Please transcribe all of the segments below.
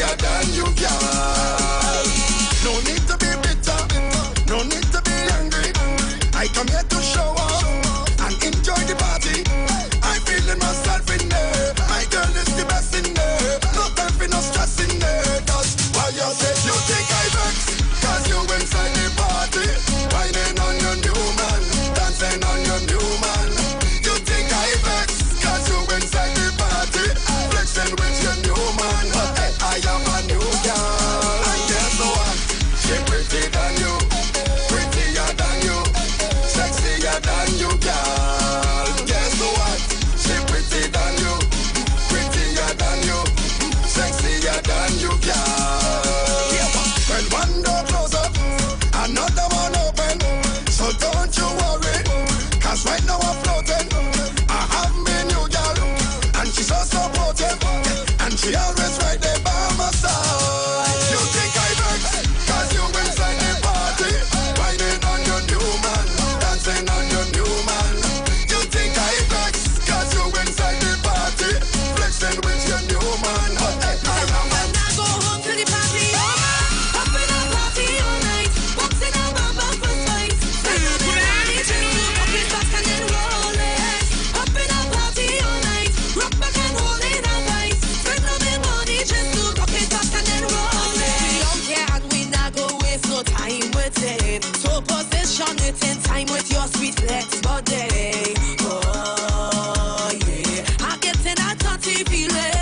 prettier than you, girl. No need to be bitter, no need to be angry. I come here to show up and enjoy the party. I'm feeling myself in there. My girl is the best in there. No time for no stress in there. That's why you say you think I vex, cause you inside the party. Whining on your new man, dancing on your new man. You think I vex, cause you inside the party. Flexing with your new man. Hey, I am a new girl. And guess what? She pretty than you, prettier than you, sexier than you, girl. Guess what? She pretty than you, prettier than you, sexier than you, girl. When one door close up, another one open. So don't you worry, cause right now I'm floating. I have me new girl, and she's so supportive, and she always right there by my side. You think I vex, cause you inside the party. Whining on your new man, dancing on your new man. You think I vex, cause you inside the party. Flexing with your new man. Hey, I am a Go home to the party, up in a party all night. Walks in a bumper for fight. Spend all the money just to pop it back and then roll it. Up in a party all night. Rock back and hold it all night. Spend all the money just to pop it back and then roll it. We don't care and we not go waste no time with it. So position it in time with your sweet flex body. Oh yeah, I get in a touchy feeling.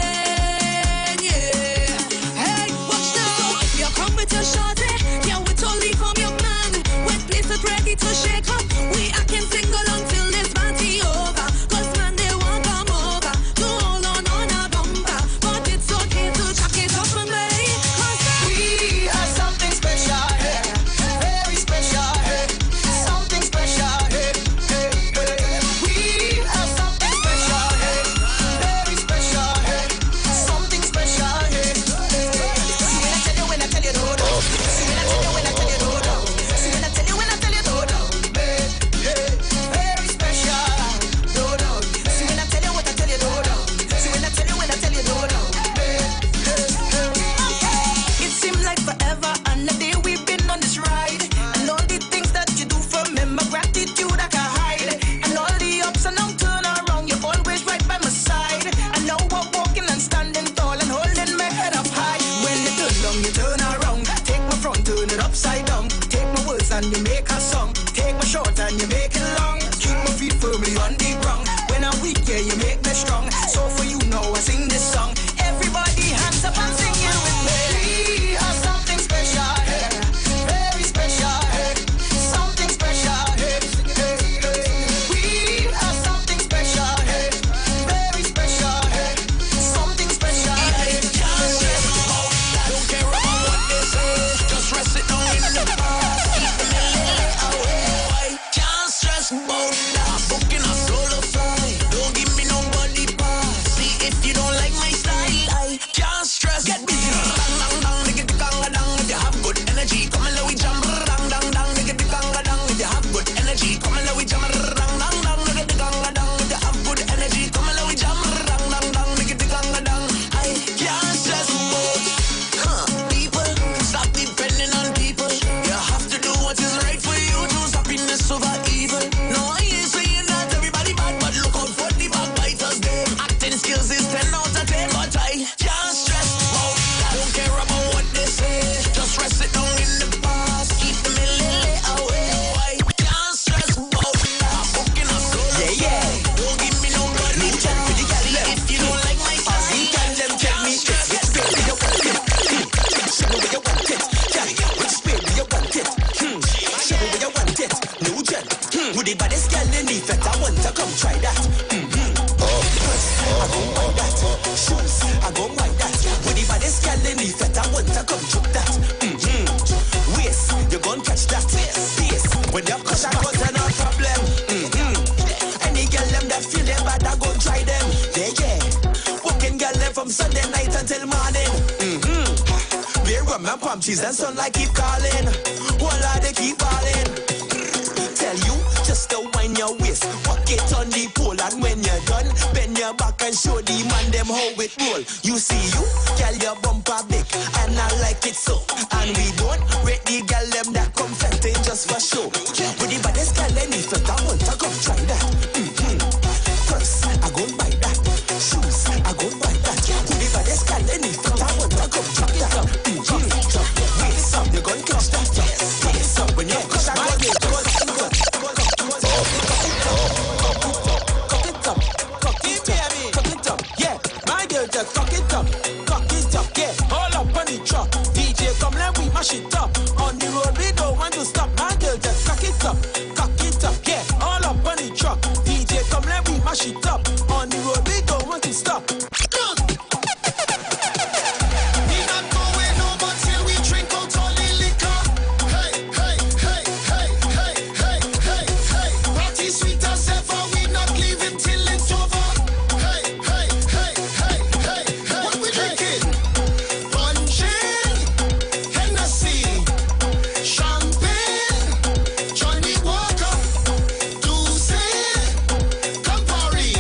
To shorty, yeah, we totally from your man. With places ready to shake up. We acting single until this party over. Cause man, they won't come over. To hold on a bumper. But it's okay to chuck it up for me. We have something special here. Very special here. Something special here. We have something special here. Very special here. Something special here. See when I tell you, no. And you make a song. Take my short and you make it long. Keep my feet firmly on the ground. When I'm weak, yeah, you make me strong. So for you know I sing this song. Everybody hands up and sing it with me. We have something special here. Very special here. Something special here. We have something special here. Very special here. Something special here. Don't care about what they say. Just rest it down in the past. About that, booking a solo flight. Don't give me nobody pass. See if you don't like my style, I can't stress. Get busy. Dang dang dang, nigga the ganga dang. If you have good energy, come and let we jam. Dang dang dang, nigga the ganga dang. If you have good energy, come and let we jam. Dang dang dang, nigga the ganga dang. If you have good energy, come and let we jam. Dang dang dang, nigga the ganga dang. I can't stress about people. Stop depending on people. You have to do what is right for you. Choose happiness over evil. No, I ain't saying that everybody bad, but look out for the backbiters there. Acting skills is 10 out of 10, but I can't stress about that. Don't care about what they say. Just rest it down in the past. Keep the millilly away. I can't stress about that. Booking a solo. Yeah. Don't give me no money. If you don't like my style, you can them tell me. Show me where you want it. Which way do you want it? Show me where you want it. New gen. With the baddest girl in the fet, I want to come try that. I go buy that. Shoes, I go buy that. With the baddest girl in the fet, I want to come chop that. Waist, you gon' catch that. Face, when you cut that cut, no problem. Any girl them that feel them bad, I go try them. Yeah. Walking girl them from Sunday night until morning. Beer rum and palm cheese and sunlight keep calling. Voila, they keep balling. Tell you just to wind your waist, walk it on the pole, and when you're done, bend your back and show the man them how it roll. You see you, girl, your bumper big, and I like it so. And we don't rate the girl them that come fronting just for show. With the baddest girl any fret, I want to come try that. First, I go buy that. Shoes, I go buy that. With the baddest girl any fret, I want to come try that. Waist up, you gon' catch that. Waist up when you catch that. Just cock it up, yeah. All up on the truck. DJ, come let we mash it up. On the road, we don't want to stop. My girl, just cock it up, yeah. All up on the truck. DJ, come let we mash it up. On the road, we don't want to stop. We not going over till we drink out all the liquor. Hey, hey, hey, hey, hey, hey, hey, hey. Party sweet as ever, we not leaving till it's over. Hey, hey, hey, hey, hey, hey. What we drinking? Punching, Hennessy, champagne, Johnny Walker, Douce, Campari,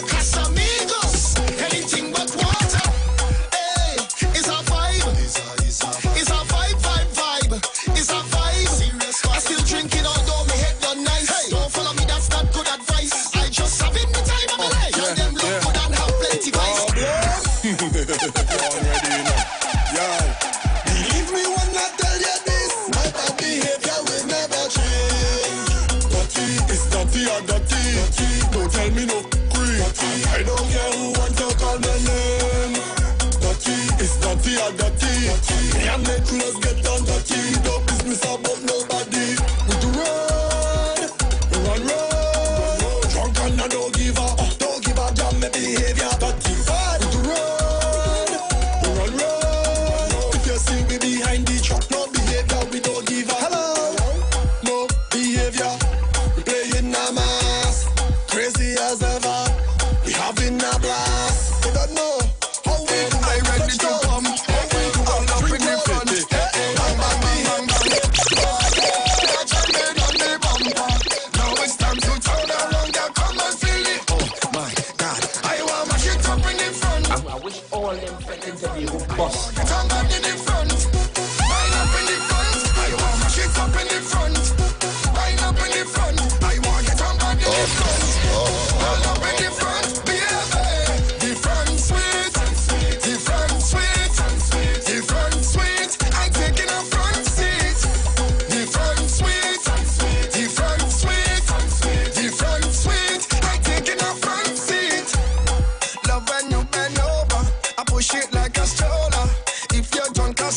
Casamigos, anything but water. Hey, it's a vibe. It's a vibe, vibe, vibe. It's a vibe. I still drinking although my head done nice. Don't follow me, that's not good advice. I just having the time of my life. Tell them look good and have plenty vice. Believe me when I tell you this, my bad behavior will never change. Dirty is dirty or dirty. Don't tell me no creep. I don't care who wants to call my name. Dirty is dirty or dirty. Me and my clothes get done dirty. No business about nobody. We do run. Drunk and I don't give a damn my behavior. Dirty vibe. We do run. If you see we behind the truck, no behavior, we don't give a hello. No behavior. We playing a mass. Crazy as ever. We having a blast. We don't know how we do. I ready to come. How we do all up in the front. Bang, bang, bang, bang, bang. Jamming on the bumper. Now it's time to turn around and come and feel it. Oh my God, I want my shit up in the front. I wish all them friends to be who boss. Turn back in the front. Wind up in the front. I want my shit up in the front. Wind up in the front. I want you turn back in the front. Wind up in the front. Baby, the front sweet. The front sweet. The front sweet. I'm taking a front seat. The front sweet. The front sweet. The front sweet. I'm taking a front seat. Love when you bend over. I push it like a stroller. If you're drunk, I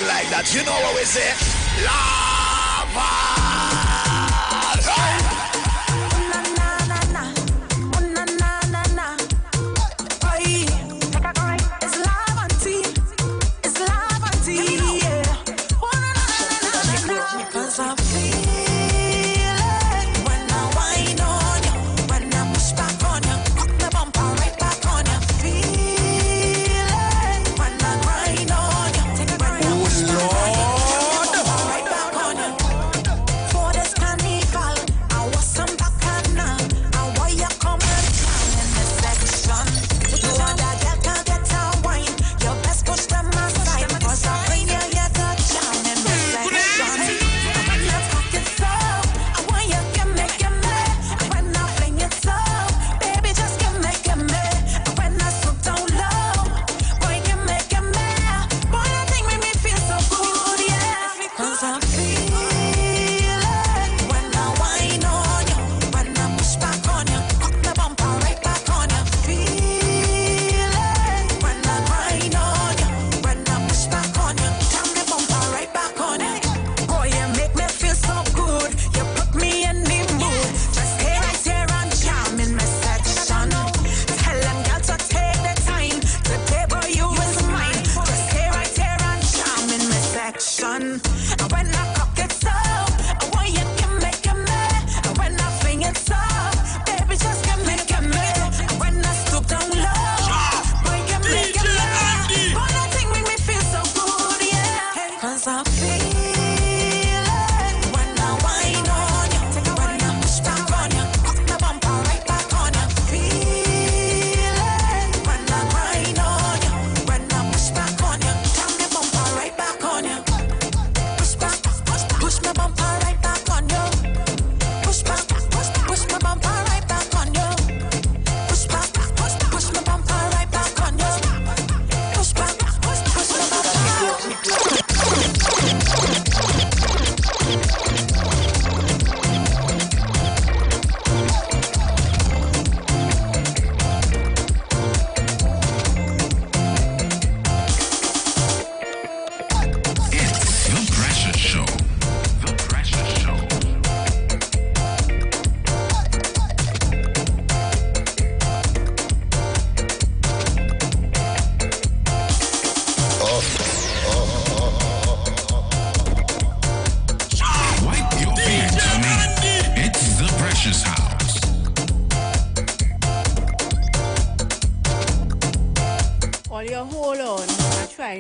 thing like that. You know what we say? Lava!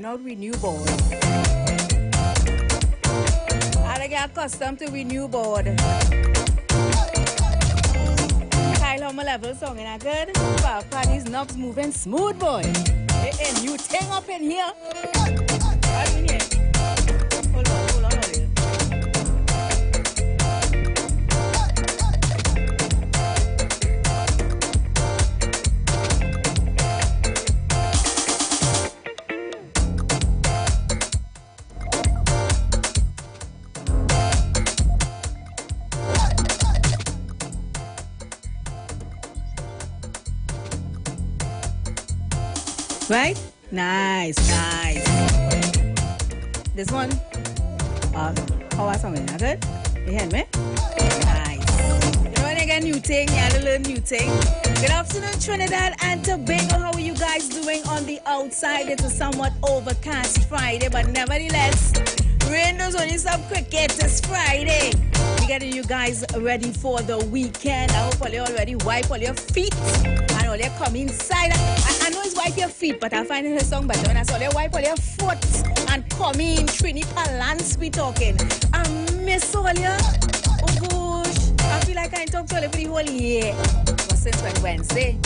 Out renew board. I get accustomed to renew board. Kyle on my level song and I good. Papa, these knobs moving smooth, boy. Hey, new thing up in here. What in here? Hold on. Right? Nice. This one, how are some in good? You hear me? Nice. You know when you get new thing, you have to learn new thing. Good afternoon, Trinidad and Tobago. How are you guys doing on the outside? It's a somewhat overcast Friday, but nevertheless, rain does only some cricket. It's Friday. We're getting you guys ready for the weekend. I hope all you already wipe all your feet and all you come inside. I know it's wipe your feet, but I find it a song better when I saw you wipe all your foot and come in. Trini Palance we talking. I miss all you. Oh gosh. I feel like I ain't talked to all for the whole year. But since Wednesday,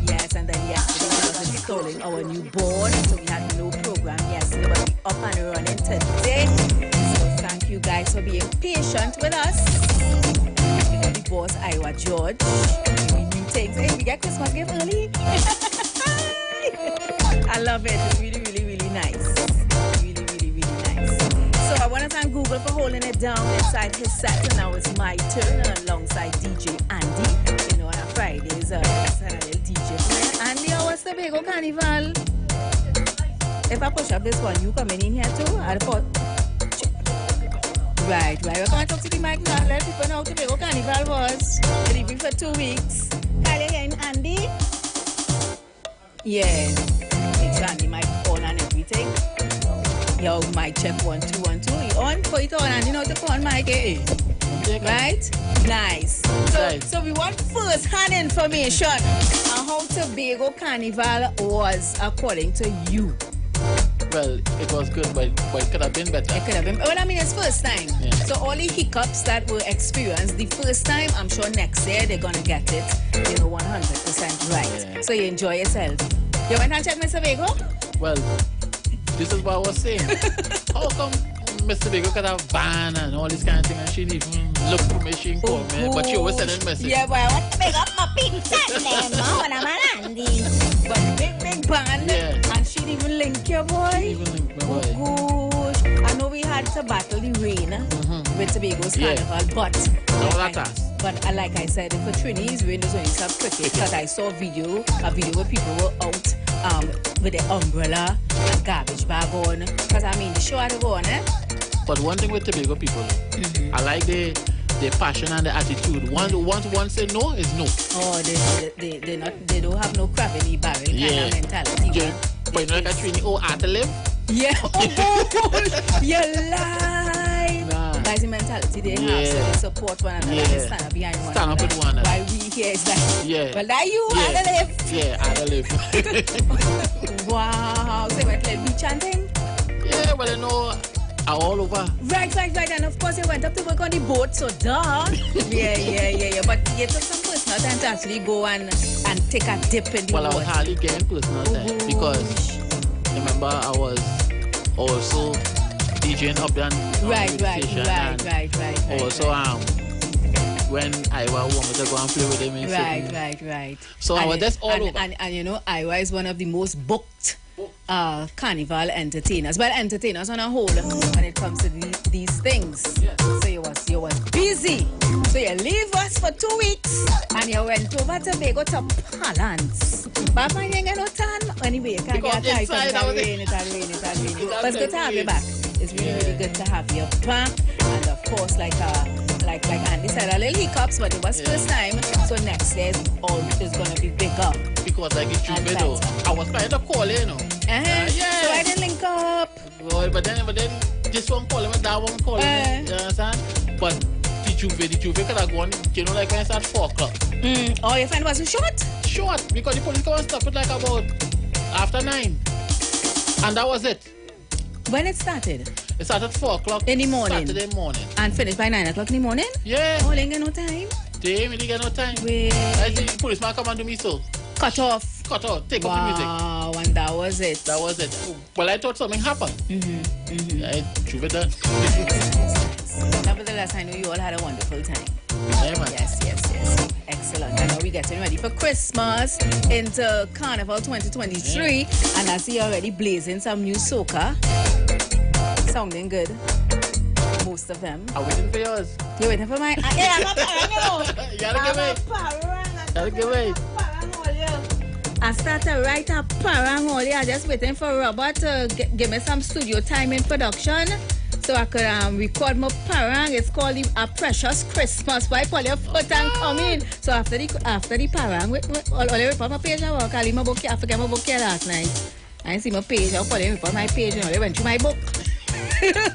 yes, and then yesterday we was installing our new board, so we had no program yesterday, but we up and running today. So thank you guys for being patient with us. We got the boss, Iwer George. We new things. Hey, we get Christmas gift early. I love it. It's really, really, really nice. Really, really, really nice. So I want to thank Google for holding it down inside his set, and now it's my turn alongside DJ Andy. You know, on a Fridays, it's a little DJ for me. Andy, what's the Tobago Carnival? If I push up this one, you coming in here too? I'll put Right. We're going to talk to the mic now. Let people know how Tobago Carnival was. It'll be for 2 weeks. Can you hear him, Andy? Yeah. Make sure Andy mic on and everything. Yo, mic check 1 2 1 2. You on? Put it on, Andy. Know the phone mic, eh? Right? Nice. So we want first-hand information on how Tobago Carnival was according to you. Well, it was good, but it could have been better. It could have been. Well, I mean, it's first time. Yeah. So all the hiccups that were experienced the first time, I'm sure next year they're going to get it, 100% right. Yeah. So you enjoy yourself. You went and checked Mr. Bago? Well, this is what I was saying. How come Mr. Bago could have ban and all this kind of thing and she didn't even look for me, she didn't call me, but she always sending messages. Yeah, boy, I want to pick up my pizza then, man, I'm an Andy. But big ban, and she didn't even link your boy. She didn't even link my boy. Oh, gosh. I know we had to battle the rain with Tobago's Carnival, but like I said, for Trini's rain is only so pretty because I saw a video where people were out with the umbrella and garbage bag on. Because I mean, the show had to go on, eh? But one thing with Tobago people, I like their passion and their attitude. Once say no, is no. Oh, they don't have no crab in the barrel kind of mentality. But you know, like a Trini, I had to live. Yeah. Oh, you lie. Nah. That's the mentality they have. So they support one another. They stand up behind one another. Stand up with one another. Why we here is like, well, that you had to live. Yeah, I had to live. Wow. So you went to be chanting? Yeah, well, you know, all over. Right. And of course, you went up to work on the boat, so duh. Yeah. But you took some personal time to actually go and take a dip in the water. Well, I was hardly getting personal time because remember I was also DJing up there. Right. Also, when Iwer wanted to go and play with him. Right. So I was just all over. And you know, Iwer is one of the most booked carnival entertainers. Well, entertainers on a whole when it comes to these things. Yes. So you was busy. So you leave us for 2 weeks and you went over to Tobago to balance. But you ain't got no time. Anyway, you can't get tight because it's rain. But it's good to have you back. It's really good to have you back. And of course, like Andy said, a little hiccups, but it was first time. So next year is going to be bigger. Because like it's true, though. I was trying to call you, know. So I didn't link up. Well, but then this one calling me, that one calling me. You understand? But the Juve could have gone, you know, like when it's at 4 o'clock. Oh, your friend wasn't short? Short, because the police come and stop it like about after 9. And that was it. When it started? It started 4 o'clock. In the morning? Saturday morning. And finished by 9 o'clock in the morning? Yeah. Oh, they ain't got no time? They didn't get no time. Wait. I see the policeman come and do me so. Cut off. Take off the music. Wow, and that was it. Well, I thought something happened. I Juve done. Nevertheless, I know you all had a wonderful time. Yeah, man. Yes. Excellent. I know we're getting ready for Christmas into Carnival 2023. And I see you already blazing some new soca. Sounding good. Most of them. I'm waiting for yours. You're waiting for mine? Yeah, I'm a parang, You gotta give way. I started right up parang only. I'm just waiting for Robert to give me some studio time in production so I could record my parang. It's called A Precious Christmas. Why pull your foot and come in? So after the parang, all I report my page. I forget my book here last night. I didn't see my page. I'll pull report my page and I went through my book.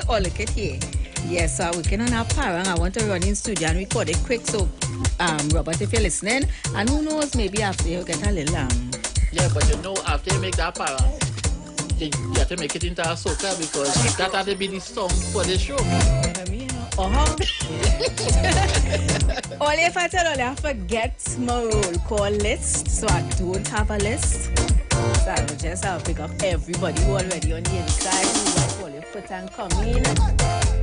Oh, look at here. Yes, so I'm working on our parang. I want to run in studio and record it quick. So, Robert, if you're listening, and who knows, maybe after you get a little Yeah, but you know, after you make that parang, you have to make it into a soca because that had to be the song for the show. Only if I tell you, I forget my roll call list, so I don't have a list. So I will just pick up everybody who already on the inside who I call your foot and come in.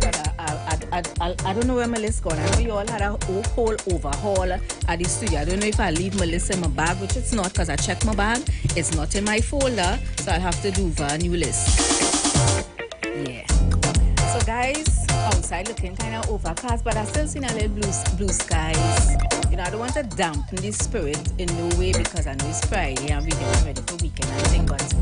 But I don't know where my list gone. I know you all had a whole overhaul at the studio. I don't know if I leave my list in my bag, which it's not because I checked my bag. It's not in my folder, so I'll have to do a new list. Yeah. So guys, outside looking kind of overcast, but I still seen a little blue skies. You know, I don't want to dampen the spirit in no way because I know it's Friday and we're getting ready for weekend and thing. But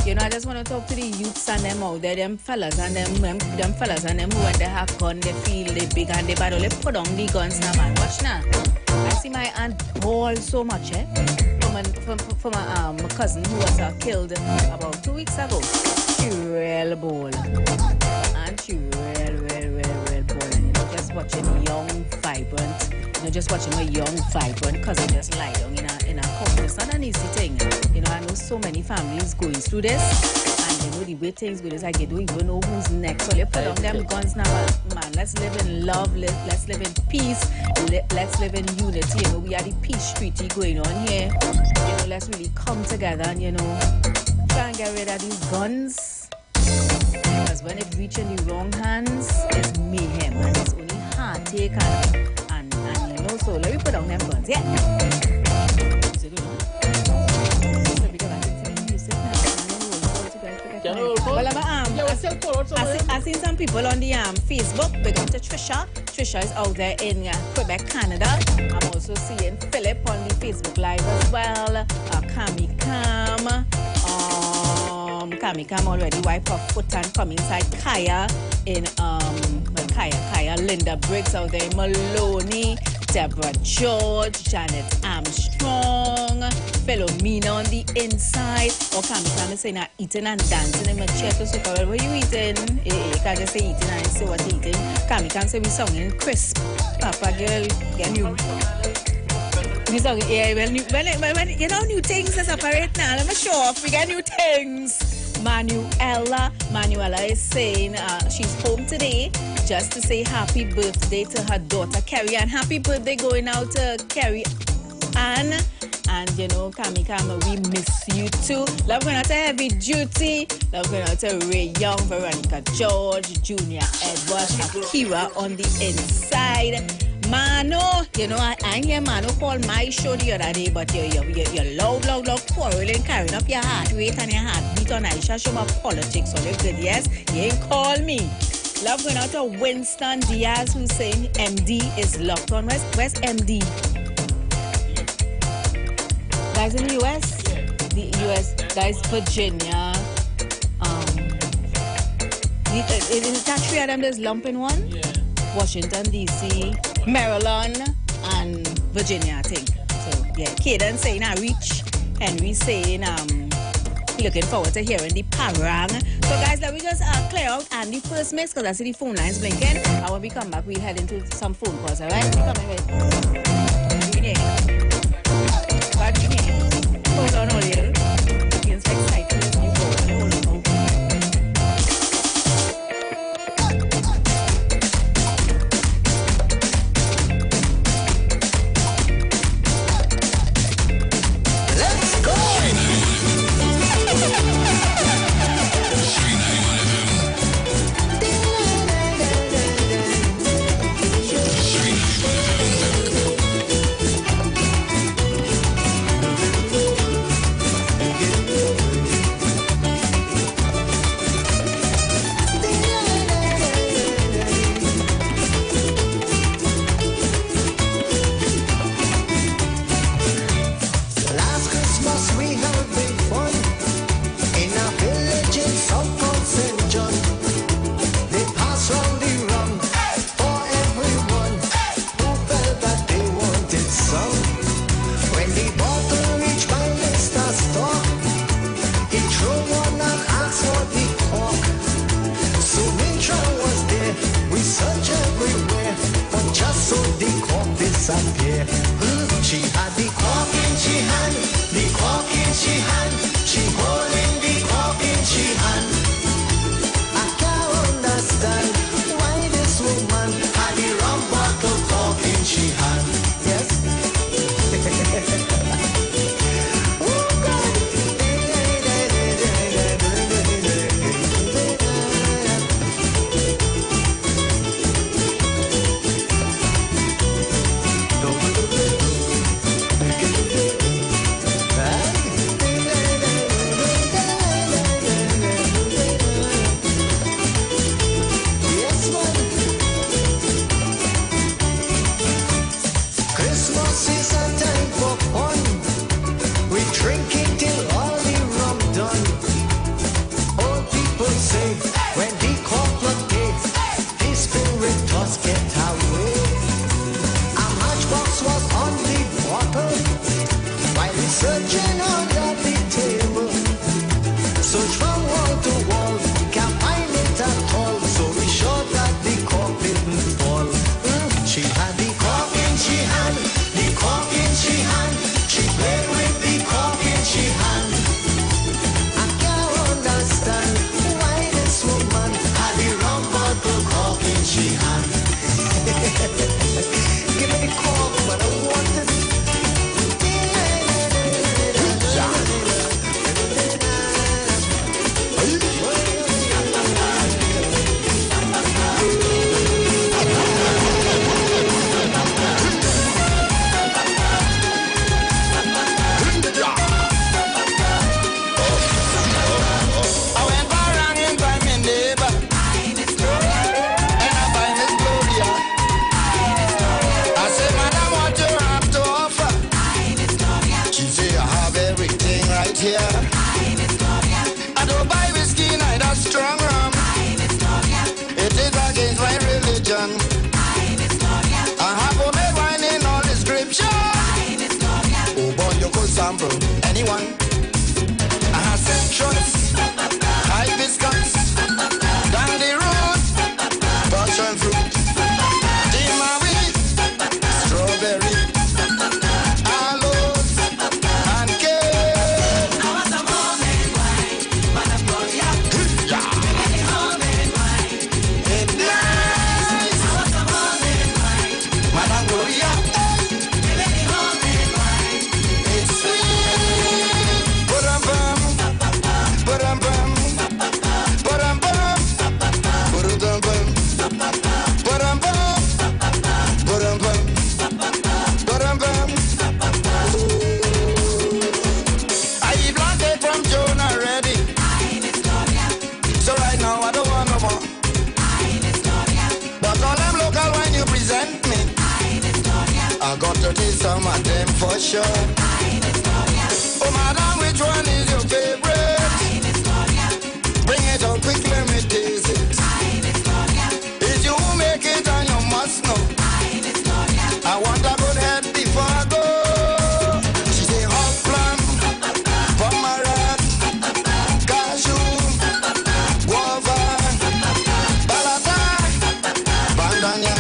you know, I just want to talk to the youths and them out there, them fellas and them fellas and them who when they have gun, they feel they big and they bad. They put on the guns now, man. Watch now. I see my aunt bawl so much, from my cousin who was killed about 2 weeks ago. She real ball. And she real ball. And you know, just watching young, vibrant. You know, just watching my young, vibrant cousin just lie down in a coffin. It's not an easy thing. You know, I know so many families going through this. And you know, the way things go is like you don't even know who's next. So they put on them guns now, man. Let's live in love. Let's live in peace. Let's live in unity. You know, we are the peace treaty going on here. You know, let's really come together and, you know, try and get rid of these guns. Because when it reaches in the wrong hands, it's mayhem. And it's only heartache and you know, so let me put on them guns, yeah. Is it good, huh? So because I think it's music now. Well, I seen some people on the Facebook. Big up to Trisha. Trisha is out there in Quebec, Canada. I'm also seeing Philip on the Facebook Live as well. Kami Kam already wipe her foot and come inside. Kaya in Kaya, Linda Briggs out there in Maloney, Deborah George, Janet Armstrong, Philomena on the inside. Or Kami is saying eating and dancing in my chair to say, well, what are you eating? Can't just say eating and say what eating. Kami say we singing crisp. Papa girl, get you. We song, yeah, when you know new things is separate now. Let me show off. We got new things. Manuela is saying she's home today just to say happy birthday to her daughter Carrie, and happy birthday going out to Carrie Ann. And you know, Kami, we miss you too. Love going out to Heavy Duty. Love going out to Ray Young, Veronica George, Junior Edwards, Akira on the inside. Mano, you know, I hear Mano call my show the other day, but you're loud, quarreling, carrying up your heart rate and your heartbeat on Aisha show about politics all good, yes? You ain't call me. Love going out to Winston Diaz, who's saying MD is locked on. Where's MD? Guys in the US? Yeah. The US, guys, Virginia. Is that three of them there's lumping one? Yeah. Washington, D.C., Maryland, and Virginia, I think. So, yeah, Kaden saying I reach. Henry saying looking forward to hearing the parang. So, guys, let me just clear out Andy first mix because I see the phone lines blinking. And when we come back, we'll head into some phone calls, all right? We coming with. Hold on, hold on. It's exciting. simple. Anyone? Citrus, hibiscus, dandy rose, passion fruit, dimari, strawberry, aloes, and cake. I want some homemade wine, Madame Gloria. Give me the homemade wine. It's nice. I want some homemade wine, Madame Gloria. give me the homemade wine. It's sweet. Ba-dum-bum. Ba-dum-bum. Ba-dum-bum. Ba-dum-bum. Ba-dum-bum. Ba-dum-bum. Ba-dum-bum. I planted from June already. So right now I don't want no more. But all them local when you present me, I got to taste some of them for sure. Oh madam, which one is your favorite? Bring it on quick, let me taste it. It's you who make it and you must know. I want a good head before I go. She say hot plum, pomegranate, cashew, guava, balata, bandania,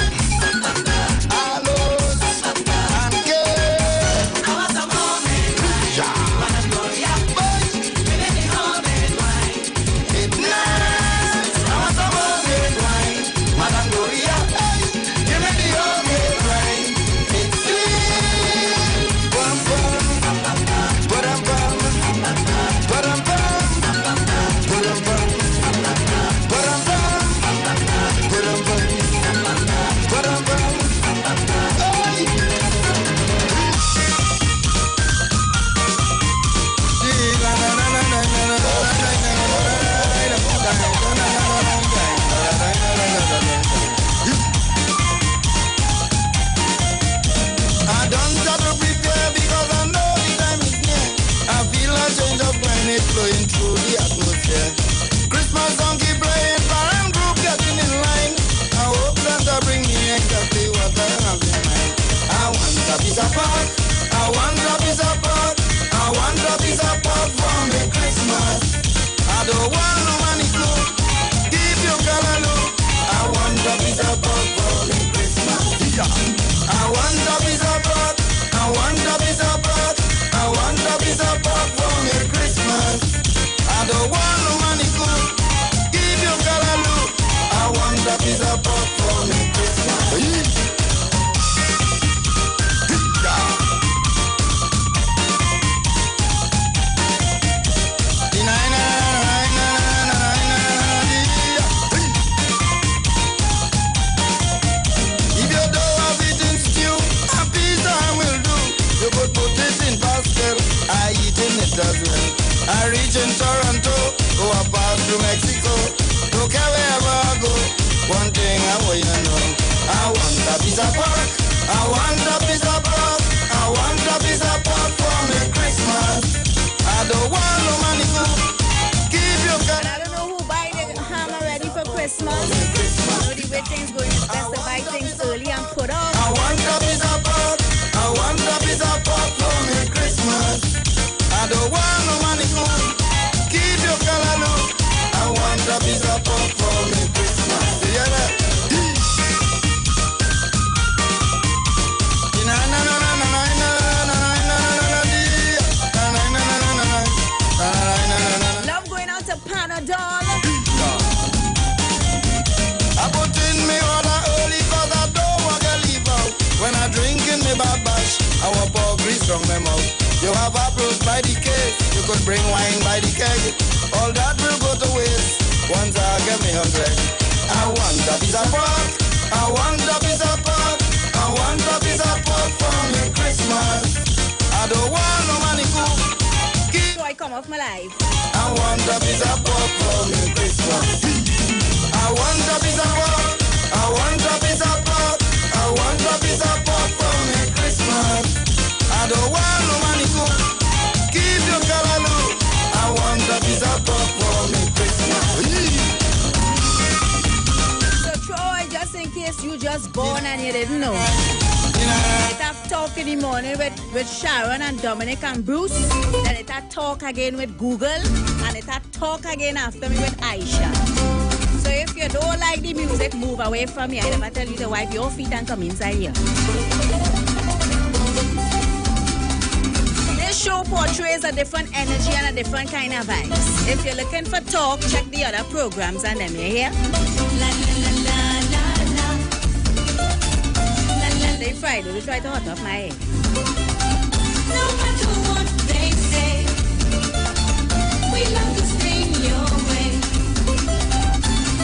aloes, and cake. I want some homemade wine, Yeah. Madame Gloria. Give me the homemade wine. It's nice. I want some homemade wine. Madame Gloria, hey, give me the homemade wine. It's sweet. Bum bum, ba-dum bum, ba-dum bum, ba-dum bum, ba-dum bum, ba-dum bum, ba-dum bum. Hey. I don't have to prepare because I know the time is near. I feel a change of climate flowing through the atmosphere. Christmas song keep playing, parent group getting in line. I hope Santa bring me exactly what I have in mind. I want a piece of pork, I want a piece of pork, I want a piece of pork for me Christmas. I don't want no money cook, keep your color look. I want a piece of pork for me Christmas. Yeah. I want a piece of pork, I want a piece of pork, I want a piece of pork for me Christmas. I don't want no money cook, keep your color look. I want a piece of pork for me Christmas. Yeah. If you don't have it in stew, a piece I will do. You could put it in pastel, I eat in it as well. I reach in Toronto, go a pass to Mexico. Don't care wherever I go, one thing I want you know. I want a piece of pork, I want a piece of pork, I want a piece of pork for me Christmas. I don't want no money cook, keep your And I don't know who buy the ham already for Christmas. You know the way things going, it's best to buy things early and put off. I want a piece of pork, I want a piece of pork for me Christmas. I don't want no money cook, keep your color look. I want a piece of pork for me Christmas. Yeah, that. Na na na na na na na na na na na. Love going out to Panadol. I put in me order early cause I don't want to leave out. When I drink in me bad bash, I want pour grease from my mouth. You have apples by the case, you could bring wine by the keg. All that will go to waste once I get me 100. I want a piece of pork, I want a piece of pork, I want a piece of pork for me Christmas. I don't want no money cook, keep. Joy come off my life. I want a piece of pork for me Christmas. I want a piece of pork, I want a piece of pork, I want a piece of pork for me Christmas. I don't want no money cook, keep your color low. I want a piece of pork for me Christmas. So Troy, just in case you just born and you didn't know, It have talk in the morning with Sharon and Dominic and Bruce. Then it have talk again with Google. And it have talk again after me with Aisha. So if you don't like the music, move away from me. I never tell you to wipe your feet and come inside here. This show portrays a different energy and a different kind of vibes. If you're looking for talk, check the other programs and them. You hear? They Friday, we try to hot up my head. No matter what they say, we love to sing your way.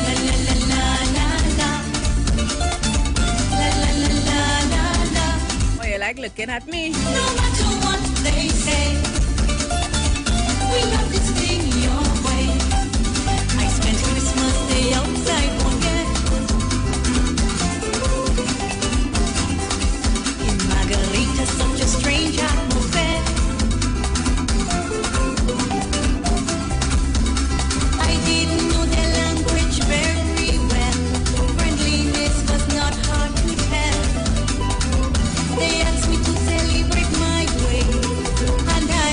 La la la la la la. La la la la la la. Oh, you like looking at me? No matter what they say, we love to sing your way. I spent Christmas Day outside one year. Margarita, such a strange atmosphere. I didn't know their language very well. Friendliness was not hard to tell. They asked me to celebrate my way, and I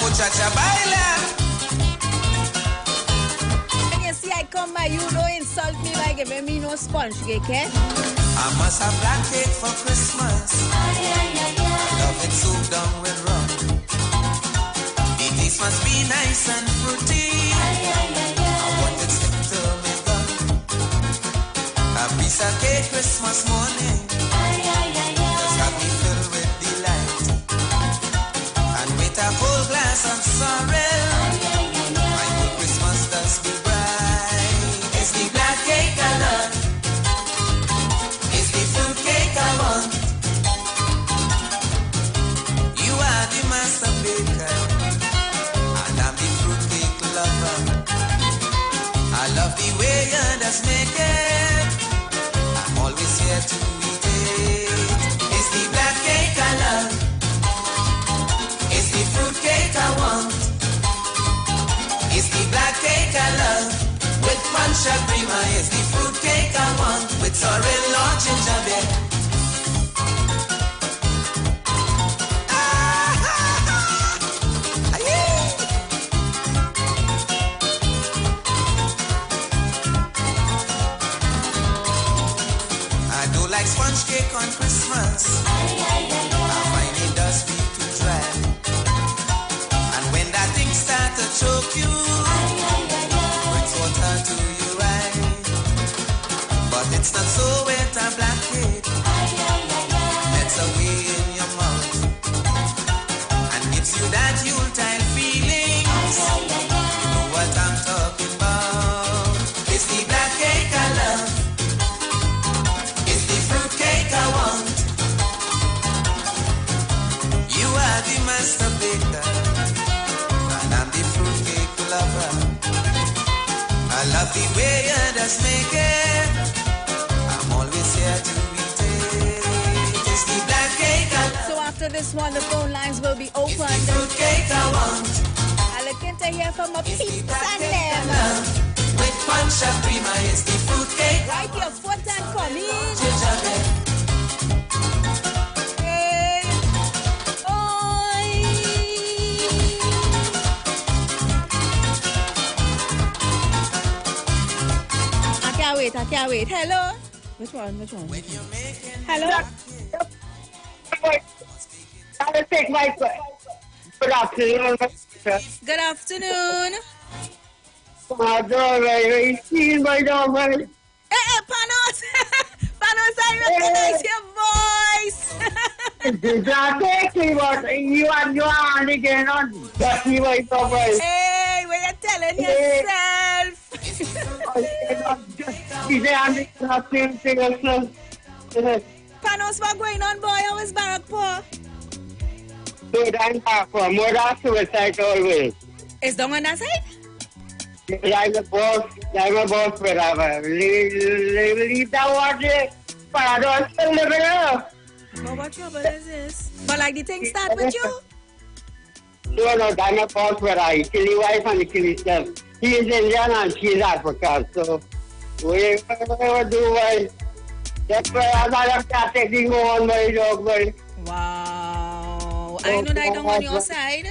muchacha baila. When you see I come by, you don't insult me by giving me no sponge cake, eh? I must have black cake for Christmas. Love it soaked down with rum. The taste must be nice and fruity. I want it stick to me gum. A piece of cake Christmas morning. Just have me filled with delight. And with a full glass of sorrel, my good Christmas does be bright. It's the black cake I love. It's the fruit cake I want. You are the master baker, and I'm the fruit cake lover. I love the way you just make it. I'm always here to eat it. It's the black cake I love. It's the fruit cake I want. It's the black cake I love. With punch and creamer, it's the fruit cake I want. With sorrel or gingerbread. I do like sponge cake on Christmas. I find it does be too dry. And when that thing start to choke you, brings water to your eye. But it's not so wet a black cake. That's away in your mouth. And gives you that Yuletide feeling. You know what I'm talking about. It's the black cake I love. It's the fruit cake I want. You are the master baker, and I'm the fruit cake lover. I love the way you just make it. I'm always here to eat it. It's the black cake I love. So after this one, the phone lines will be It's the open. fruit cake I want. I'm looking to hear from my It's the peeps black and cake I them. love. With punch and creamer, it's the fruit cake. Right your foot and come in. Gingerbread. Hey. Oi. I can't wait. Hello? Which one? Hello? I'll take my good afternoon. Good afternoon. I see my dog. Hey, Panos! Panos, I recognize your voice! Did I take me what you are again on? That's my dog. Hey, when you're telling yourself! Panos, what going on, boy? How is Barakpur? Good, I'm back from more than suicide always. Is down on that side? I'm a boss forever. Leave that water, but I don't still live it up. But what trouble is this? But like the thing start with you? No, I'm a boss where I kill your wife and kill yourself. He is Indian and she is African, so we will do well. That's why I have to take the on my dog, boy. Wow. I know that I don't on your side.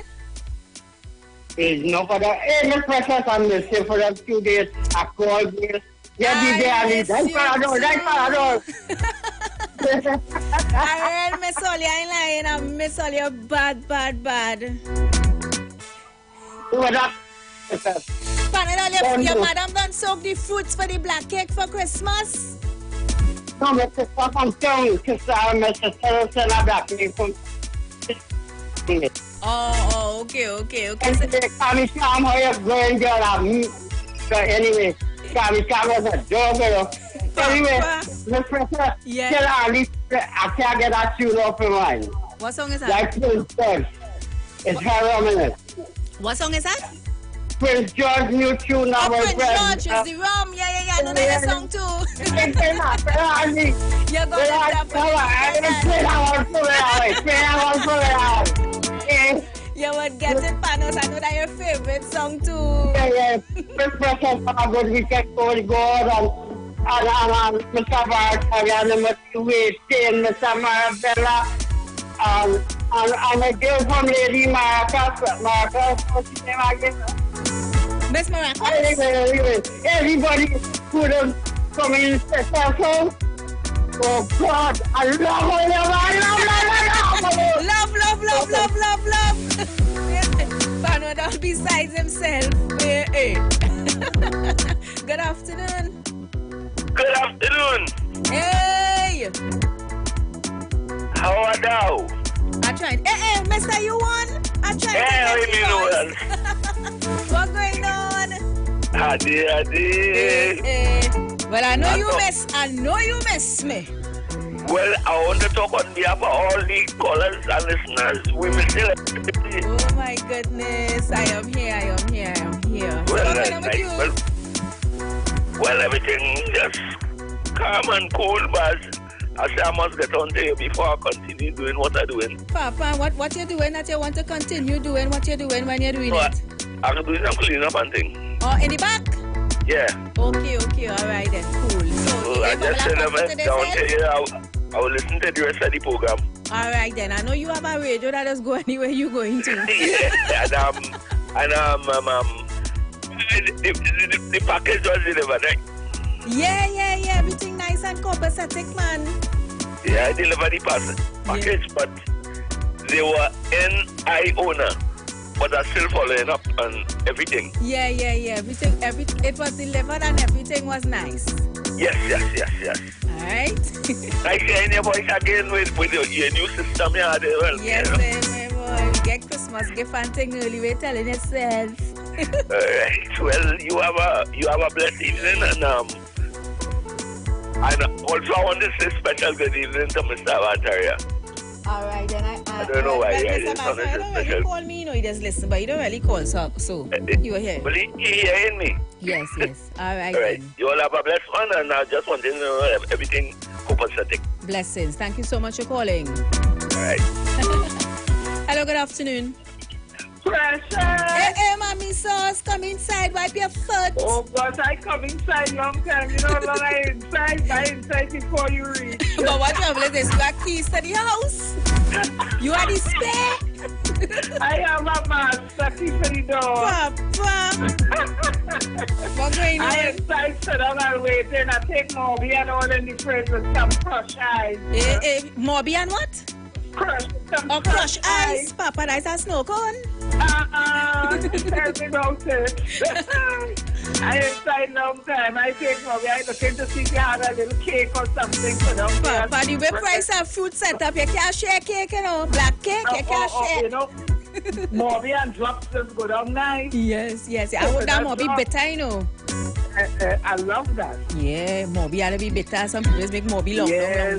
There's no for the any pressure on the say for a few days. I called me. Yeah, I I miss all you, I ain't lying. I miss all you bad. What up? Panel, your madam done soak the fruits for the black cake for Christmas. No, Mr. Stop on town, because Mr. Sarah black cake from Oh, okay. And they call me Sam, how you going there? So anyway, call me Sam as a dog, you know. Anyway, Mr. Professor, Yeah. tell Ali, I can't get that tune off of mine. What song is that? Like Prince George. It's her minute. What song is that? Prince George new tune now, my Prince friend. George is the rum. Yeah. I know that song too. You're going to You would get it, Panos. I know that your favorite song too. Yeah. Christmas is a good weekend going on. And Mr. Bart, and Mr. Wade, Mr. Marabella, And a girl from Lady Marcus, what's his name again? Miss Maracas? Anyway, everybody could have come in special. Oh God, I love Love. Pano down besides himself. Hey. Good afternoon. Good afternoon. Hey. How are thou? I tried. Hey, mister, you won? I tried Yeah, to get well. you What's going on? Adi. Hey. Well, I know you miss me. Well, I want to talk on behalf of all the callers and listeners. We miss you. Oh my goodness. I am here. Well, What's going on with you? Well, everything just calm and cool, but I say I must get on to you before I continue doing what I'm doing. Papa, what you're doing that you want to continue doing what you're doing when you're doing it? I'm doing some cleanup and thing. Oh, in the back? Yeah. Okay, all right then, cool. So, I just said I'm down to you. I will listen to the rest of the program. All right then, I know you have a radio that does go anywhere you're going to. Yeah, the package was delivered, right? Yeah, everything nice and copacetic, man. Yeah, I delivered the package, but they were NI owner, but are still following up on everything. Yeah, everything, it was delivered and everything was nice. Yes. All right. I hear your voice again with your new system here. Well, yes, my boy. We get Christmas gift and thing early. We're telling yourself. All right. Well, you have a blessed evening, and also I want to say special good evening to Mr. Avantaria. All right, then I don't know why. I don't really call me, he just listen, but he don't really call, so you were here. Well, he hearing me. Yes. All right. All right. You all have a blessed one, and I just want to know everything copacetic. Blessings. Thank you so much for calling. All right. Hello, good afternoon. Precious. Hey, mommy sauce, come inside, wipe your foot. Oh gosh, I come inside long time. You know, long I inside before you reach. But what trouble is this? You got keys to the house? You are the spare? I have a master key for the door. Papa. What's going on? I inside sit down and waiting. I take Moby and all in the fridge with some crushed eyes. Moby and what? Crush ice. Papa, that's a snow cone. Tell me about it. I inside long time. I take Moby. I looking to see if you had a little cake or something for them. Papa, the way price of fruit set up, you can't share cake, you know. Black cake, you can't share. You know, Moby and drops just go down nice. Yes. I would that Moby better, you know. I love that. Yeah, Moby ought to be better. Some people make Moby long. Better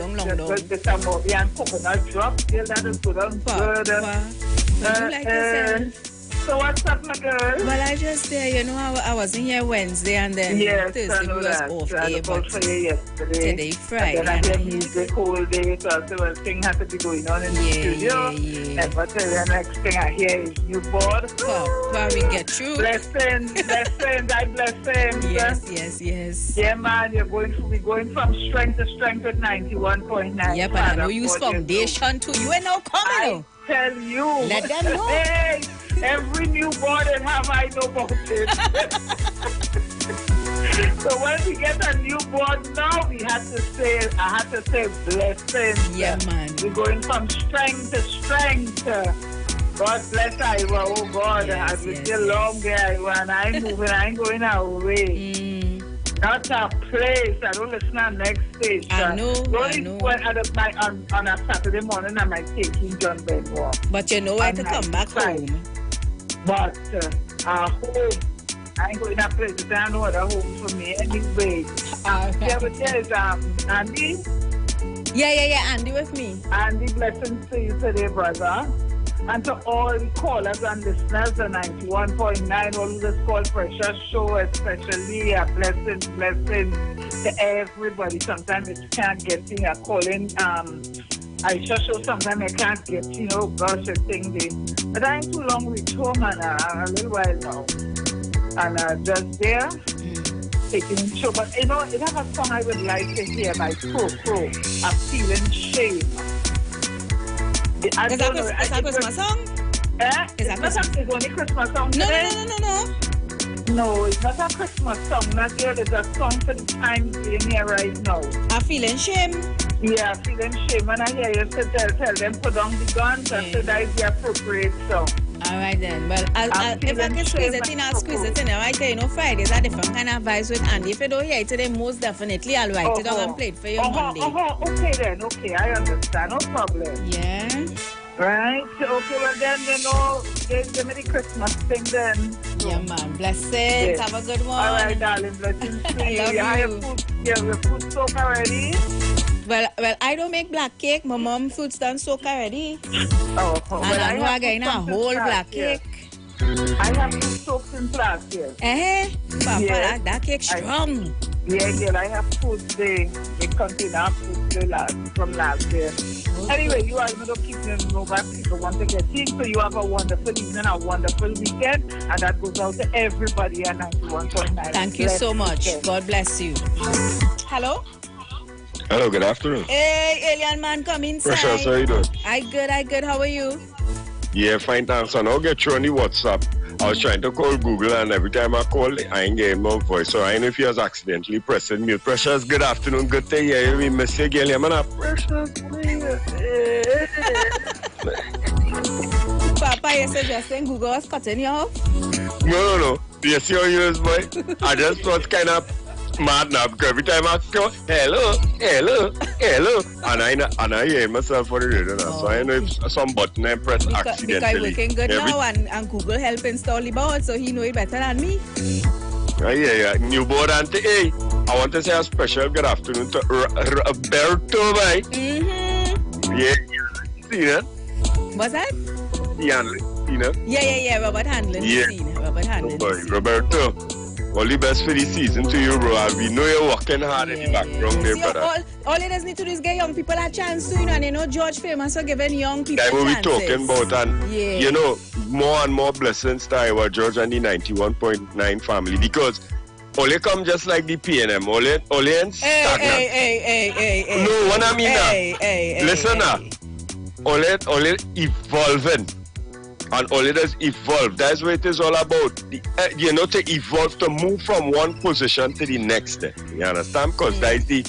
Moby and coconut drops. Yeah, that is good on good. You like yourself? So what's up, my girl? Well, I just you know, I wasn't here Wednesday and then Thursday we was off air, but today Friday. And then I had music whole day because there was thing had to be going on in the studio. And but the next thing I hear is you bored. Papa, we get through. Blessings, I blessings. Yes. Yeah, man, we're going from strength to strength with 91.9. Yeah, but I know use foundation too. You ain't no coming. I tell you. Let them know. Hey, every newborn and have I know about it. So when we get a newborn now, I had to say blessings. Yeah, man. We're going from strength to strength. God bless Iwer. Oh God, as we still long there, Iwer, and I'm moving, I ain't going away. Not a place. I don't listen to the next station. I know. On a Saturday morning, I might take him John Benoit. But you know where to come back home. But home, I ain't going to places. I know what a home for me anyway. There's Andy. Yeah, Andy with me. Andy, blessings to you today, brother. And to all the callers and listeners, the 91.9, all this call pressure show, especially a blessing to everybody. Sometimes it can't get in a calling. I just show sometimes I can't get, gosh, a thing there. But I ain't too long with home and a little while now. And just there, taking show. But it has a song I would like to hear by Pro, I'm Feeling Shame. I Is don't know. that a Christmas song? It's only Christmas song. No. No, it's not a Christmas song. That girl is a song for the times being here right now. I'm feeling shame. Yeah, feeling shame. And I hear you tell them put down the guns and say that is the appropriate song. All right then. Well, if I can squeeze it in, I'll squeeze it in. Right there, you know, Fridays are different kind of vibes with Andy. If you don't hear it today, most definitely I'll write it down and play it for you on Monday. Okay then. Okay, I understand. No problem. Yeah. Right. Okay. Well then, you know, give me the Christmas thing then. Yeah, man. Blessings. Have a good one. All right, darling. Blessings to you. I love you. Your food soak already? Well, I don't make black cake. My mom food's done soak already. Oh, and I know I'm getting a whole black cake. I have food soaked in plastic. Papa, that cake strong. Yeah, I have food they contain food from last year. Okay. Anyway, you are going to keep them over. People want to get in, so you have a wonderful evening, a wonderful weekend, and that goes out to everybody at 91.9. Thank you so much. Weekend. God bless you. Hello? Hello, good afternoon. Hey, alien man, come inside. Precious, how you doing? I good. How are you? Yeah, fine, thanks. So I'll get you on the WhatsApp. I was trying to call Google, and every time I call, I ain't getting no voice. So I don't know if you was accidentally pressing mute. Precious, good afternoon. Good to hear you. We miss you again. Precious, please. Papa, you suggesting Google was cutting you off? No. You see how you is, boy? I just thought kind of mad now because every time I go, hello, and I hear myself for the radio now. So I know if some button I press accidentally. Because working good now and Google help install the board, so he know it better than me. Yeah. New board auntie. Hey, I want to say a special good afternoon to Roberto, boy. Yeah, see that? What's that? Yeah. Yeah, Robert Handlin. Yeah. Robert Handlin. Oh boy, Roberto. All the best for the season to you, bro. And we know you're working hard in the background there, brother. All it does need to do is get young people a chance to, and you know, George famous for giving young people chances. That's what we're talking about. And, you know, more and more blessings to Iwer, George, and the 91.9 family. Because Ole come just like the PNM. Ole ain't stagnant. Hey. No, what I mean now. Listen now. Ole evolving. And all it is evolve. That's what it is all about. To evolve, to move from one position to the next. You understand? Because that's the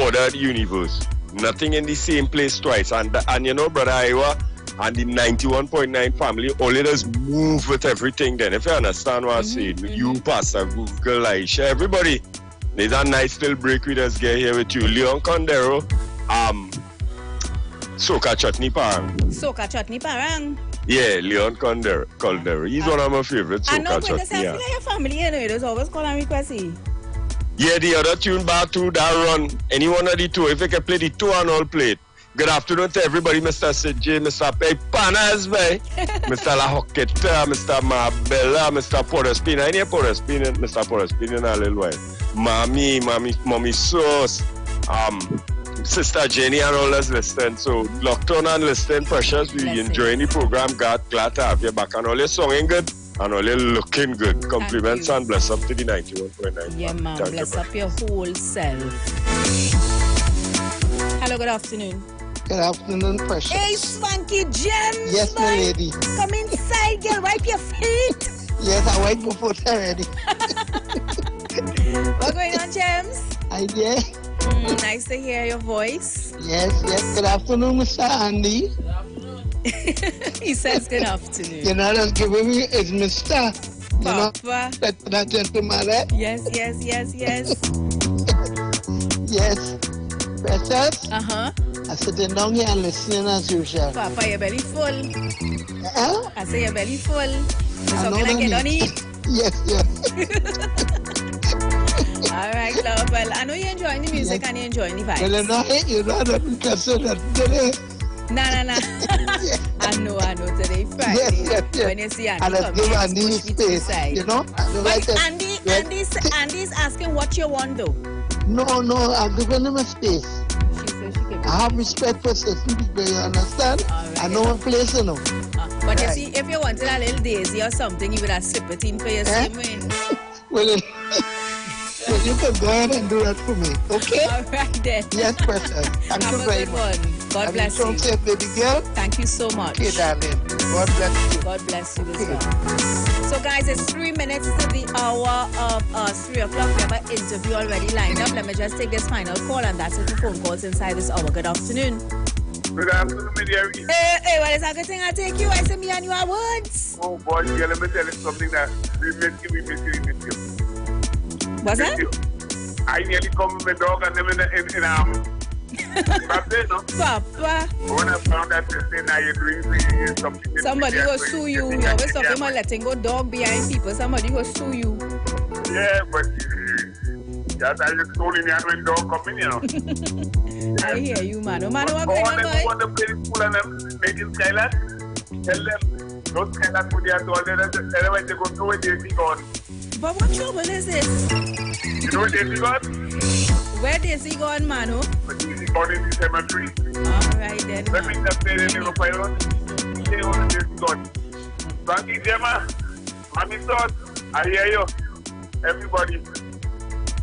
order of the universe. Nothing in the same place twice. And you know, brother Iwer and the 91.9 family, all it is move with everything then. If you understand what I'm saying, you, Pastor, Google, Aisha, everybody. There's a nice little break with us get here with you. Leon Condero, Soca Chutney Parang. Yeah, Leon Caldera. He's one of my favorites. I know, but I feel like your family, you know, there's always call and request. Yeah, the other tune back to that run. Any one of the two, if you can play the two and all play it. Good afternoon to everybody, Mr. CJ, Mr. Panas, Mr. La Hoqueta, Mr. Marbella, Mr. Porespina. I need Porespina, Mr. Porespina in a little while. Mommy Sauce, Sister Jenny and all us listening. So locked on and listening, Precious. We enjoying the program. Glad to have you back. And all your songing good and all your looking good. Compliments and bless up to the 91.9. Yeah, man. Bless up your whole self. Hello, good afternoon. Good afternoon, Precious. Hey, Swanky Gems. Yes, my lady. Come inside, girl. Wipe your feet. Yes, I wiped my foot already. What's going on, Gems? Hi there. Nice to hear your voice. Yes. Good afternoon, Mr. Andy. He says good afternoon. You know, just giving me is Mr. Papa. That gentleman, right? Yes. Yes. Precious? Uh-huh. I'm sitting down here and listening as usual. Papa, your belly full. I say your belly full. You're talking like you don't eat. Yes. All right, love. Well, I know you're enjoying the music and you're enjoying the vibes. Well, you know that because of that today. Nah. I know. Today Friday. Yes. When you see Andy and come Andy push me to the side. You know? But Andy's asking what you want, though. No, I'm giving him a space. I have respect for certain people, you understand? Right. I know one place, you know. But you see, if you wanted a little daisy or something, you would have slipped it in for your same win. Well, you can go ahead and do that for me, okay? All right, then. Yes, Precious. Thank you very much. God bless you. Say, baby girl. Thank you so much. Okay, darling. God bless you. God bless you as well. So, guys, it's 3 minutes to the hour of 3 o'clock. We have an interview already lined up. Let me just take this final call, and that's it for phone calls inside this hour. Good afternoon. Good afternoon, Mary. Hey, what is that good thing I take you? I say me and you are words. Oh, boy, yeah, let me tell you something that we miss you. What's that? I nearly come with my dog and them in Papa. When I found out they say now you're doing something. Somebody will sue you. You're always talking about letting go dog behind people. Somebody will sue you. Yeah, but that's how you told me when dog coming, you know. I hear you, man. Oh, man, what going on, boy? I want to play school and them making Skyland. Tell them, don't Skyland put their door there. Otherwise, they go know where they be gone. But what trouble is this? You know where they be gone? Where is he gone, Manu? He's gone in the cemetery. Alright then. Let me just say that little pilot. He only is gone. Thank you, Gemma. Mommy thought, I hear you. Everybody.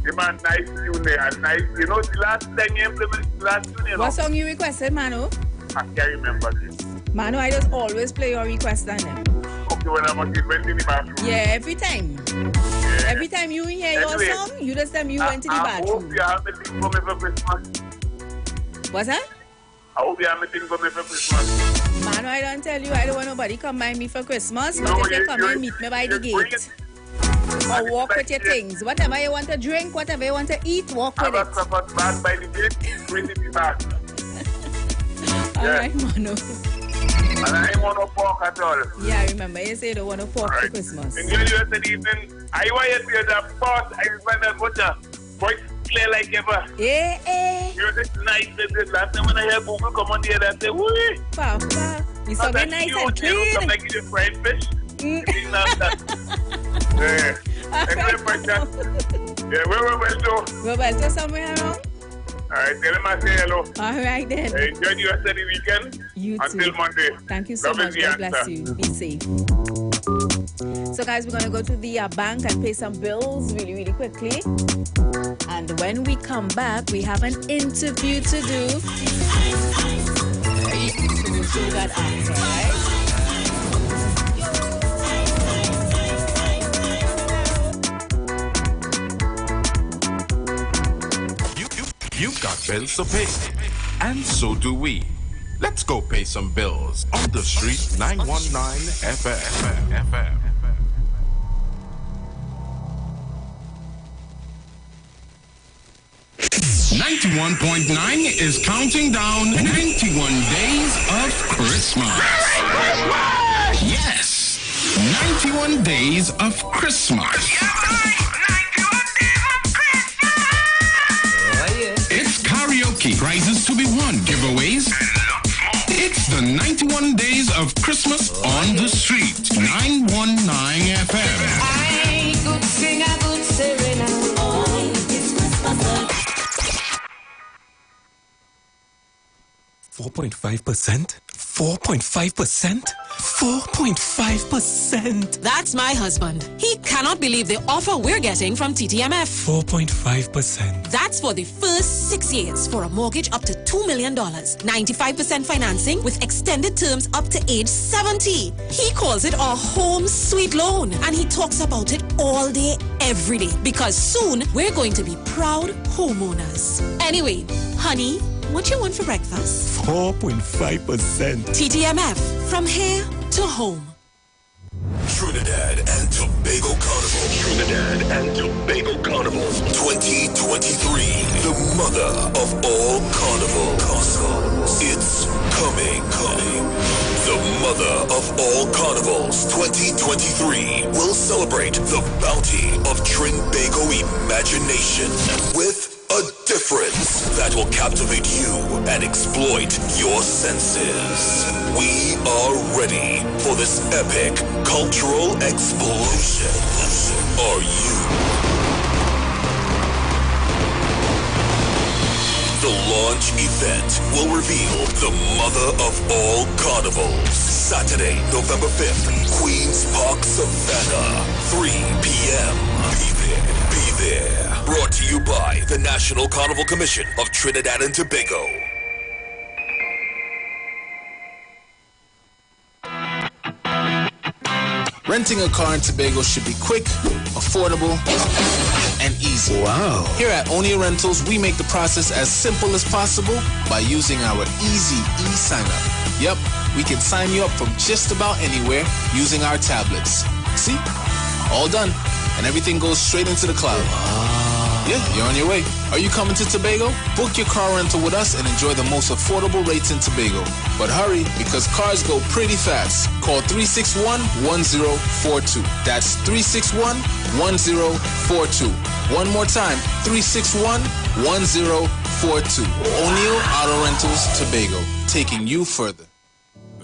The man, nice tune there. Nice. You know, the last thing you implemented, the last tune, you know. What song you requested, Manu? I can't remember this. Manu, I just always play your request on them. Okay, when I'm in the bathroom. Yeah, every time. Yeah. Every time you hear your song, you just tell me you went to the bathroom. I hope you have a thing for me for Christmas. What's that? I hope you have a thing for me for Christmas. Manu, I don't tell you, I don't want nobody come by me for Christmas, but if they come and meet me by the gate. Or walk with your things. Whatever you want to drink, whatever you want to eat, walk with it. Have a supper bag by the gate, bring it back. Alright, Manu. And I ain't want no pork at all. Yeah, I remember you say you don't want no pork for Christmas. In the US evening, I want you to hear that part. I remember butcher. Voice clear like ever. Yeah. Music nice. Last time when I hear Google come on here, I say, whoo. Papa, you sound nice and clean. You come like you fried fish. Yeah. Yeah, where Roberto? Roberto somewhere around? Alright, tell him I say hello. Alright then. Enjoy the rest of the weekend. You Until too. Monday. Thank you so much. God bless you. Be safe. So guys, we're going to go to the bank and pay some bills really quickly. And when we come back, we have an interview to do. So we'll do that after, right? You've got bills to pay, and so do we. Let's go pay some bills on the street 919 FM. 91.9 is counting down 91 days of Christmas. Yes, 91 days of Christmas. It's karaoke, prizes to be won, giveaways. It's the 91 days of Christmas on the street. 919 FM. I could sing a good serenade. Oh, it's Christmas. 4.5%? 4.5%? 4.5%. That's my husband. He cannot believe the offer we're getting from TTMF. 4.5%. That's for the first 6 years for a mortgage up to $2 million. 95% financing with extended terms up to age 70. He calls it a home sweet loan. And he talks about it all day, every day. Because soon we're going to be proud homeowners. Anyway, honey, what you want for breakfast? 4.5%. TTMF, from here to home. Trinidad and Tobago Carnival. Trinidad and Tobago Carnival 2023. The mother of all carnivals. It's coming. The mother of all carnivals 2023 will celebrate the bounty of Trinbago imagination with a difference that will captivate you and exploit your senses. We are ready for this epic cultural explosion. Are you? The launch event will reveal the mother of all carnivals. Saturday, November 5th, Queen's Park, Savannah, 3 p.m. Be there. Brought to you by the National Carnival Commission of Trinidad and Tobago. Renting a car in Tobago should be quick, affordable, and easy. Wow. Here at Onia Rentals, we make the process as simple as possible by using our easy e-sign-up. Yep, we can sign you up from just about anywhere using our tablets. See? All done. And everything goes straight into the cloud. Yeah, you're on your way. Are you coming to Tobago? Book your car rental with us and enjoy the most affordable rates in Tobago. But hurry, because cars go pretty fast. Call 361-1042. That's 361-1042. One more time, 361-1042. O'Neill Auto Rentals, Tobago, taking you further.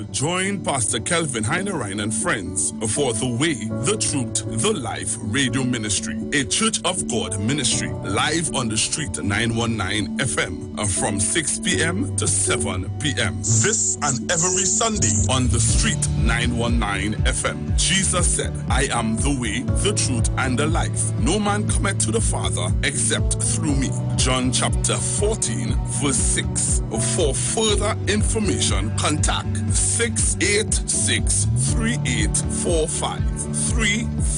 Join Pastor Kelvin Heinerine and friends for The Way, The Truth, The Life Radio Ministry, a Church of God ministry, live on the street 919 FM from 6 p.m. to 7 p.m. This and every Sunday on the street 919 FM. Jesus said, I am the way, the truth, and the life. No man cometh to the Father except through me. John chapter 14, verse 6. For further information, contact 686-3845,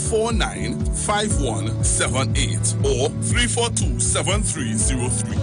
349-5178, or 342-7303.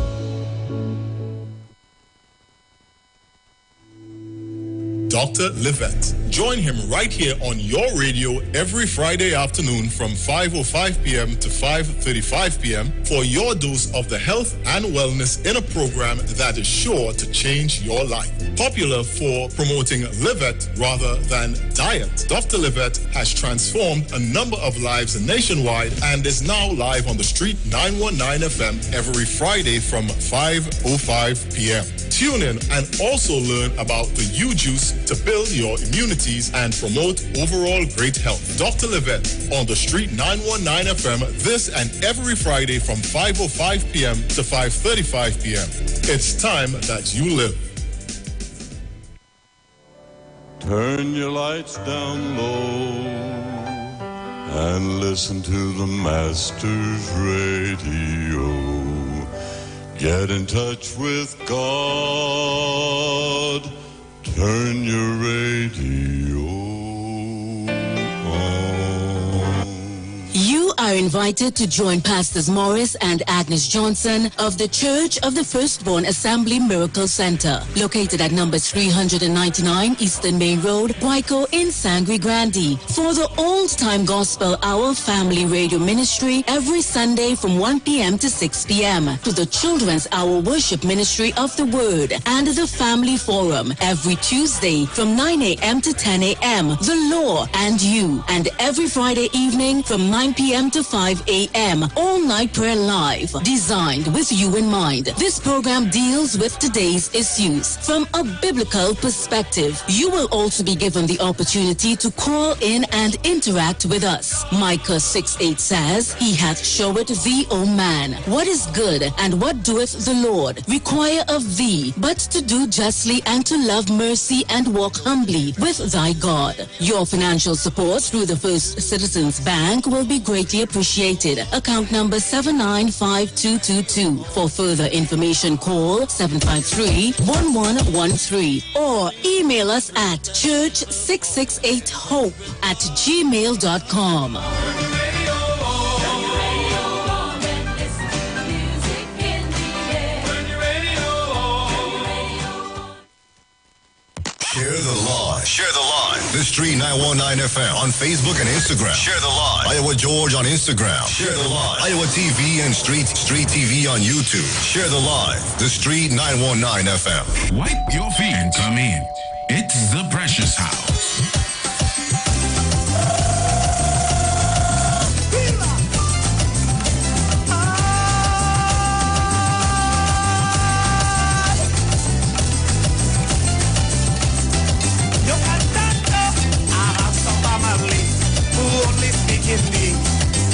Dr. Livette. Join him right here on your radio every Friday afternoon from 5:05 p.m. to 5:35 p.m. for your dose of the health and wellness in a program that is sure to change your life. Popular for promoting Livette rather than diet, Dr. Livette has transformed a number of lives nationwide and is now live on the street 919 FM every Friday from 5:05 p.m. Tune in and also learn about the U-Juice to build your immunities and promote overall great health. Dr. Livette on the street 919 FM this and every Friday from 5:05 p.m. to 5:35 p.m. It's time that you live. Turn your lights down low and listen to the Master's radio. Get in touch with God. Turn your radio on. You are invited to join Pastors Morris and Agnes Johnson of the Church of the Firstborn Assembly Miracle Center, located at number 399 Eastern Main Road, Guayco in Sangre Grande, for the Old Time Gospel Hour Family Radio Ministry every Sunday from 1 p.m. to 6 p.m. to the Children's Hour Worship Ministry of the Word and the Family Forum every Tuesday from 9 a.m. to 10 a.m. The Law and You, and every Friday evening from 9 p.m. to 5 a.m. All Night Prayer Live, designed with you in mind. This program deals with today's issues from a biblical perspective. You will also be given the opportunity to call in and interact with us. Micah 6:8 says, He hath showed thee, O man, what is good, and what doeth the Lord require of thee, but to do justly and to love mercy and walk humbly with thy God. Your financial support through the First Citizens Bank will be greatly appreciated. Account number 795222. For further information, call 753-1113 or email us at church668hope@gmail.com. Share the live. Share the live. The Street 919 FM on Facebook and Instagram. Share the live. Iowa George on Instagram. Share the live. Iowa TV and Street TV on YouTube. Share the live. The Street 919 FM. Wipe your feet and come in. It's the Precious House. Hindi.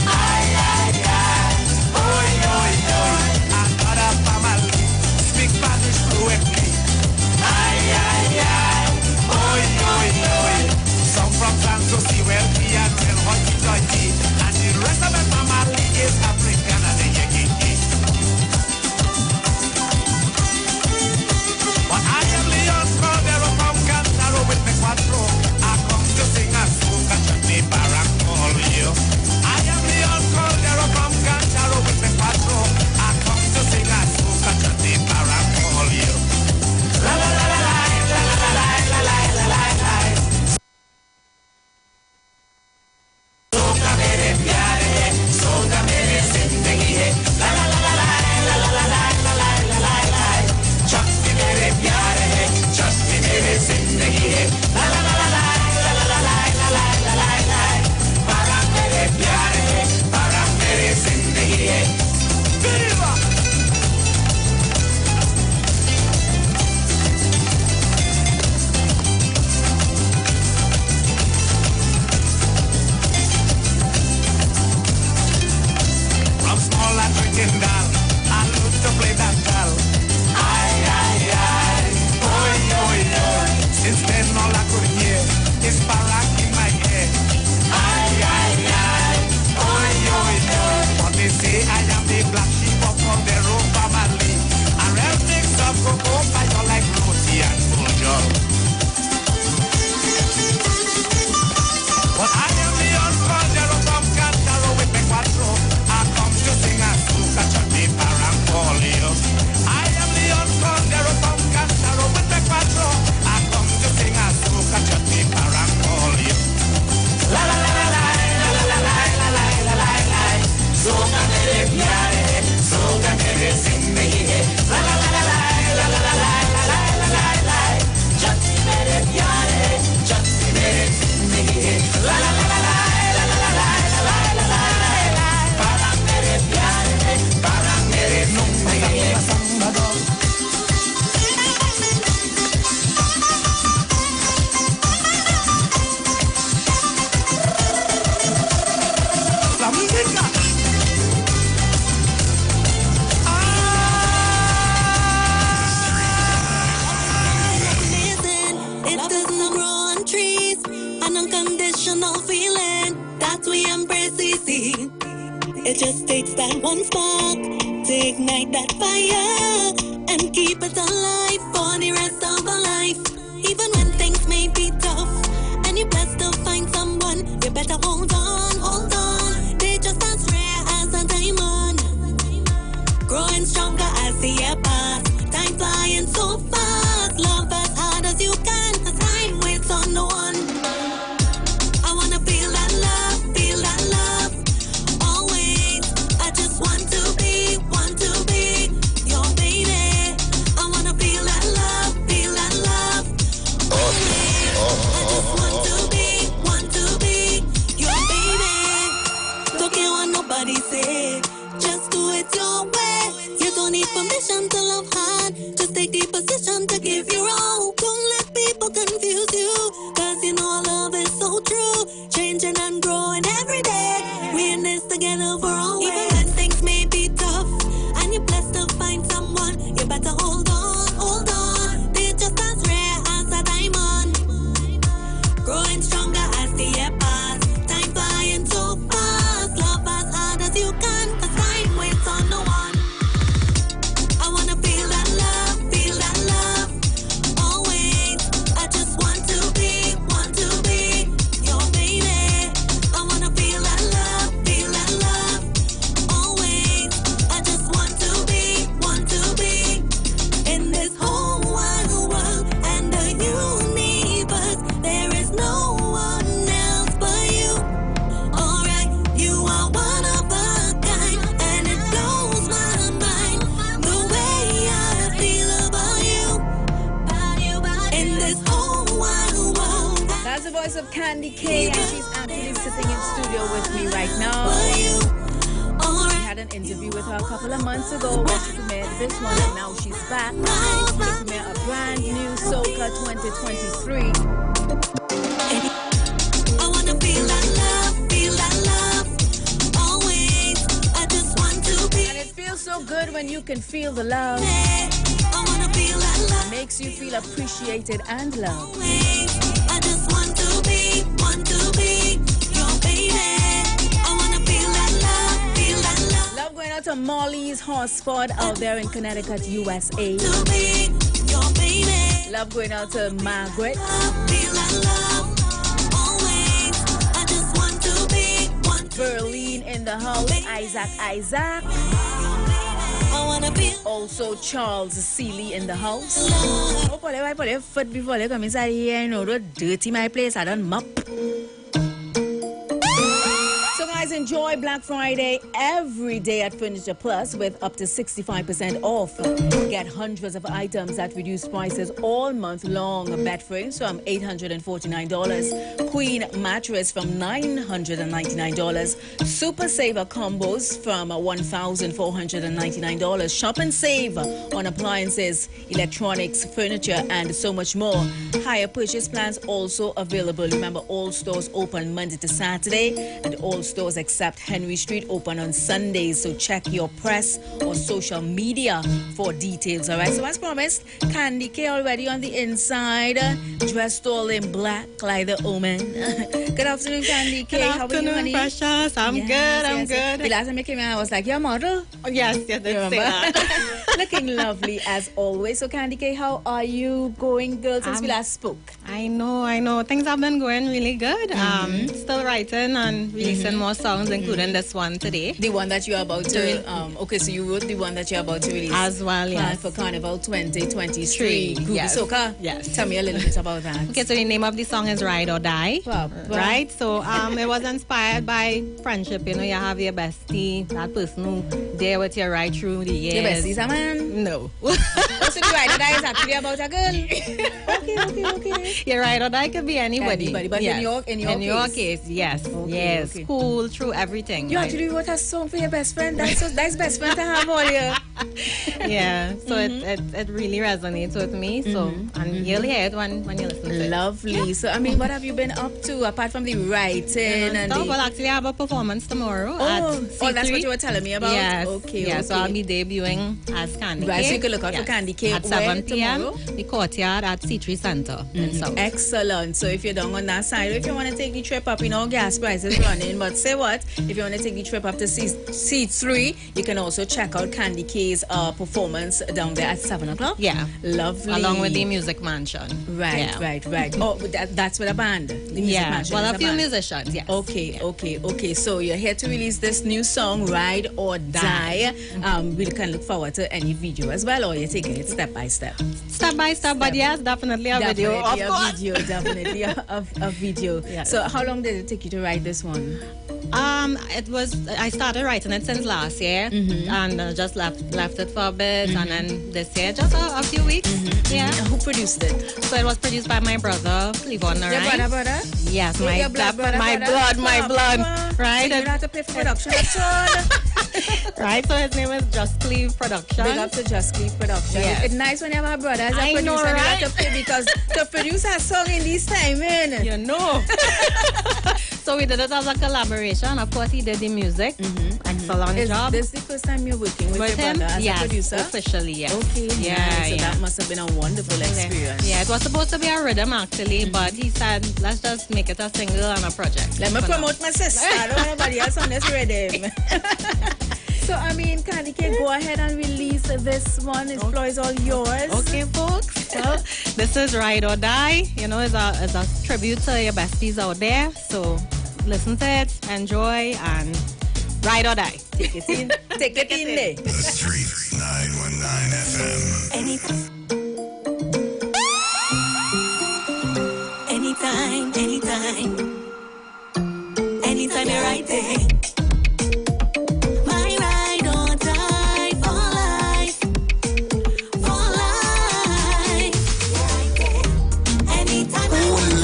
Ay, ay, ay, oy, oy, oy. Another family speak Spanish fluently. Ay, ay, ay, oy, oy, oy. Latin doll. I love to play that doll. Ay, ay, ay. Oy, oy, oy. Since then all I could hear is Barack in my head. Ay, ay, ay. Oy, oy, oy. But they say I am the black sheep of all the road family. I real mix up cocoa fire like roti and bullshot. But I am the uncondero from Cantaro with me quattro. I come to sing a soca chutney parancolio. I am the uncondero from Cantaro with me quattro. I come to sing a soca chutney parancolio. La la la la la la la la la la la la la. Soca mere piare, soca mere sing me. La la la la la la la la la la la la la. Chutney mere piare, chutney mere sing me. La la la la la la la la la la la la la. Para mere piare, para mere non me. Samba do. La música. It doesn't grow on trees, an unconditional feeling that we embrace easy. It just takes that one spark to ignite that fire and keep it alive for the rest of our life. Even when things may be tough and you're blessed to find someone, you better hold on, hold on. They just as rare as a diamond, growing stronger as the year pass. Time flying so fast, love as hard as you can, 'cause time waits on no one. I wanna feel that love, always. I just want to be your baby. I wanna feel that love, always. I just want to be your baby. Don't care what nobody say, just do it your way. You don't need permission to love hard, just take the position to give your all. Don't let people confuse you, 'cause you know our love is so true. Changing and growing every day, we in this together for always. Even when things may be tough and you're blessed to find someone, you better hold on, hold on. They're just as rare as a diamond, growing stronger as the year pass. Time flying so fast, love as hard as you can, 'cause time waits on no one. I wanna feel that love, always. I just want to be your baby. I wanna feel that love, always. I just want to be in this whole wide world and the universe. There is no one else but you. Alright, you are one of a kind, and it blows my mind the way I feel about you. In this whole wide world. That's the voice of Candy K, and she's actually sitting in studio with me right now. We had an interview with her a couple of months ago where she premiered this one, and now she's back to premiere a brand new Soca 2023. I wanna feel that love, always. I just want to be. And it feels so good when you can feel the love. I wanna feel that love. Makes you feel appreciated and loved. I just want to be your baby. I wanna feel that love, Love going out to Molly's Hotspot out there in Connecticut, USA. to be your baby. Love going out to Margaret. Feel that love, always. I just want to be Berlin in the house. Isaac. I wanna feel. Also Charles Seeley in the house. Oh, put their foot before they come inside here. You know, don't dirty my place. I don't mop. So guys, enjoy Black Friday every day at Furniture Plus with up to 65% off. Get hundreds of items at reduced prices all month long. Bed frames from $849. Queen mattress from $999. Super Saver combos from $1,499. Shop and save on appliances, electronics, furniture, and so much more. Higher purchase plans also available. Remember, all stores open Monday to Saturday, and all stores stores except Henry Street open on Sundays. So check your press or social media for details. All right. So as promised, Candy K already on the inside, dressed all in black like the omen. Good afternoon, Candy K. Good How are you, honey? Precious. I'm good. I'm good. The last time you came in, I was like, you're a model. Oh, yes, you did say that. Looking lovely as always. So, Candy K, how are you going, girl, since we last spoke? I know. Things have been going really good. Still writing and releasing more songs, including this one today. The one that you're about to, okay, so you wrote the one that you're about to release. As well, yes. For Carnival 2023. Yes. Soca? Yes. Tell me a little bit about that. Okay, so the name of the song is Ride or Die. Right? So, it was inspired by friendship. You know, you have your bestie, that person who there with you right through the years. Your bestie's a man? No. So the Ride or Die is actually about a girl? Okay. Your Ride or Die could be anybody. But yes. in your case, yes. Yes. Okay. Cool, through everything. You actually wrote a song for your best friend. That's best friend to have all year. Yeah. So it really resonates with me. So and you'll hear it when you listen to it. Lovely. Yeah. So I mean, what have you been up to apart from the writing and the... Well, actually, I have a performance tomorrow. Oh, that's what you were telling me about. Yes. Okay. Yeah. So I'll be debuting as Candy K. Right. So you can look out for Candy K at 7 p.m. tomorrow. The courtyard at C3 Center in South. Excellent. So if you're down on that side, or if you want to take the trip up, gas prices running. But say what? If you want to take the trip up to C3, you can also check out Candy K's performance down there at 7 o'clock. Yeah. Lovely. Along with the Music Mansion. Right. Oh, that's with a band. The Music Mansion. Well, a few musicians. Yes. Okay. So you're here to release this new song, Ride or Die. We can look forward to any video as well, or you're taking it step by step. Step by step, but yes, definitely a video. Definitely a video. Yes. So how long did it take you to write this one? I started writing it since last year and just left it for a bit, and then this year just a few weeks. Yeah. And who produced it? So it was produced by my brother, Cleavon. Your brother? Yes, my blood. Right. So you don't have to pay for production at all. Right, so his name is Just Cleave Production. Big up to Just Cleave Production. Yes. It's nice when you have a brother as a I producer. know, right? You have to pay because to produce a song in this time, man. You know. So we did it as a collaboration. Of course, he did the music. Excellent job. This the first time you're working with your him? brother as a producer? Officially, yes. Okay, Yeah, nice. So yeah. that must have been a wonderful experience. Yeah, it was supposed to be a rhythm actually, but he said, let's just make it a single and a project. Let me promote my sister. I don't want nobody else on this rhythm. So, I mean, Candy K, go ahead and release this one. The floor is all yours. Okay, folks. Well, this is Ride or Die. You know, it's a tribute to your besties out there. So, listen to it, enjoy, and ride or die. Take it in. Take it in there. The Street 919 FM. Anytime you're right there. My ride or die for life. For life. Anytime I want to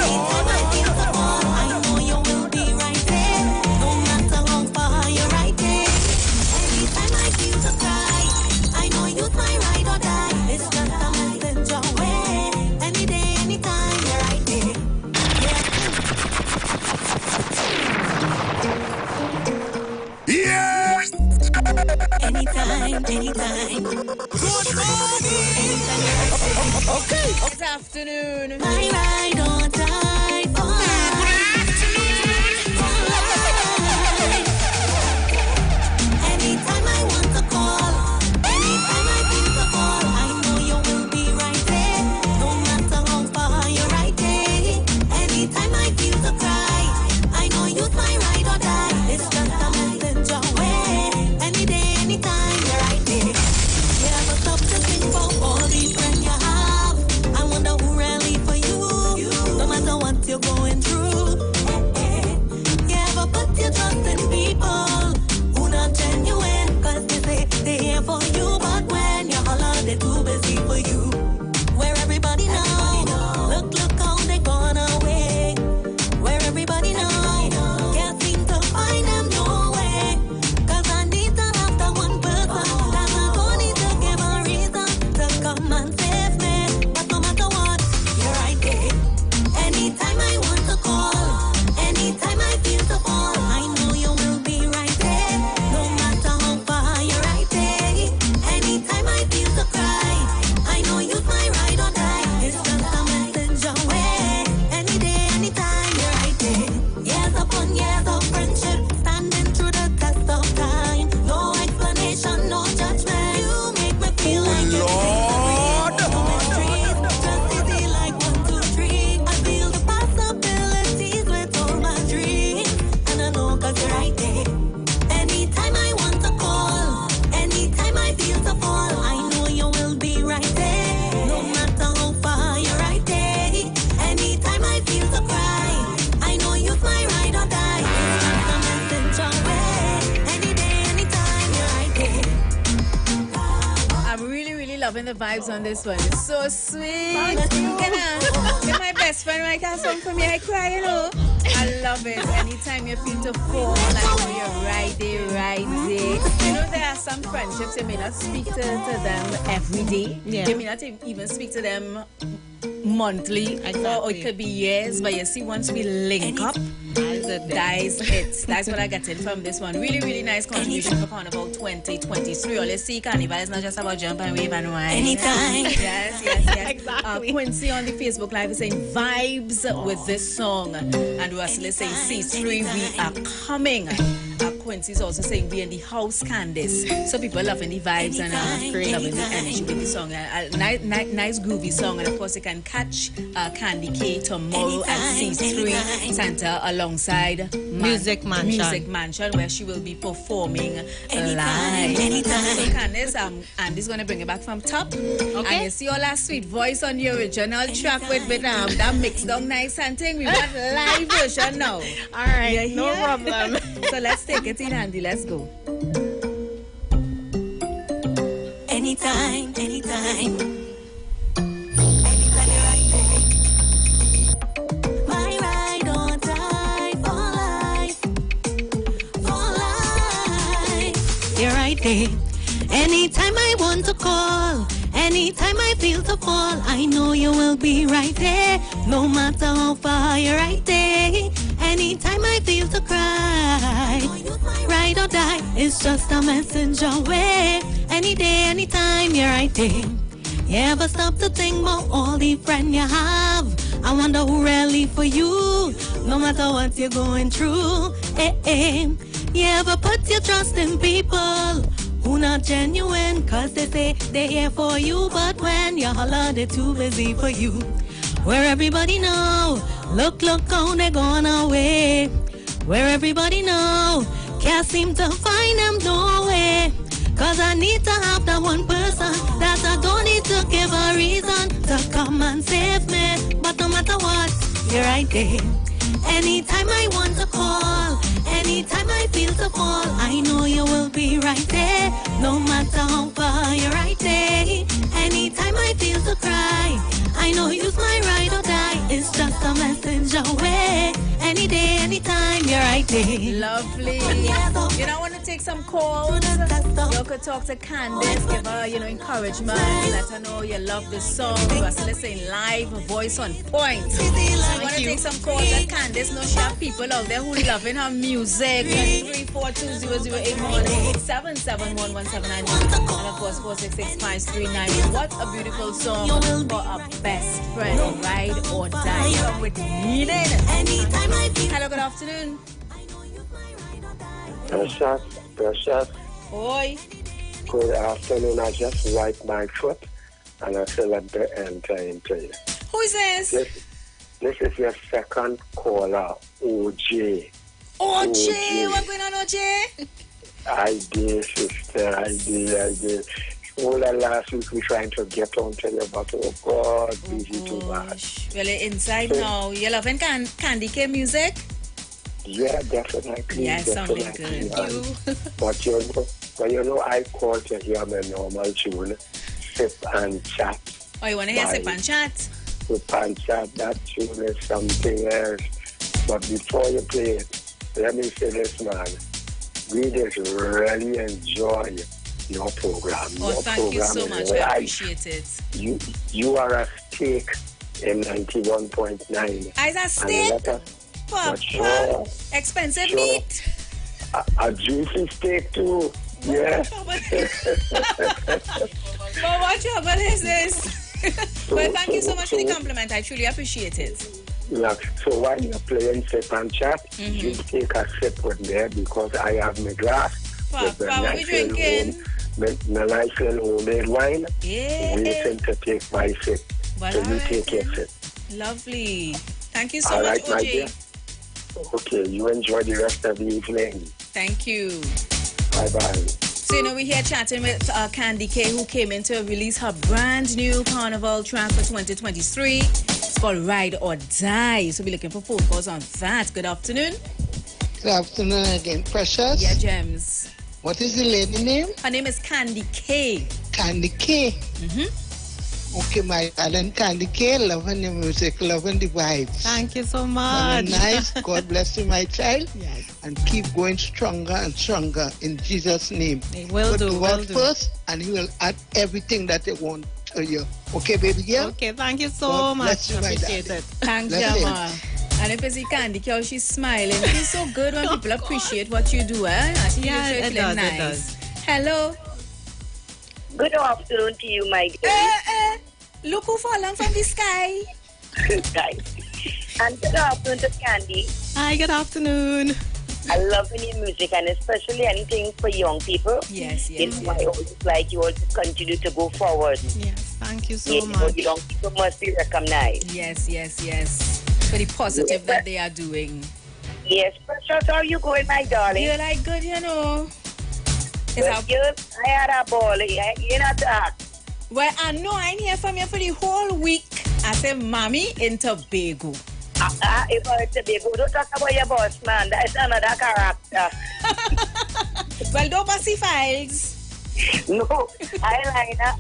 anytime I feel the fall, I know you will be right there. No matter how far you're right there. Anytime I feel the cry, I know you're my ride or die. It's just a message away. Any day, anytime you're right there. Yeah. Anytime. Okay. Good afternoon. My ride or die for life. Anytime I want to call, anytime I feel the call, I know you will be right there. No matter how far you're right there. Anytime I feel the cry, I know you're my ride or die. It's just a message away. Any day, anytime you're right there. You never stop to think about all these friends you have. I wonder who really for you. No matter loving the vibes on this one. It's so sweet. You're my best friend right now. Song for me, I cry, you know. I love it. Anytime you feel to fall, I know you're right there, right there. You know, there are some friendships you may not speak to them every day. Yeah. You may not even speak to them monthly, or it could be years, but you see, once we link up, that's what I got in from this one. Really, really nice contribution for Carnival 2023. Or let's see, Carnival is not just about jump and wave and wine. Anytime. Yes. Exactly. Quincy on the Facebook Live is saying vibes with this song, and Russell is saying C3, we are coming. Quincy's also saying we in the house, Candice. So people loving the vibes and loving the energy with the song. Nice groovy song, and of course you can catch Candy K tomorrow at C3 Center alongside Music Mansion, where she will be performing live. So Candice, Andy's gonna bring it back from top. Okay. And you see all that sweet voice on the original track with that mixed down nice and thing. We want live version now. All right, no problem. So let's take it in, Andy. Let's go. Anytime. My ride or die for life. You're right there. Anytime I want to call, anytime I feel to fall, I know you will be right there. No matter how far, you're right there. Anytime I feel to cry, ride or die, it's just a message away. Any day, anytime, you're right there. You ever stop to think about all the friends you have? I wonder who really for you, no matter what you're going through. You ever put your trust in people who not genuine, cause they say they're here for you, but when you holler, they're too busy for you. Where everybody know, look how they gone away. Where everybody know, can't seem to find them doorway. Cause I need to have that one person that I don't need to give a reason to come and save me. But no matter what, you're right there. Anytime I want to call, anytime I feel to fall, I know you will be right there. No matter how far, you're right there. Anytime I feel to cry, I know you's my ride or die. It's just a message away. Any day, anytime, you're right there. Lovely. You know, I want to take some calls. You could talk to Candice, give her, encouragement. Let her know you love the song. Russell is saying live, voice on point. I want to take some calls. Let Candice know she have people out there who loving her music. 342-0081, 771-1790, and of course 466-539. What a beautiful song for a best friend. Ride or die. Come with meaning. Hello, good afternoon. Precious. Oi. Good afternoon. I just wiped my foot and I still at the enter into you. Who is this? This is your second caller, OJ. OJ, what's going on, OJ? I did, sister. I did. All the last week we trying to get on to you, but oh God, busy too much. Well, inside now, you loving Candy K music? Yeah, definitely. Yeah, sounding good. But you know, I called to hear my normal tune, Sip and Chat. Oh, you want to hear Sip and Chat? Sip and Chat, that tune is something else. But before you play it, let me say this, man. We just really enjoy your program. Oh, thank you so much. I appreciate it. You are a steak in 91.9. As a steak? Well, expensive meat. A juicy steak too. Yeah. Well, what trouble is this? Well, thank you so much for the compliment. I truly appreciate it. Yeah. So while you're playing Sip and Chat, you take a sip with there because I have my glass. What are we drinking? My nice little homemade wine. Yeah. Waiting to take my sip. Well, so you take your sip. Lovely. Thank you so much, OJ. Okay, you enjoy the rest of the evening. Thank you. Bye-bye. So, we're here chatting with Candy K, who came in to release her brand new Carnival track for 2023. It's called Ride or Die. So, we're looking for phone calls on that. Good afternoon. Good afternoon again, Precious. Yeah, Gems. What is the lady name? Her name is Candy K. Candy K. Okay, my darling Candy K, loving the music, loving the vibes. Thank you so much. Nice. God bless you, my child. Yes. And keep going stronger and stronger in Jesus' name. Will Put do, God will do. first, and He will add everything that they want to you. Okay, baby girl? Okay, thank you so God much. bless you, my Appreciate darling. it. Thanks, Bless Jama. And if you see Candy Cow, she's smiling. It feels so good when people appreciate what you do, eh? I think Yeah, you it feel does, nice. it does. Hello. Good afternoon to you, my girl. Look who fallen from the sky. And good afternoon to Candy. Hi, good afternoon. I love any music, and especially anything for young people. Yes. I always like you all to continue to go forward. Yes, thank you so You know, much. young people must be recognized. Yes. For the positive that they are doing. Yes, Precious, how are you going, my darling? You're like good, you know. I had a ball. You're not that. Well, I know I ain't hear from you for the whole week. I said, Mommy in Tobago. If I Tobago, don't talk about your boss, man. That's another character. Well, don't pass the files. No,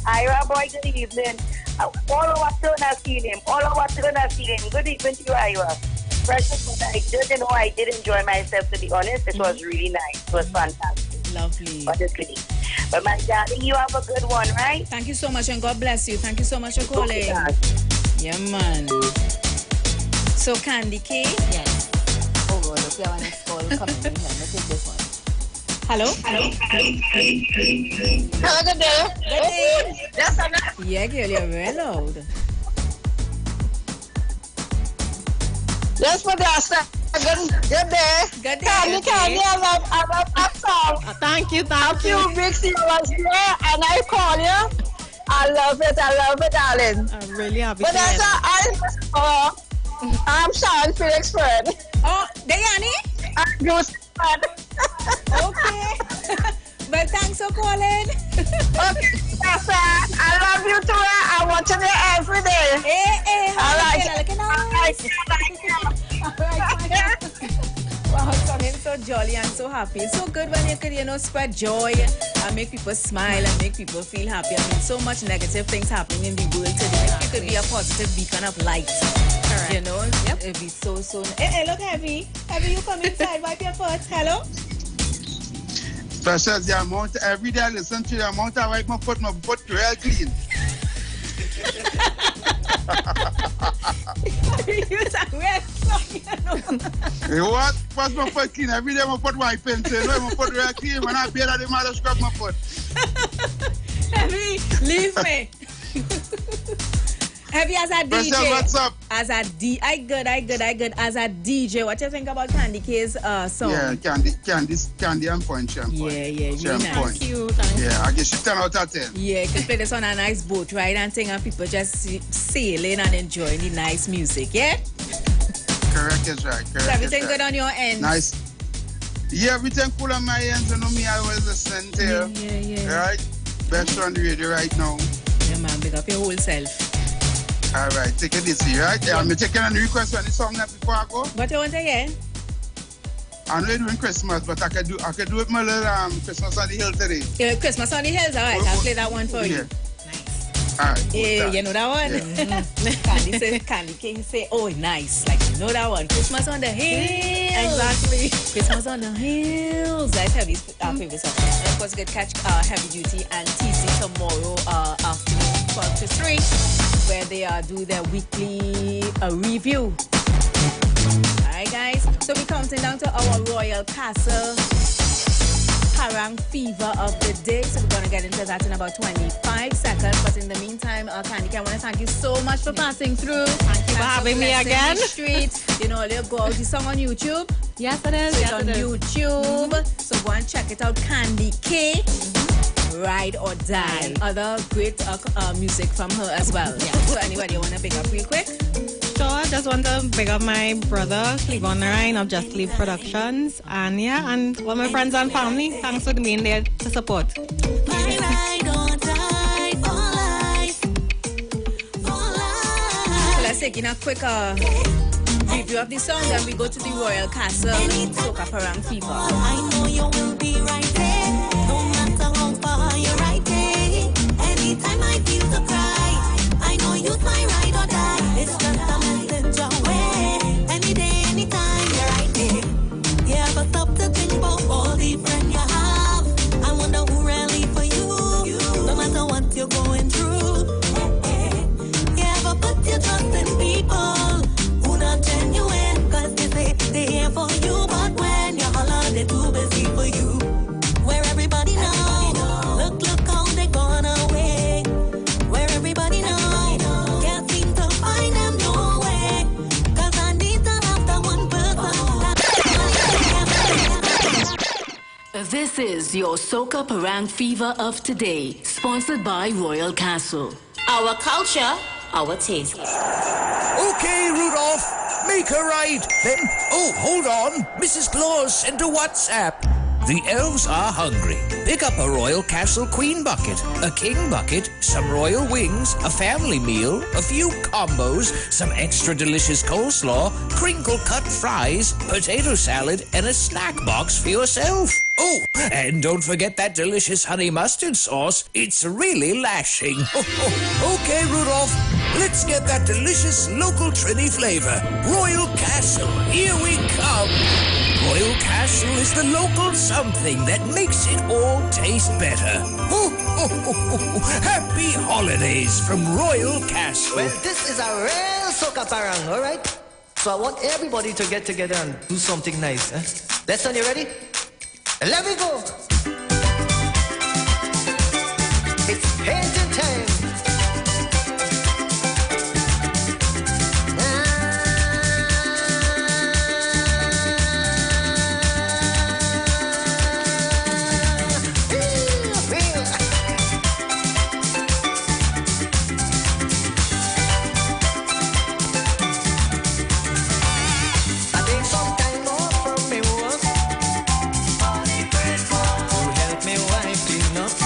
Ira boy, good evening. All over Turner seen him. All over Turner seen him. Good evening to you, Ira. Precious, but I did enjoy myself, to be honest. It was really nice. It was fantastic. Lovely. Honestly. But my darling, you have a good one, right? Thank you so much, and God bless you. Thank you so much for calling. Yeah, man. So, Candy K? Yes. Oh, God, okay, our next call coming in here. Let's take this one. Hello? Hello, good day. Good day. Yes, Anna. Yeah, girl, you're very loud. Yes, Modesta. Good day. Good day. Candy, I love that song. Thank you. A few weeks you was here, and I call you. I love it, darling. I'm really happy But to hear that. I'm Sean Felix friend. Oh, Diane? I'm Bruce friend. Okay. Well, thanks for calling. Okay, yes, I love you too. I'm watching you every day. Hey, I like it. Wow, Colin, so jolly and so happy. It's so good when you can, spread joy and make people smile and make people feel happy. I mean, so much negative things happening in the world today. If you could be a positive beacon of light, Correct. Yep. It'd be so. Hey, look, Heavy. Heavy, you come inside. Wipe your foot. Hello? Precious, the amount, every day I listen to the amount I wipe my foot real clean. You sound real You what? First my foot clean. Every day my foot wiping. So my foot real clean. When I bear that, they might scrub my foot. Heavy, leave me. Heavy as a DJ. Precious, what's up? As a I good. As a DJ, what you think about Candy K's song? Yeah, Candy on point, she on point. Yeah, She on nice. point. Thank you. Yeah, I guess she 10 out of 10. Yeah, you can play this on a nice boat ride and thing, and people just sailing and enjoying the nice music, yeah? Correct is right. So everything good on your end? Nice. Yeah, everything cool on my end. You know me, I always listen to you. Yeah. Right? Best on the radio right now. Yeah, man, big up your whole self. All right, take it easy, right? Yeah, I'm taking a request on the song before I go. What you want to hear? I know you're doing Christmas, but I could do it my little Christmas on the Hill today. Yeah, Christmas on the Hills, all right. I'll play that one for you. All right. Yeah, you know that one? Yeah. Candy King say, oh, nice. Like, you know that one. Christmas on the Hills. Exactly. Christmas on the Hills. That's Heavy's favorite song. And of course, you can catch Heavy Duty and TC tomorrow afternoon, 12 to 3, where they do their weekly review. All right, guys. So we're counting down to our Royal Castle Parang Fever of the day. So we're going to get into that in about 25 seconds. But in the meantime, Candy, I want to thank you so much for passing through. Thank you for having me again. Street. You know, you go out the song on YouTube. Yes, it is. So Yes, it's on it is. YouTube. So go and check it out. Candy K. Ride or Die. And other great music from her as well. Yeah. So anybody you want to pick up real quick? Sure, I just want to big up my brother, Cleavon Ryan of Just Cleave Productions. And and all my friends and family. Thanks for being there to support. So let's take in a quick review of the song, then we go to the Royal Castle, Soca Parang Fever. I know you will be right there, no matter how far you're right there. And but they're too busy for you. Where everybody know, look how they gone away. Where everybody know, can't seem to find them no way. 'Cause I need to have that one person. This is your Soca Parang Fever of today, sponsored by Royal Castle. Our culture, our taste. Okay, Rudolph, make her right. Then, oh, hold on. Mrs. Claus sent a WhatsApp. The elves are hungry. Pick up a Royal Castle Queen bucket, a King bucket, some royal wings, a family meal, a few combos, some extra delicious coleslaw, crinkle-cut fries, potato salad, and a snack box for yourself. Oh, and don't forget that delicious honey mustard sauce. It's really lashing. Okay, Rudolph, let's get that delicious local Trini flavor. Royal Castle, here we come. Royal Castle is the local something that makes it all taste better. Happy holidays from Royal Castle. Well, this is a real soca parang, all right? So I want everybody to get together and do something nice. Lesson, you ready? Let me go. It's painting time. Christmas.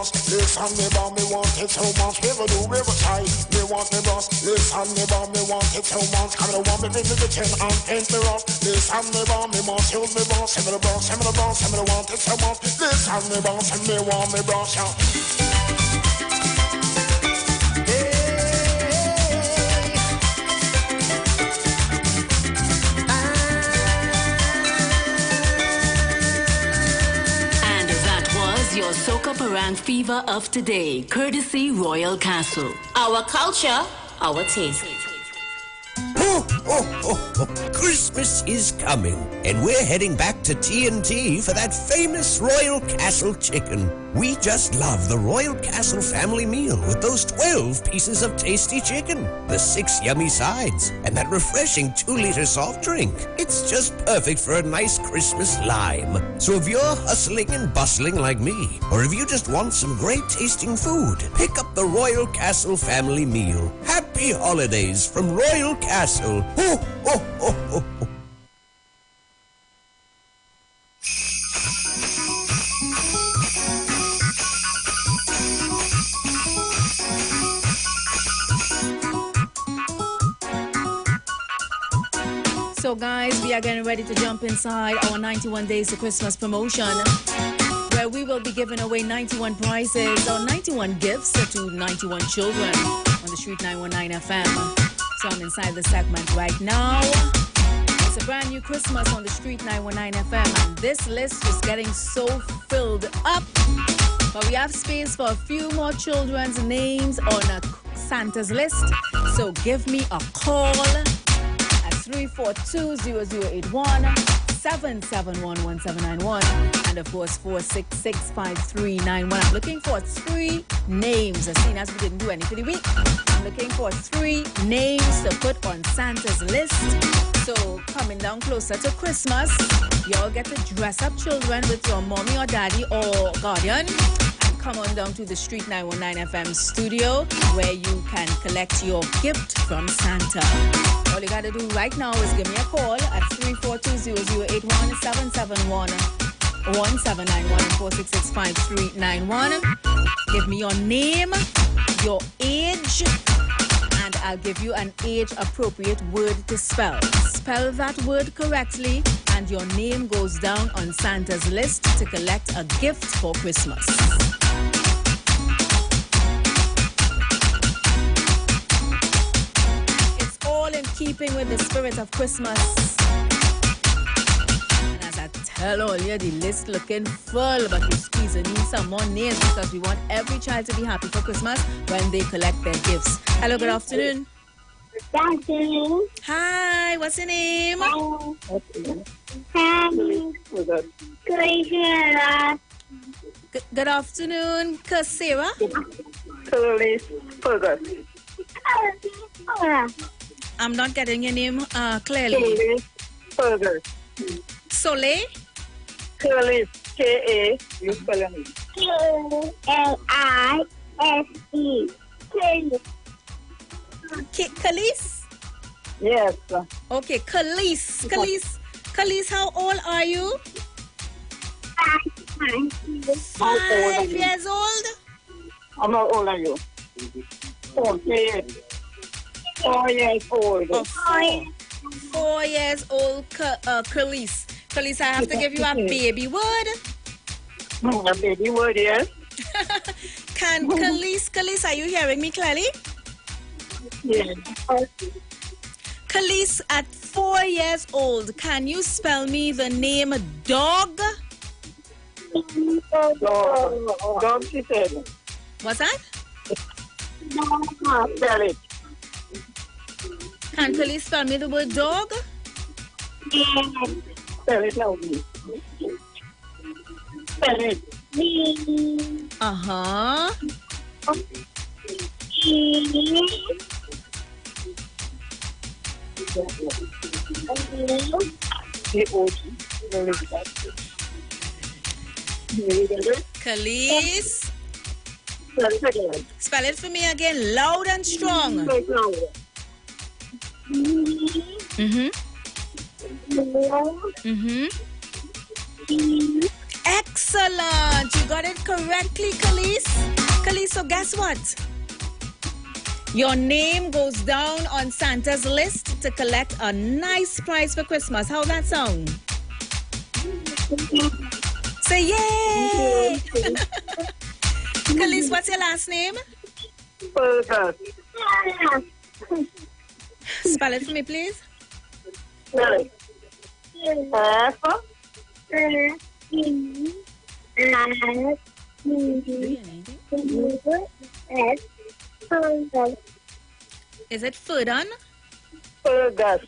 boss. Listen me boss, me want it so much. Never do, never try. Me want me boss. Listen me boss, me want it so much. Come on, want me big the chin and paint me rough. Listen me boss, me must use me boss. Send me the boss, send me the boss, send me the want it so much. Listen me boss, and me want me boss. Your Soca Parang Fever of today, courtesy Royal Castle. Our culture, our taste. Christmas is coming, and we're heading back to TNT for that famous Royal Castle chicken. We just love the Royal Castle family meal with those 12 pieces of tasty chicken, the 6 yummy sides, and that refreshing 2-liter soft drink. It's just perfect for a nice Christmas lime. So if you're hustling and bustling like me, or if you just want some great tasting food, pick up the Royal Castle family meal. Happy holidays from Royal Castle. Ho, ho, ho, ho, ho. So guys, we are getting ready to jump inside our 91 Days to Christmas promotion, where we will be giving away 91 prizes or 91 gifts to 91 children on the Street 919 FM. So I'm inside the segment right now. It's a brand new Christmas on the Street 919 FM, and this list is getting so filled up. But we have space for a few more children's names on a Santa's list. So give me a call at 342-0081, 771-1791, and of course 466-5391. I'm looking for 3 names. As soon as we didn't do any for the week, I'm looking for 3 names to put on Santa's list. So coming down closer to Christmas, y'all get to dress up children with your mommy or daddy or guardian. Come on down to the Street 919 FM studio where you can collect your gift from Santa. All you gotta do right now is give me a call at 342-0081, 771-1791 and 466-5391. Give me your name, your age, and I'll give you an age-appropriate word to spell. Spell that word correctly, and your name goes down on Santa's list to collect a gift for Christmas. All in keeping with the spirit of Christmas. And as I tell all you, the list looking full, but we're squeezing in some more names because we want every child to be happy for Christmas when they collect their gifts. Hello, good afternoon. Good afternoon. Hi, what's your name? Hi. Good afternoon, Kasera. I'm not getting your name clearly. Soleil? Curlis. K-A. You spell it. K-L-I-S-E. Khalees? Yes. Okay, Khalees. Khalees, how old are you? 5 years old? How old are you? 4 years old. Oh, 4 years old, Khalees. Khalees, I have to give you a baby word. A baby word, yes. Can Khalees, are you hearing me clearly? Yes. Khalees, at 4 years old, can you spell me the name dog? Dog, she said. What's that? Spell it. Can Khalees spell me the word dog? Yes. Spell it loudly. Spell it. Uh-huh. Khalees. Spell it for me again, loud and strong. Mm-hmm. Mm-hmm. Excellent. You got it correctly, Khalees. Khalees, so guess what? Your name goes down on Santa's list to collect a nice prize for Christmas. How that sound? Say yay! Khalees, what's your last name? Fergus. Spell it for me, please. F. Is it Ferdon? Fergus.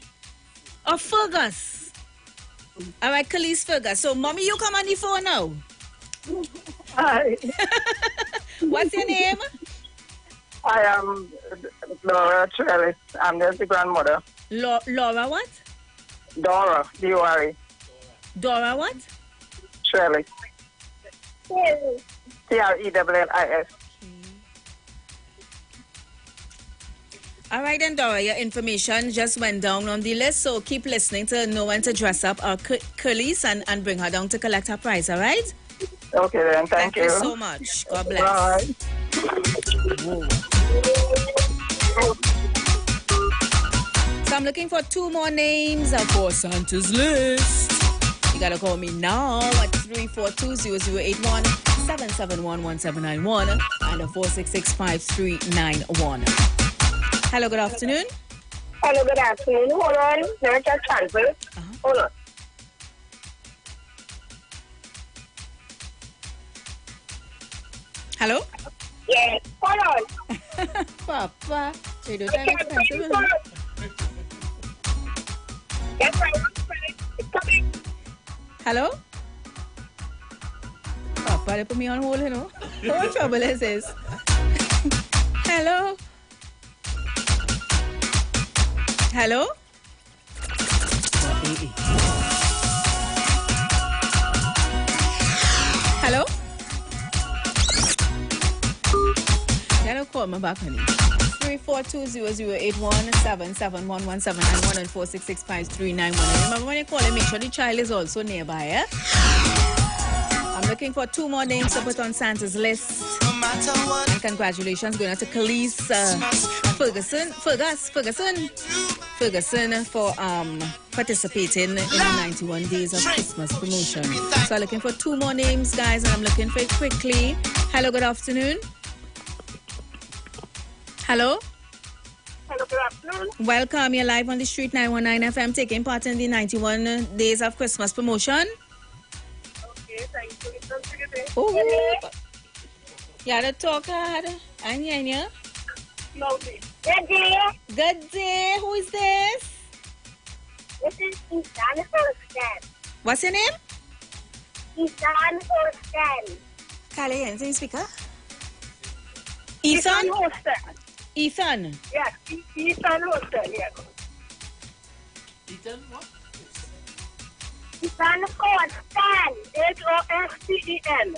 Oh, Fergus. All right, Khalees Fergus. So, Mommy, you come on the phone now. Hi. What's your name? I am Laura Trellis. I'm just the grandmother. Laura what? Dora, D-O-R-A. Dora what? Trellis. Trellis. All right, then, Dora, your information just went down on the list, so keep listening to know when to dress up our Khalees and bring her down to collect her prize, all right? Okay, then. Thank you. Thank you so much. God bless. Bye. So I'm looking for 2 more names for Santa's list. You gotta call me now at 342-0081, 771-1791, and 466-5391. Hello, good afternoon. Hello, good afternoon. Hold on. Let me just transfer. Hold on. Hello? Yes. Hold on. Papa, so you don't have expensive, huh? Yes, it's coming. Hello? Papa, they put me on hold, you know. What trouble is this? Hello? Hello? Hello? You gotta call me back, honey. 342-0081, 771-1791, and 466-5391. Remember, when you call him, make sure the child is also nearby, eh? I'm looking for 2 more names to put on Santa's list. And congratulations going out to Khalees Ferguson for participating in the 91 Days of Christmas promotion. So I'm looking for 2 more names, guys, and I'm looking for it quickly. Hello, good afternoon. Hello? Hello, good afternoon. Welcome. You're live on the Street 919 FM, taking part in the 91 Days of Christmas promotion. Okay, thank you. Oh, yeah, the talk hard. Anya. Lovely. Good day. Good day. Who is this? This is Ethan Holston. What's your name? Ethan Holston. Kale, anything speaker? Ethan Holston. Ethan. Yes, Ethan Holston, yes. Ethan what? Ethan Holston. H-O-S-T-E-N.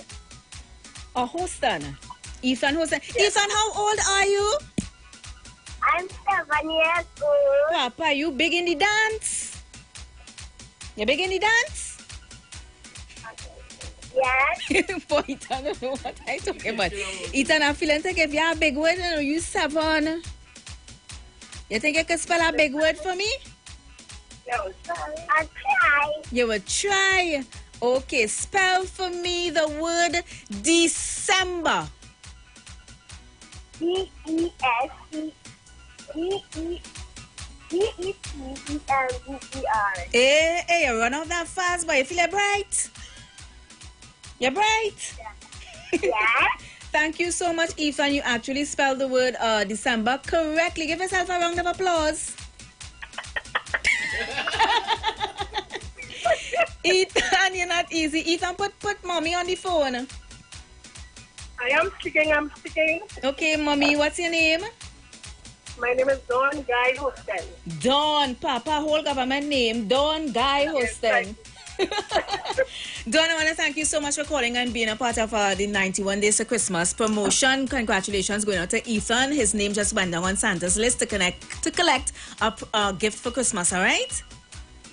Oh, Houston. Ethan Houston. Yes. Ethan, how old are you? I'm 7 years old. Papa, you big in the dance? You big in the dance? Yes. For Ethan, I don't know what I'm talking about. Ethan, I'm feeling like if you're a big word, you 7. You think you could spell a big word for me? No, I'll try. You will try. Okay, spell for me the word December. D-E-C-E-M-B-E-R. Hey, you run out that fast, but you feel bright. You're bright. Yeah. Thank you so much, Ethan. You actually spelled the word December correctly. Give yourself a round of applause. Ethan, you're not easy. Ethan, put mommy on the phone. I am speaking. Okay, mommy, what's your name? My name is Don Guy Hostin. Don, Papa, whole government name. Don Guy Hostin. Don, I want to thank you so much for calling and being a part of the 91 Days of Christmas promotion. Congratulations going out to Ethan. His name just went down on Santa's list to collect a gift for Christmas, all right?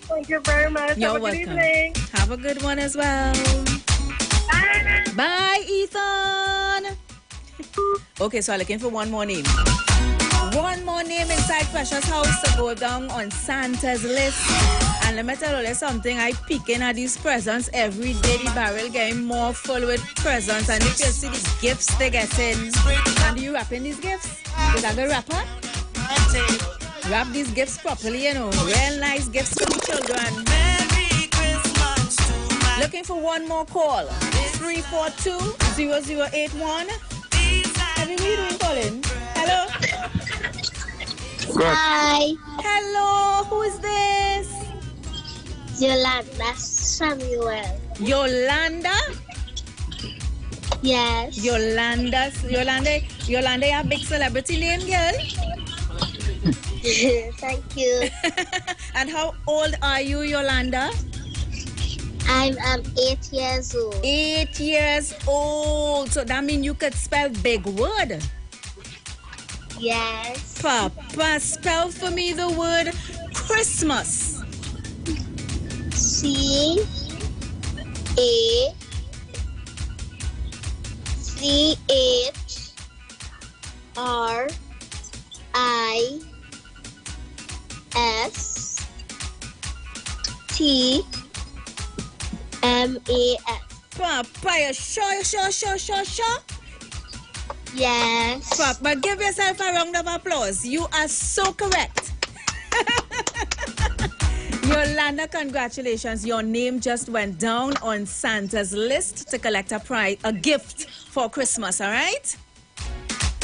Thank you very much. You're Have a welcome. good evening. Have a good one as well. Bye, Ethan. Okay, so I'm looking for one more name. One more name inside Precious House to go down on Santa's list. And let me tell you something, I peeking at these presents every day. The barrel getting more full with presents. And if you see the gifts they getting, and you wrapping these gifts? Is that the wrapper? Wrap these gifts properly, you know. Real nice gifts for the children. Merry Christmas to my Looking for one more call. 342-0081. Have you been doing calling? Hello? Hi. Hello, who is this? Yolanda Samuel. Yolanda? Yes. Yolanda, you have big celebrity name, girl? Thank you. And how old are you, Yolanda? I'm 8 years old. 8 years old. So that means you could spell big word. Yes. Papa, spell for me the word Christmas. CHRISTMAS. Papa, you sure? Yes. Papa, give yourself a round of applause. You are so correct. Yolanda, congratulations. Your name just went down on Santa's list to collect a gift for Christmas, all right?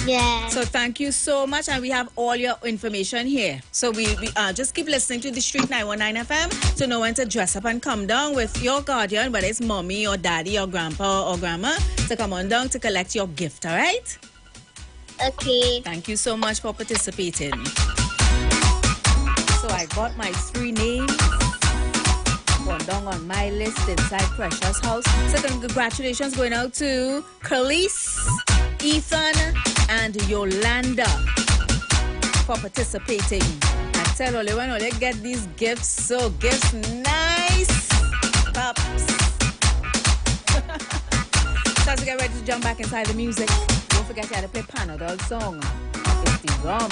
Yeah. So thank you so much, and we have all your information here. So we just keep listening to the Street 919 FM to know when to dress up and come down with your guardian, whether it's mommy or daddy or grandpa or grandma, to come on down to collect your gift, all right? Okay. Thank you so much for participating. So I got my 3 names going down on my list inside Precious House. So congratulations going out to Khalees, Ethan, and Yolanda for participating. I tell you, when they get these gifts, so gifts nice. Pops. So as we get ready to jump back inside the music, don't forget you had to play Panadol song. It's the rum.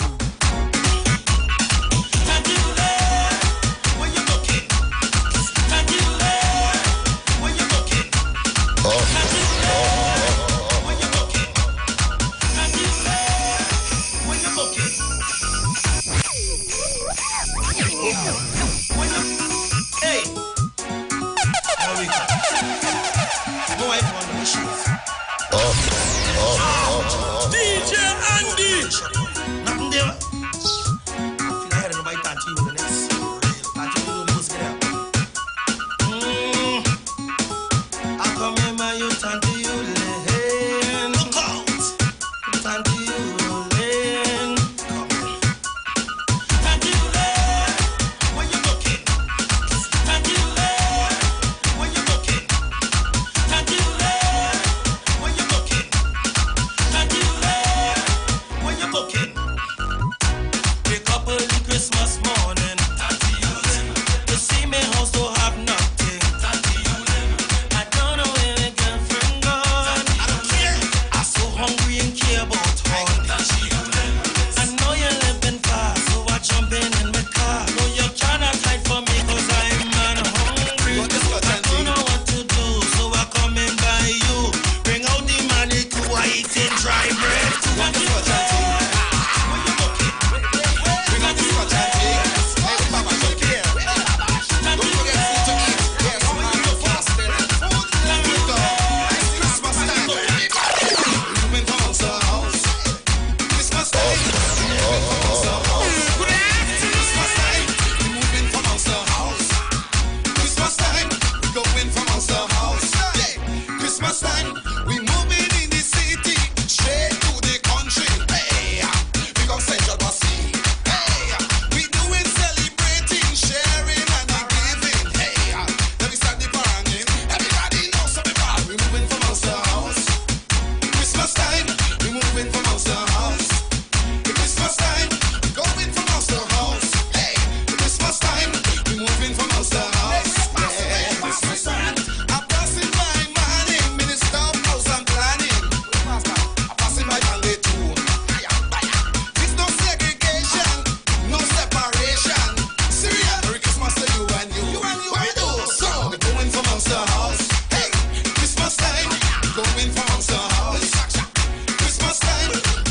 Hey! DJ Andy! Nothing there. I feel I had nobody talk to you with the next. I told you to get out. I come in my youth and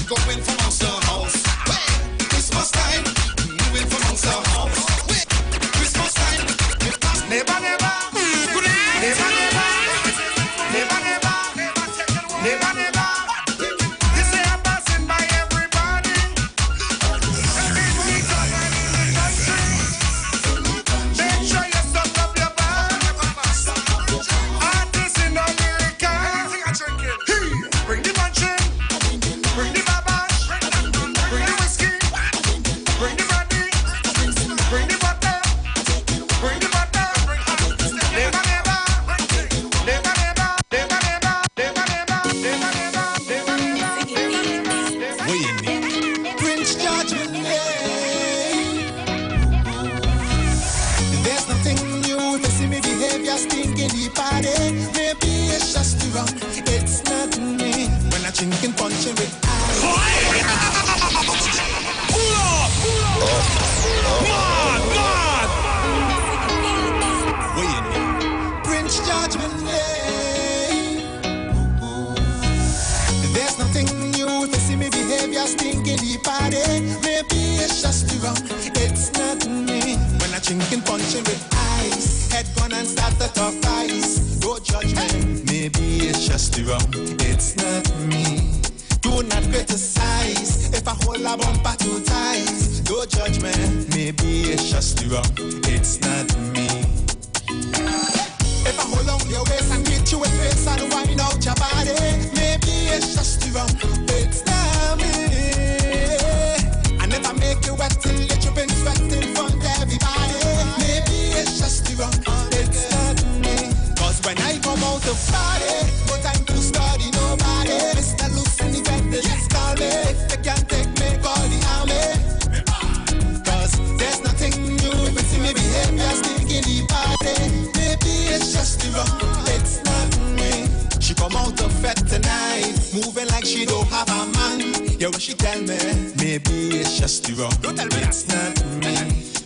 going from house to house. Christmas time, moving from house to house. Christmas time, never, never, never, never, never, never, never. This year I'm passing by everybody. Make sure you stock up your bag. Artists in America. Bring the mansion, bring the babash, bring the whiskey, bring the brandy, bring the butter, bring the butter. Never, never, never, never, never, never, never, never, never. Prince Judgment Day. There's nothing new to see me behavior stinking the party. Maybe it's just the rum, it's not me. When I drinking punching with ice. Prince Judgment Day. There's nothing new to see me behavior stinking the party. Maybe it's just the rum, it's not me. When I drinking punching with ice. Head gone and start to talk ice. Don't judge me. Maybe it's just the rum, it's not me. Do not criticize if I hold a bumper too tight. Don't judge me. Maybe it's just the rum, it's not me. If I hold on your waist and hit you with face and wind out your body, maybe it's just the rum, it's not me. And if I make you wet till you've been sweating from everybody, maybe it's just the rum, it's not me. Cause when I come out to party, no time to study nobody. Mr. Loose in the bed, they just call me. They can't take me, call the army. Cause there's nothing new if you see me behavior stinking the party. Maybe it's just the rum, it's not me. She come out of fed tonight, moving like she don't have a man. Yeah, what she tell me? Maybe it's just the rum, don't tell me it's not me.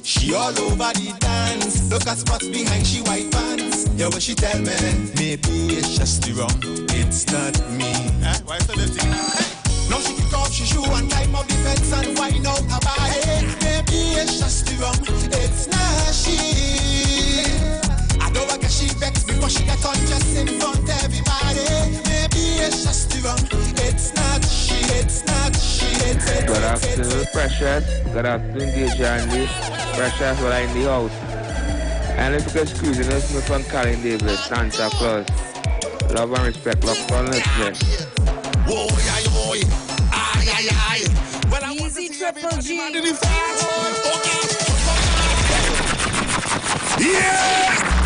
She all over the dance, look at spots behind she white pants. Yeah, what she tell me? Maybe it's just the rum, it's not me. Why so the thing? Now she kick off she shoe and climb up the fence and wind out her body. Maybe it's just the rum, it's not she. I know I guess she vexed because she got undressed in front of everybody. Maybe it's just the rum, it's not she, it's not she, it's Good afternoon, Precious. Good afternoon, dear Johnny. Precious, well, I'm in the house. And if you can excuse me, it's me from Colin David, Santa Claus. Love and respect, love for listening. Easy Triple G. Yeah!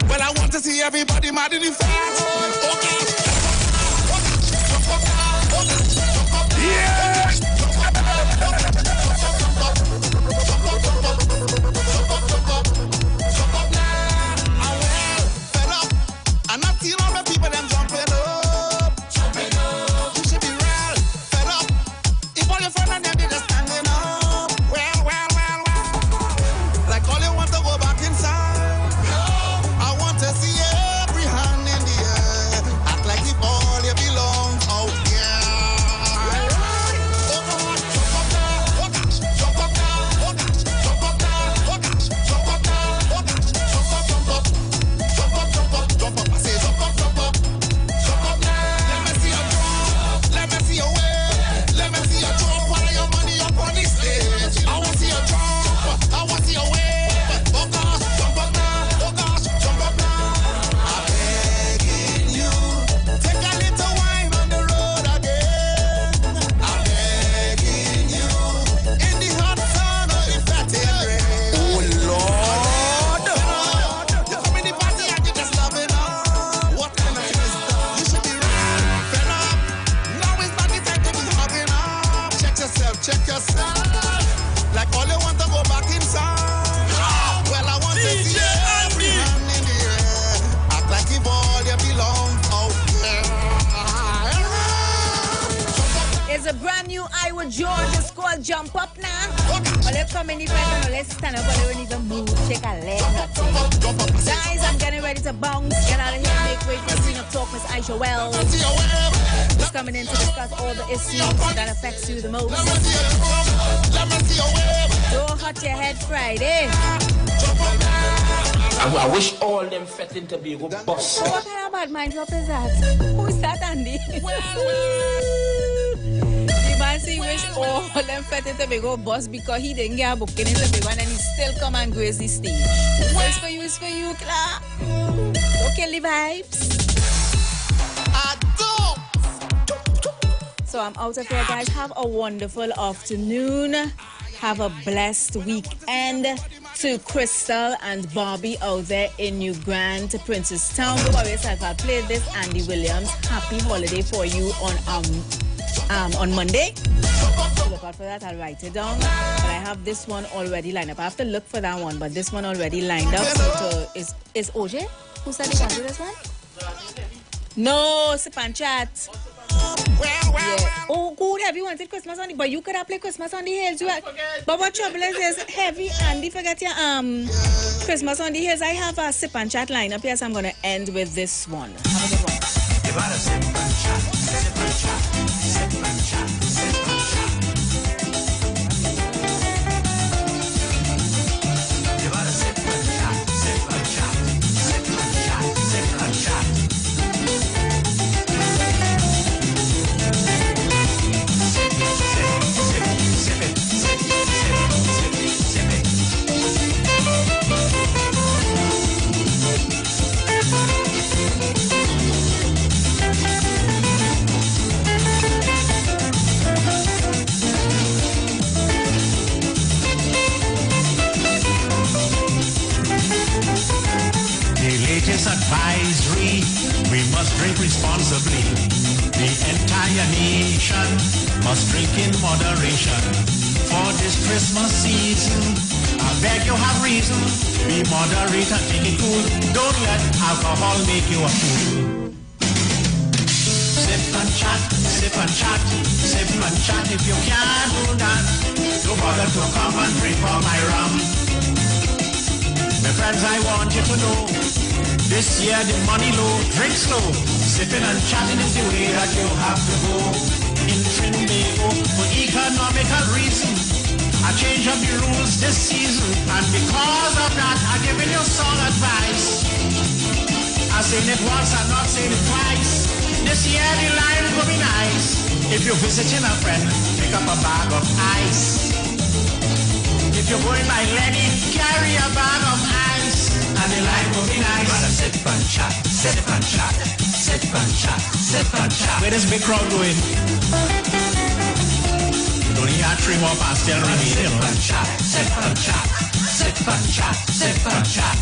Well, I want to see everybody mad in the face. Yeah! I'm not seeing all the people them jumping up. You should be real, fed up. If all your friends and them they just standing up. Well. Like all you want to go back inside. I want to see every hand in the air. Act like if all you belong out here. Check yourself. Like all you want to go back inside. Well, I want to see every hand in the air. Act like if all you belong out there. It's a brand brand new Iwer George. It's called Jump Up now. Well, let's come in the front and let's stand up. But we don't even move. Shake a leg, nothing. Guys, I'm getting ready to bounce. Get out of here. Make way for Queen of Talk, Miss Aisha Wells. Just coming in to discuss all the issues that affects you the most. Don't hurt your head Friday. I wish all them fat in Tobago bust. What kind of bad mind drop is that? Who is that, Andy? The man say wish all them fat in Tobago bust because he didn't get a booking in Tobago and he still come and grace the stage. It's for you, Clark. Okay, the vibes. So I'm out of here, guys. Have a wonderful afternoon. Have a blessed weekend. To Crystal and Bobby out there in New Grand, Princestown. Don't worry yourself. I'll play this Andy Williams Happy Holiday for you on Monday. So look out for that. I'll write it down. But I have this one already lined up. I have to look for that one, but this one already lined up. So is OJ? Who said he wanted this one? No, Sip and Chat. Yeah. Oh, good. Heavy wanted Christmas on the, but you could have played Christmas on the Hills. But what trouble is Heavy Andy forget your Christmas on the Hills. I have a Sip and Chat lineup here, so I'm gonna end with this one. Have a good one. You gotta sip and chat, sip and chat, sip and chat, sip and chat. You gotta sip and chat, sip and chat, sip and chat, sip and chat. Advisory, we must drink responsibly. The entire nation must drink in moderation. For this Christmas season, I beg you have reason. Be moderate and take it cool. Don't let alcohol make you a fool. Sip and chat, sip and chat, sip and chat. If you can't do that, don't bother to come and drink for my rum. My friends, I want you to know, this year the money low, drink slow. Sipping and chatting is the way that you have to go. In Trinbago, for economical reason, I change up the rules this season. And because of that, I'm giving you song advice. I'm saying it once, I'm not saying it twice. This year the line will be nice. If you're visiting a friend, pick up a bag of ice. If you're going by Lenny, carry a bag of ice. And the line will be nice. Gotta sip and chat, sip and chat, sip and chat, sip and chat. Where this big crowd going? You don't hear 3 more past still remain, you know. Sip and chat, sip and chat, sip and chat, sip and chat.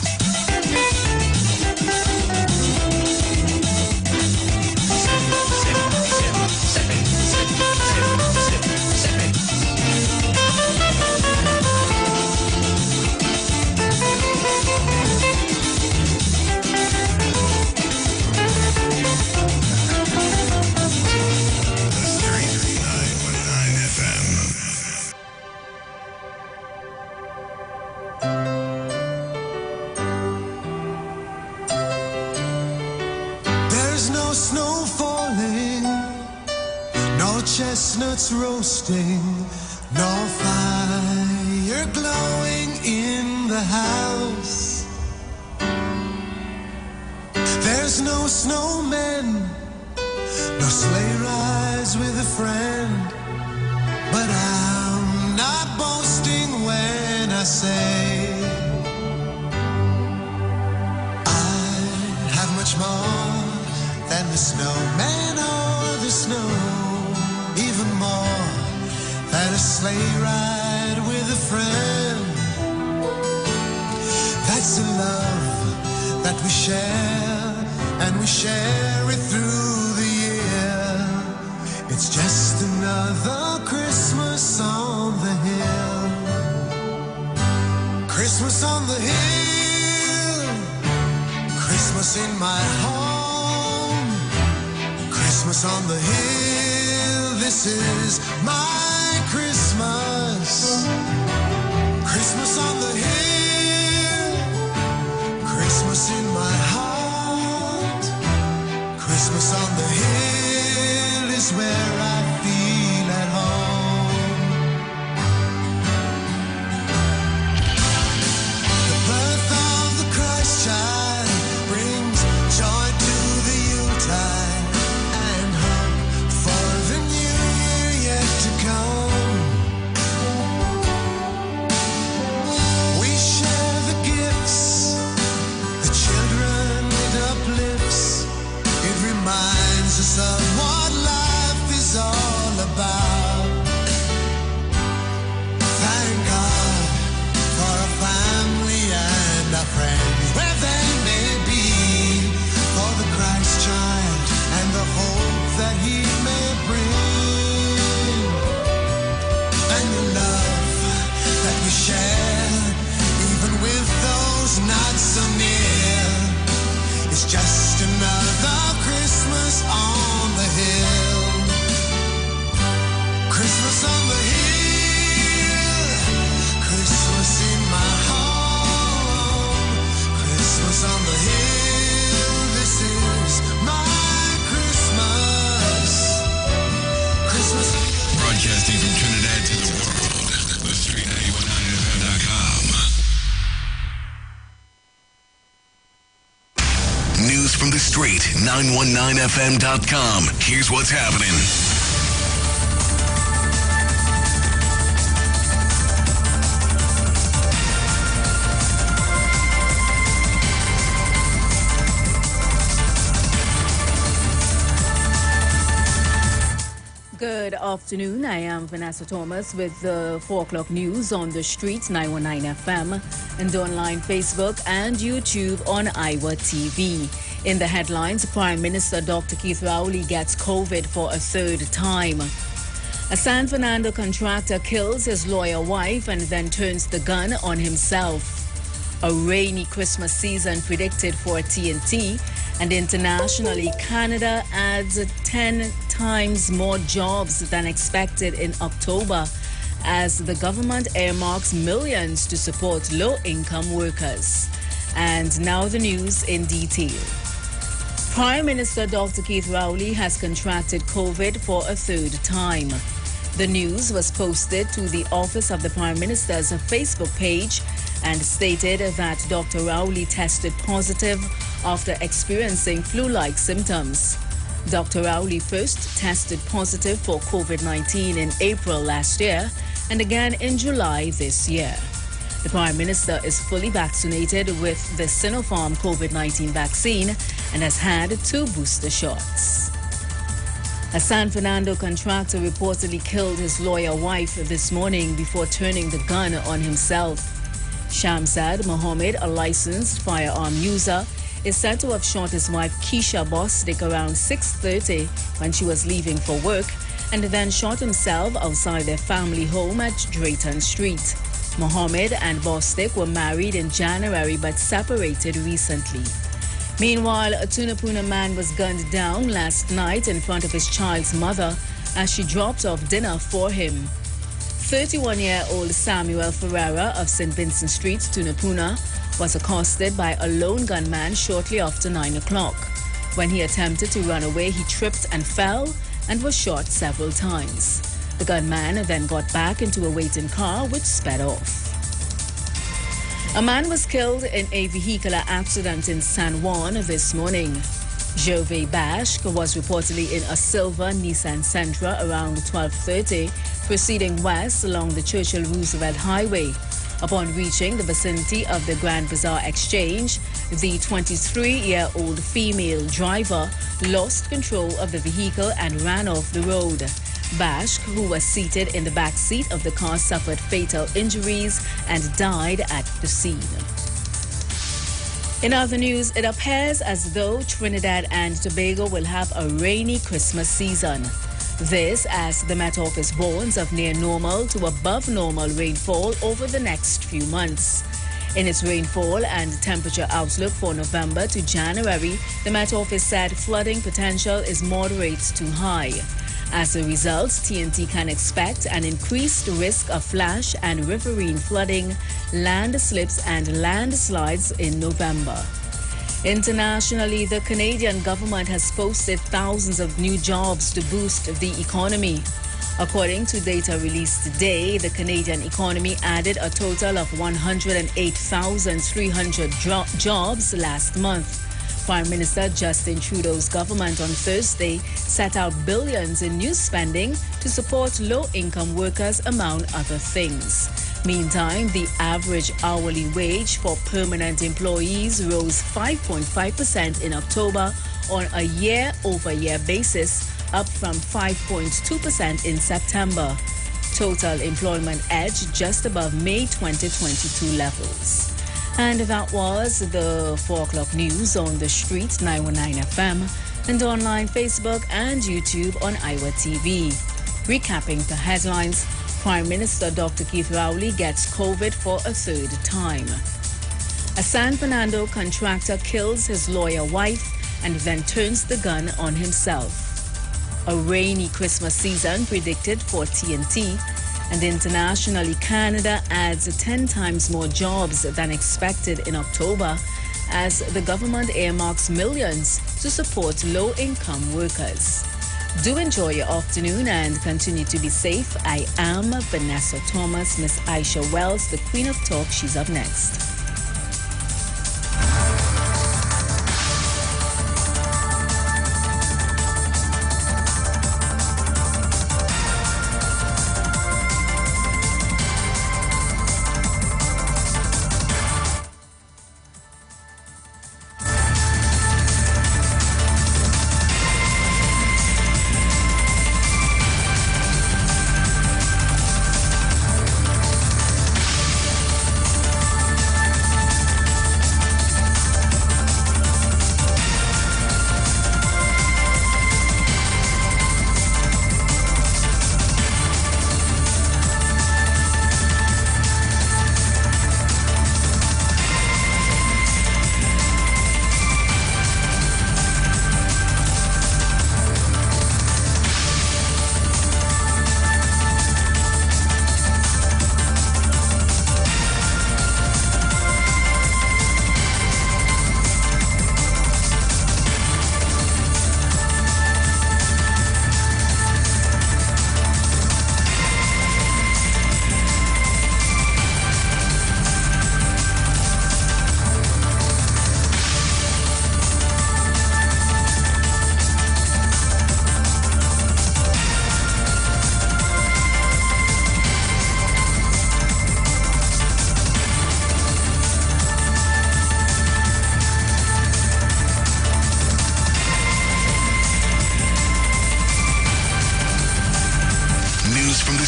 Chestnuts roasting, no fire glowing in the house. There's no snowmen, no sleigh rides with a friend. But I'm not boasting when I say I have much more than the snowman or the snow. Even more than a sleigh ride with a friend. That's the love that we share, and we share it through the year. It's just another Christmas on the hill. Christmas on the hill. Christmas in my home. Christmas on the hill. this is my Christmas. Christmas on the hill, Christmas in my heart. Christmas on the hill is where I feel at home. The birth of the Christ child brings joy to the Yuletide and hope for the new year yet to come. We share the gifts, the children it uplifts. It reminds us of what life is all about. Thank God for a family and a friend, where they may be, for the Christ child and the hope that he may bring. And the love that we share, even with those not so near, it's just another Christmas on the hill. Christmas on the hill, Christmas in my home. Christmas on the hill, this is my Christmas. Christmas. Broadcasting from Trinidad to the world, the Street 919fm.com. News from the street, 919fm.com. Here's what's happening. Good afternoon. I am Vanessa Thomas with the 4 o'clock news on the street 919 FM and online Facebook and YouTube on Iwer TV. In the headlines, Prime Minister Dr. Keith Rowley gets COVID for a third time. A San Fernando contractor kills his lawyer wife and then turns the gun on himself. A rainy Christmas season predicted for TNT, and internationally, Canada adds 10 times more jobs than expected in October as the government earmarks millions to support low-income workers. And now the news in detail. Prime Minister Dr. Keith Rowley has contracted COVID for a third time. The news was posted to the Office of the Prime Minister's Facebook page and stated that Dr. Rowley tested positive after experiencing flu-like symptoms. Dr. Rowley first tested positive for COVID-19 in April last year and again in July this year. The Prime Minister is fully vaccinated with the Sinopharm COVID-19 vaccine and has had 2 booster shots. A San Fernando contractor reportedly killed his lawyer wife this morning before turning the gun on himself. Shamsad Mohammed, a licensed firearm user, is said to have shot his wife Keisha Bostic around 6:30 when she was leaving for work and then shot himself outside their family home at Drayton Street. Mohammed and Bostic were married in January but separated recently. Meanwhile, a Tunapuna man was gunned down last night in front of his child's mother as she dropped off dinner for him. 31-year-old Samuel Ferreira of St. Vincent Street, Tunapuna, was accosted by a lone gunman shortly after 9 o'clock. When he attempted to run away, he tripped and fell and was shot several times. The gunman then got back into a waiting car which sped off. A man was killed in a vehicular accident in San Juan this morning. Gervais Bashk was reportedly in a silver Nissan Sentra around 12:30, proceeding west along the Churchill-Roosevelt Highway. Upon reaching the vicinity of the Grand Bazaar Exchange, the 23-year-old female driver lost control of the vehicle and ran off the road. Bashk, who was seated in the back seat of the car, suffered fatal injuries and died at the scene. In other news, it appears as though Trinidad and Tobago will have a rainy Christmas season. This as the Met Office warns of near normal to above normal rainfall over the next few months. In its rainfall and temperature outlook for November to January, the Met Office said flooding potential is moderate to high. As a result, TNT can expect an increased risk of flash and riverine flooding, landslips and landslides in November. Internationally, the Canadian government has posted thousands of new jobs to boost the economy. According to data released today, the Canadian economy added a total of 108,300 jobs last month. Prime Minister Justin Trudeau's government on Thursday set out billions in new spending to support low-income workers, among other things. Meantime, the average hourly wage for permanent employees rose 5.5% in October on a year-over-year basis, up from 5.2% in September. Total employment edged just above May 2022 levels. And that was the 4 o'clock news on the street, 919 FM, and online Facebook and YouTube on Iwer TV. Recapping the headlines, Prime Minister Dr. Keith Rowley gets COVID for a third time. A San Fernando contractor kills his lawyer wife and then turns the gun on himself. A rainy Christmas season predicted for TNT. And internationally, Canada adds 10 times more jobs than expected in October as the government earmarks millions to support low-income workers. Do enjoy your afternoon and continue to be safe. I am Vanessa Thomas. Miss Aisha Wells, the Queen of Talk. She's up next.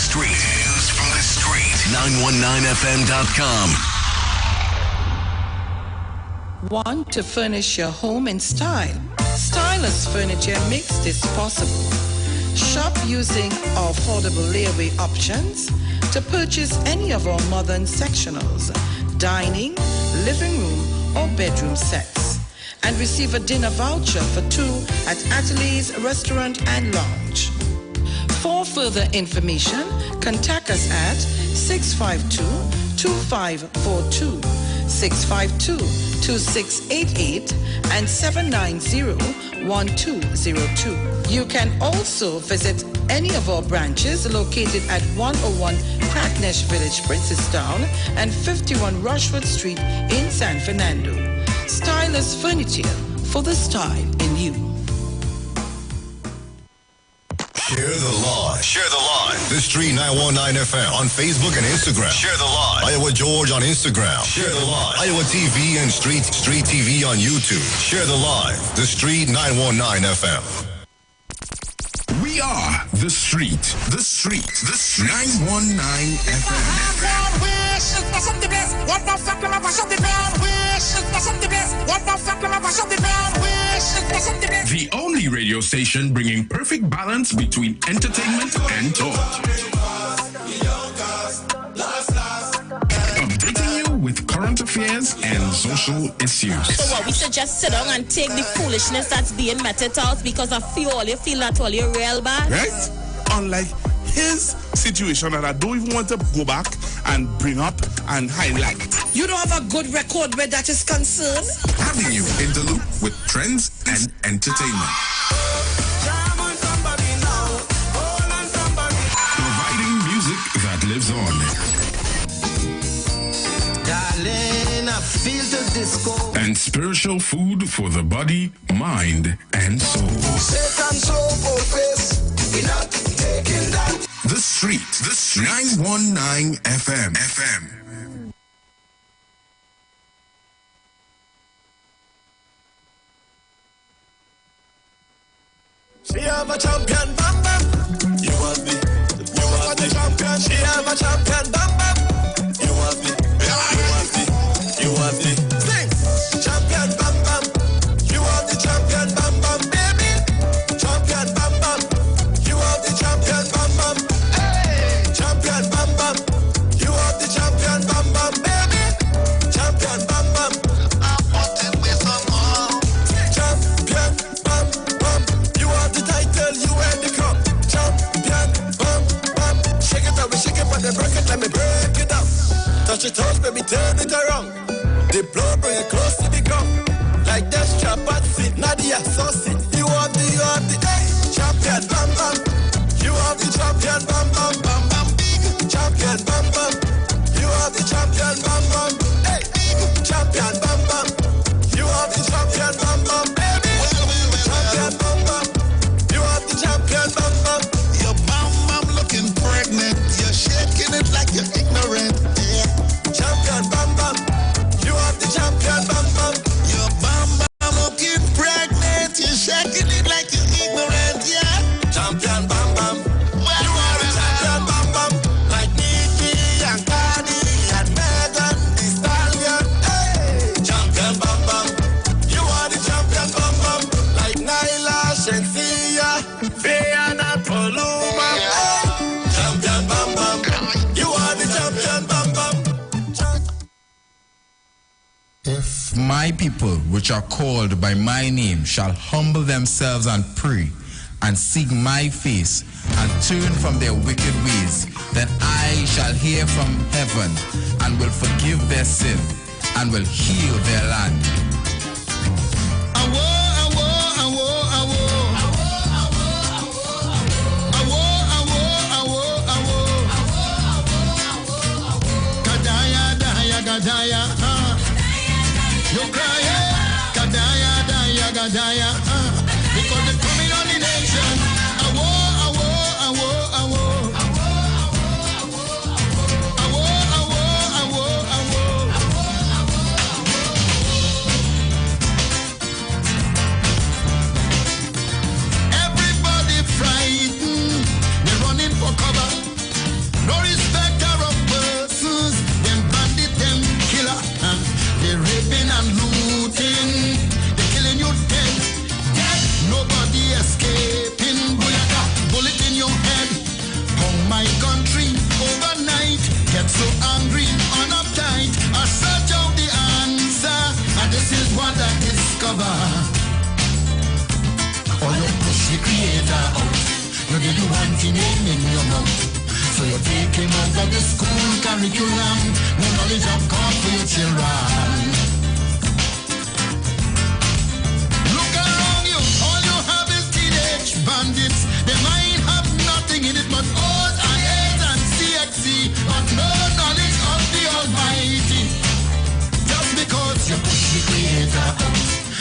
street. News from the street. 919fm.com. Want to furnish your home in style? Stylus Furniture makes this possible. Shop using our affordable layaway options to purchase any of our modern sectionals, dining, living room, or bedroom sets, and receive a dinner voucher for two at Ateliers Restaurant and Lounge. For further information, contact us at 652-2542, 652-2688, and 790-1202. You can also visit any of our branches located at 101 Crackness Village, Princestown, and 51 Rushwood Street in San Fernando. Stylus Furniture, for the style in you. Share the live. Share the live. The Street 919 FM on Facebook and Instagram. Share the live. Iowa George on Instagram. Share the live. Iowa TV and Street TV on YouTube. Share the live. The Street 919 FM. We are The Street. The Street. The Street. 919 FM. The only radio station bringing perfect balance between entertainment and talk. Updating you with current affairs and social social issues. So what, we should just sit down and take the foolishness that's being meted out because of you feel that all you're real bad? Right? Unlike his situation that I don't even want to go back and bring up and highlight. You don't have a good record where that is concerned? Having you in the loop with trends and entertainment. Providing music that lives on. Darling, I feel the disco. And spiritual food for the body, mind, and soul. Satan show full face. We're not taking that. The Street. 919 FM. She have a champion, bam bam. You have the champion. She have a champion, bam bam. You have the sing. Champion, bam bam. You have the champion, bam bam, baby. Champion, bam bam. You have the champion, bam bam. Hey, champion, bam bam. You have the champion, bam bam, baby. Champion, bam bam. I'm wanting with some more. Champion, bam bam. You have the title, you and the cup. Champion, bam bam. Shake it up, we shake it, but then break it, let me break it up. Touch your toes, baby, turn it around. The blow, bring it close to the ground. Like that strap and sit, Nadia, so sit. You have the, hey, champion, bam bam. You have the champion, bam bam, bam bam, big champion, bam bam. You have the champion, bam bam, hey, big champion, bam bam. You have the champion, bam bam, baby. Champion, bam bam. You have the champion, bam bam. Your bam bam looking pregnant. You're shaking it like you're ignorant. Yeah. Champion, bam bam. You have the champion, bam bam. Your bam bam looking pregnant. You're shaking it like you're ignorant. Yeah. Champion, bam bam. You are the champion, bam bam. Like Nikki and Cardi and Megan Thee Stallion. Hey, champion, bam bam. You are the champion, bam bam. Like Nyla, Shensia, Fiona, Paloma. Hey, champion, bam bam. You are the champion, bam bam. If my people, which are called by my name, shall humble themselves and pray, and seek my face, and turn from their wicked ways, then I shall hear from heaven, and will forgive their sin, and will heal their land. Gadaya, you crying, Gadaya, because they're coming on the nation. Everybody frightened, they're running for cover. No respecter of persons, them bandit, them killer, and they're raping and looting. They're killing you dead. Nobody escaping. Bullet, bullet in your head. Oh my country, overnight, get so angry, on uptight. I search out the answer, and this is what I discover. Oh, you push the creator out. You did the one thing in your mouth. So you take him out of the school curriculum. No knowledge of God for your children. Look around you, all you have is teenage bandits. They might have nothing in it but old and AIDS and CXC, but no knowledge of the Almighty. Just because you push the creator out,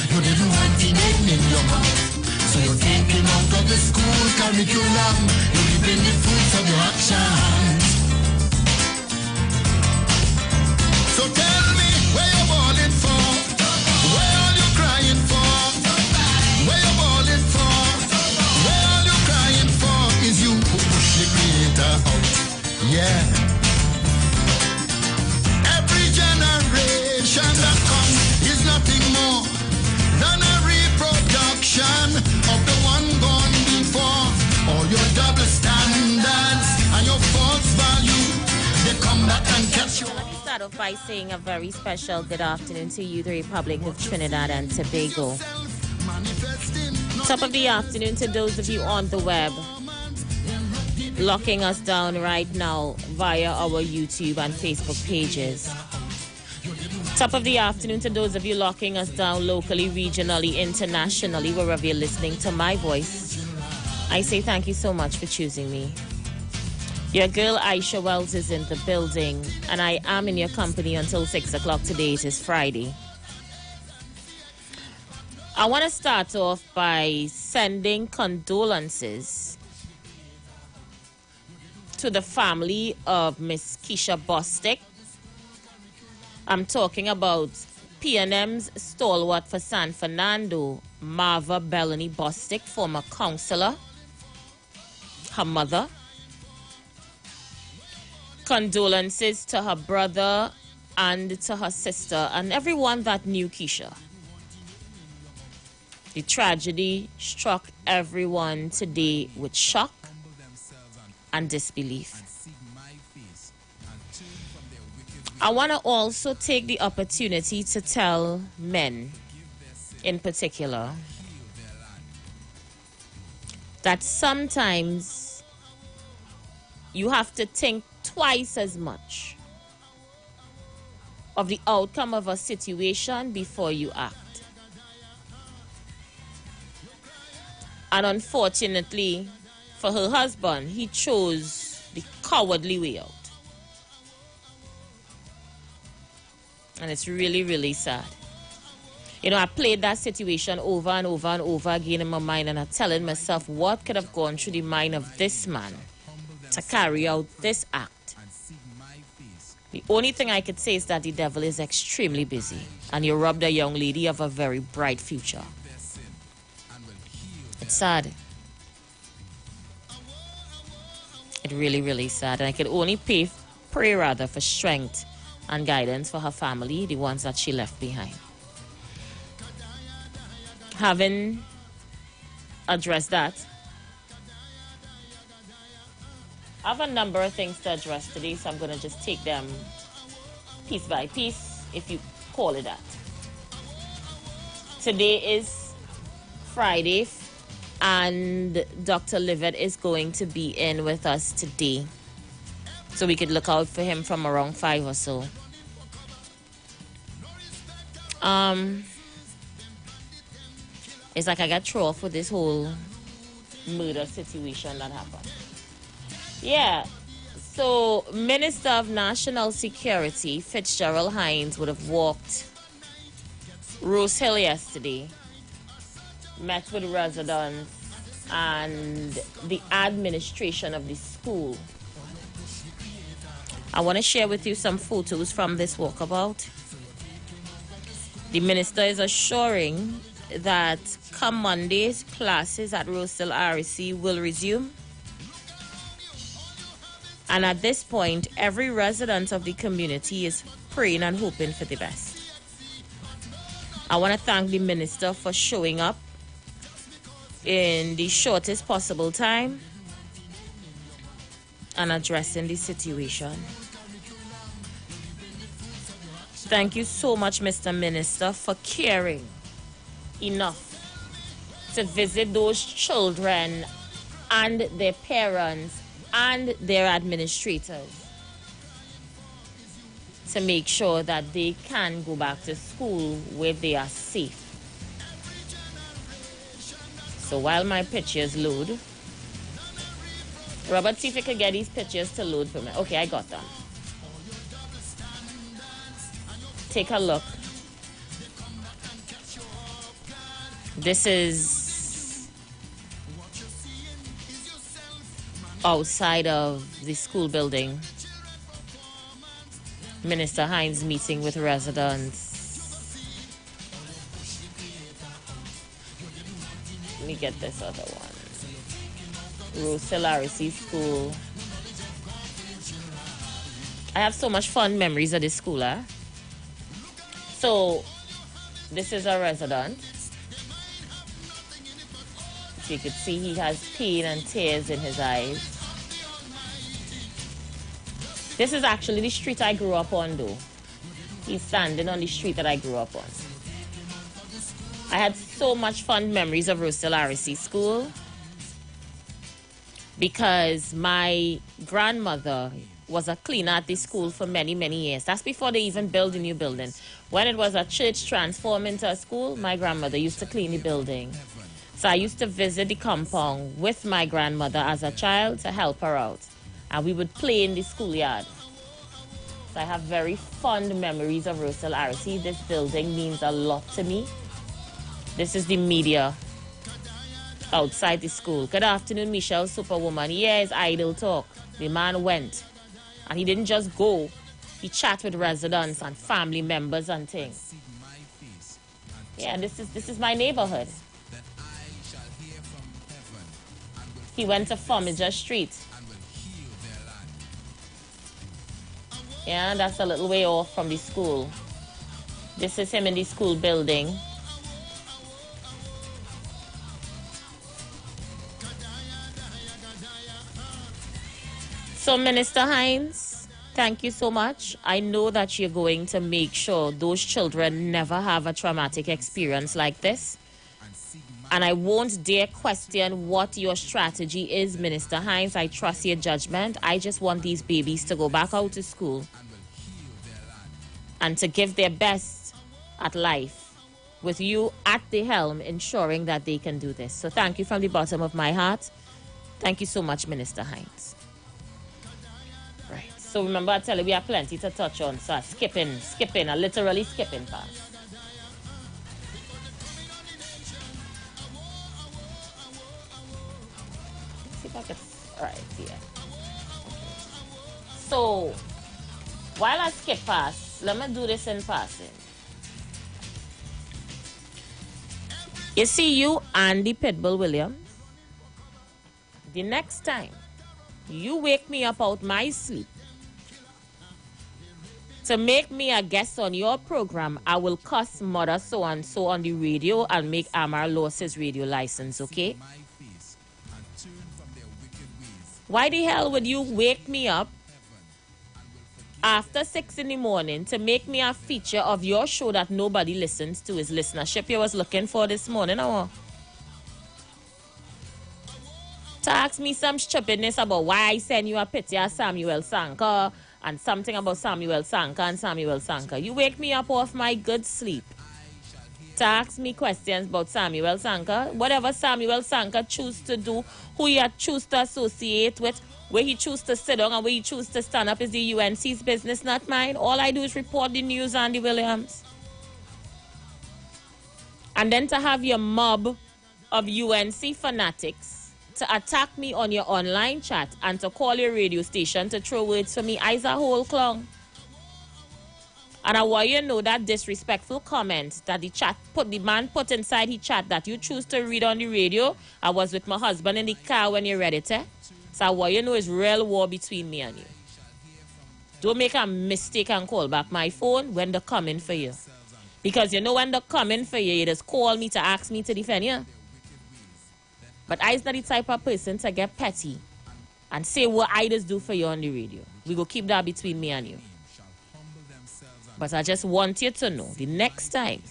you didn't want him in your mouth. So you take him out of the school curriculum. You reaping the fruits of your actions. So tell me where you're balling for, where are you crying for, where you're balling for, where are you crying for? Is you who push the creator out? Yeah. Every generation that comes is nothing more than a reproduction of the one gone before. All your double standards and your false value, they come back and catch you. start off by saying a very special good afternoon to you, the Republic of Trinidad and Tobago. Top of the afternoon to those of you on the web, locking us down right now via our YouTube and Facebook pages. Top of the afternoon to those of you locking us down locally, regionally, internationally, wherever you're listening to my voice. I say thank you so much for choosing me. Your girl Aisha Wells is in the building, and I am in your company until 6 o'clock today. It is Friday. I want to start off by sending condolences to the family of Miss Keisha Bostic. I'm talking about P&M's stalwart for San Fernando, Marva Bellany Bostic, former councillor, her mother. Condolences to her brother and to her sister and everyone that knew Keisha. The tragedy struck everyone today with shock and disbelief. I want to also take the opportunity to tell men in particular that sometimes you have to think twice as much of the outcome of a situation before you act. And unfortunately for her husband, he chose the cowardly way out. And it's really, really sad. You know, I played that situation over and over and over again in my mind, and I'm telling myself what could have gone through the mind of this man to carry out this act. The only thing I could say is that the devil is extremely busy, and you robbed a young lady of a very bright future. It's sad. It's really, really sad. And I could only pray rather for strength and guidance for her family, the ones that she left behind. Having addressed that, I have a number of things to address today, so I'm going to just take them piece by piece, if you call it that. Today is Friday, and Dr. Livet is going to be in with us today, so we could look out for him from around 5 or so. It's like I got thrown off with this whole murder situation that happened. Yeah, so Minister of National Security Fitzgerald Hines would have walked Rose Hill yesterday, met with residents and the administration of the school. I want to share with you some photos from this walkabout. The minister is assuring that come Monday, classes at Rose Hill RC will resume. And at this point, every resident of the community is praying and hoping for the best. I want to thank the minister for showing up in the shortest possible time and addressing the situation. Thank you so much, Mr. Minister, for caring enough to visit those children and their parents and their administrators to make sure that they can go back to school where they are safe. So while my pictures load, Robert, see if you could get these pictures to load for me. Okay, I got them. Take a look. This is outside of the school building. Minister Hines meeting with residents. Let me get this other one. Rose Hill RC School. I have so much fun memories of this school, eh? So, this is a resident. So you could see he has pain and tears in his eyes. This is actually the street I grew up on, though. He's standing on the street that I grew up on. I had so much fond memories of Rosedale RSC School because my grandmother was a cleaner at the school for many, many years. That's before they even built the new building. When it was a church transformed into a school, my grandmother used to clean the building. So I used to visit the compound with my grandmother as a child to help her out. And we would play in the schoolyard. So I have very fond memories of Rosedale RSC. This building means a lot to me. This is the media outside the school. Good afternoon, Michelle Superwoman. Yeah, it's idle talk. The man went. And he didn't just go. He chat with residents and family members and things. Yeah, this is my neighborhood. He went to Formiger Street. Yeah, that's a little way off from the school. This is him in the school building. So, Minister Hines, thank you so much. I know that you're going to make sure those children never have a traumatic experience like this. And I won't dare question what your strategy is, Minister Hines. I trust your judgment. I just want these babies to go back out to school and to give their best at life with you at the helm, ensuring that they can do this. So thank you from the bottom of my heart. Thank you so much, Minister Hines. Right. So remember, I tell you, we have plenty to touch on. So skipping, literally skipping past. Let's see if I can, right here. So, while I skip past, let me do this in passing. You see, you, Andy Pitbull Williams, the next time you wake me up out my sleep to make me a guest on your program, I will cuss mother so-and-so on the radio and make Amar lose his radio license, okay? Why the hell would you wake me up after 6 in the morning to make me a feature of your show that nobody listens to? Is listenership you was looking for this morning, or to ask me some stupidness about why I send you a picture of Samuel Sanka and something about Samuel Sanka and Samuel Sanka. You wake me up off my good sleep to ask me questions about Samuel Sanka. Whatever Samuel Sanka choose to do, who he choose to associate with, where he choose to sit down and where he choose to stand up is the UNC's business, not mine. All I do is report the news, Andy Williams. And then to have your mob of UNC fanatics to attack me on your online chat and to call your radio station to throw words for me, I's a whole clown. And I want you to know that disrespectful comment that the man put inside his chat that you choose to read on the radio. I was with my husband in the car when you read it, eh? So I want you to know it's real war between me and you. Don't make a mistake and call back my phone when they're coming for you. Because you know when they're coming for you, you just call me to ask me to defend you. But I's not the type of person to get petty and say what I just do for you on the radio. We go keep that between me and you. But I just want you to know, the next time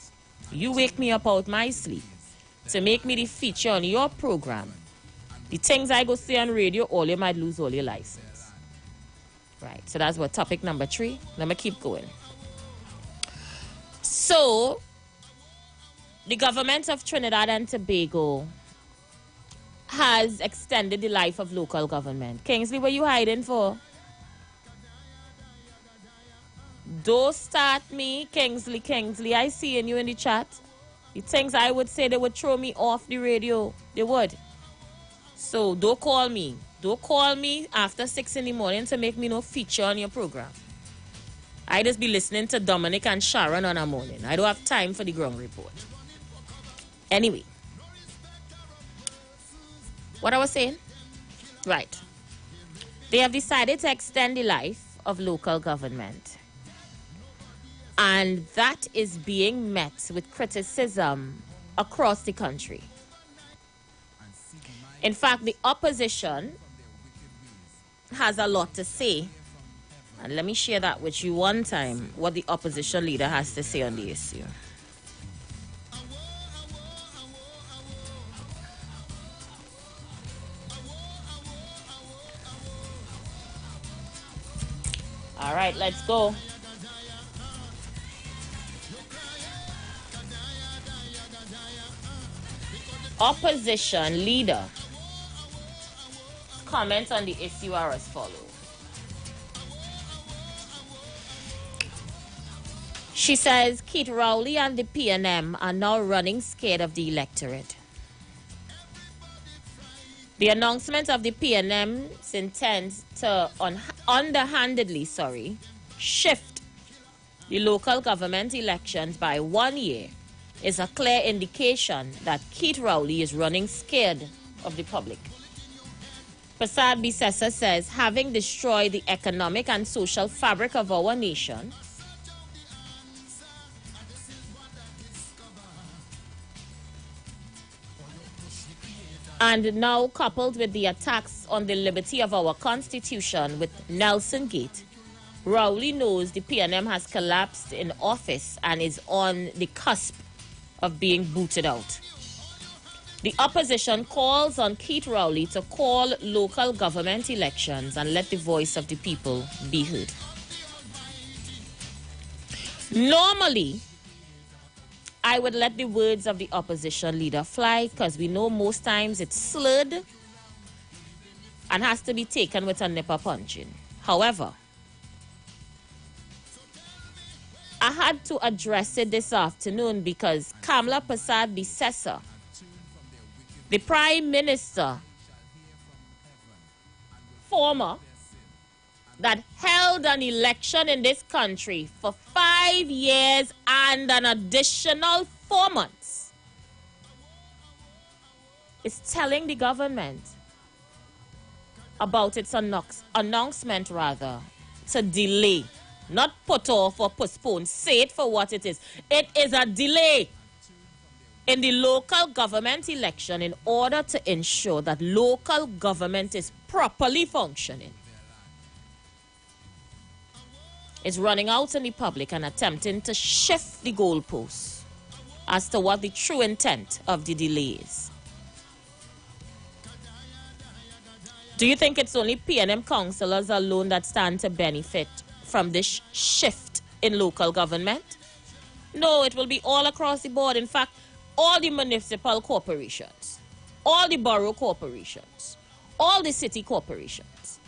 you wake me up out my sleep to make me the feature on your program, the things I go say on radio, all you might lose all your license. Right, so that's what topic number 3. Let me keep going. So, the government of Trinidad and Tobago has extended the life of local government. Kingsley, what are you hiding for? Don't start me, Kingsley. I see you in the chat. The things I would say, they would throw me off the radio. They would. So don't call me. Don't call me after 6 in the morning to make me no feature on your program. I just be listening to Dominic and Sharon on a morning. I don't have time for the ground report. Anyway. What I was saying? Right. They have decided to extend the life of local government. And that is being met with criticism across the country. In fact, the opposition has a lot to say And let me share that with you one time, what the opposition leader has to say on the issue. All right, let's go. Opposition leader comments on the issue are as follows. She says Keith Rowley and the PNM are now running scared of the electorate. The announcement of the PNM's intent to underhandedly shift the local government elections by 1 year is a clear indication that Keith Rowley is running scared of the public. Prasad Bisesa says, having destroyed the economic and social fabric of our nation, and now coupled with the attacks on the liberty of our constitution with Nelson Gate, Rowley knows the PNM has collapsed in office and is on the cusp of being booted out. The opposition calls on Keith Rowley to call local government elections and let the voice of the people be heard. Normally, I would let the words of the opposition leader fly because we know most times it's slurred and has to be taken with a nipper punching. However, I had to address it this afternoon because Kamla Prasad Bisesa, the Prime Minister, former, that held an election in this country for 5 years and an additional 4 months, is telling the government about its announcement to delay, not put off or postpone. Say it for what it is. It is a delay in the local government election in order to ensure that local government is properly functioning. Is running out in the public and attempting to shift the goalposts as to what the true intent of the delay is. Do you think it's only PNM councillors alone that stand to benefit from this shift in local government? No, it will be all across the board. In fact, all the municipal corporations, all the borough corporations, all the city corporations.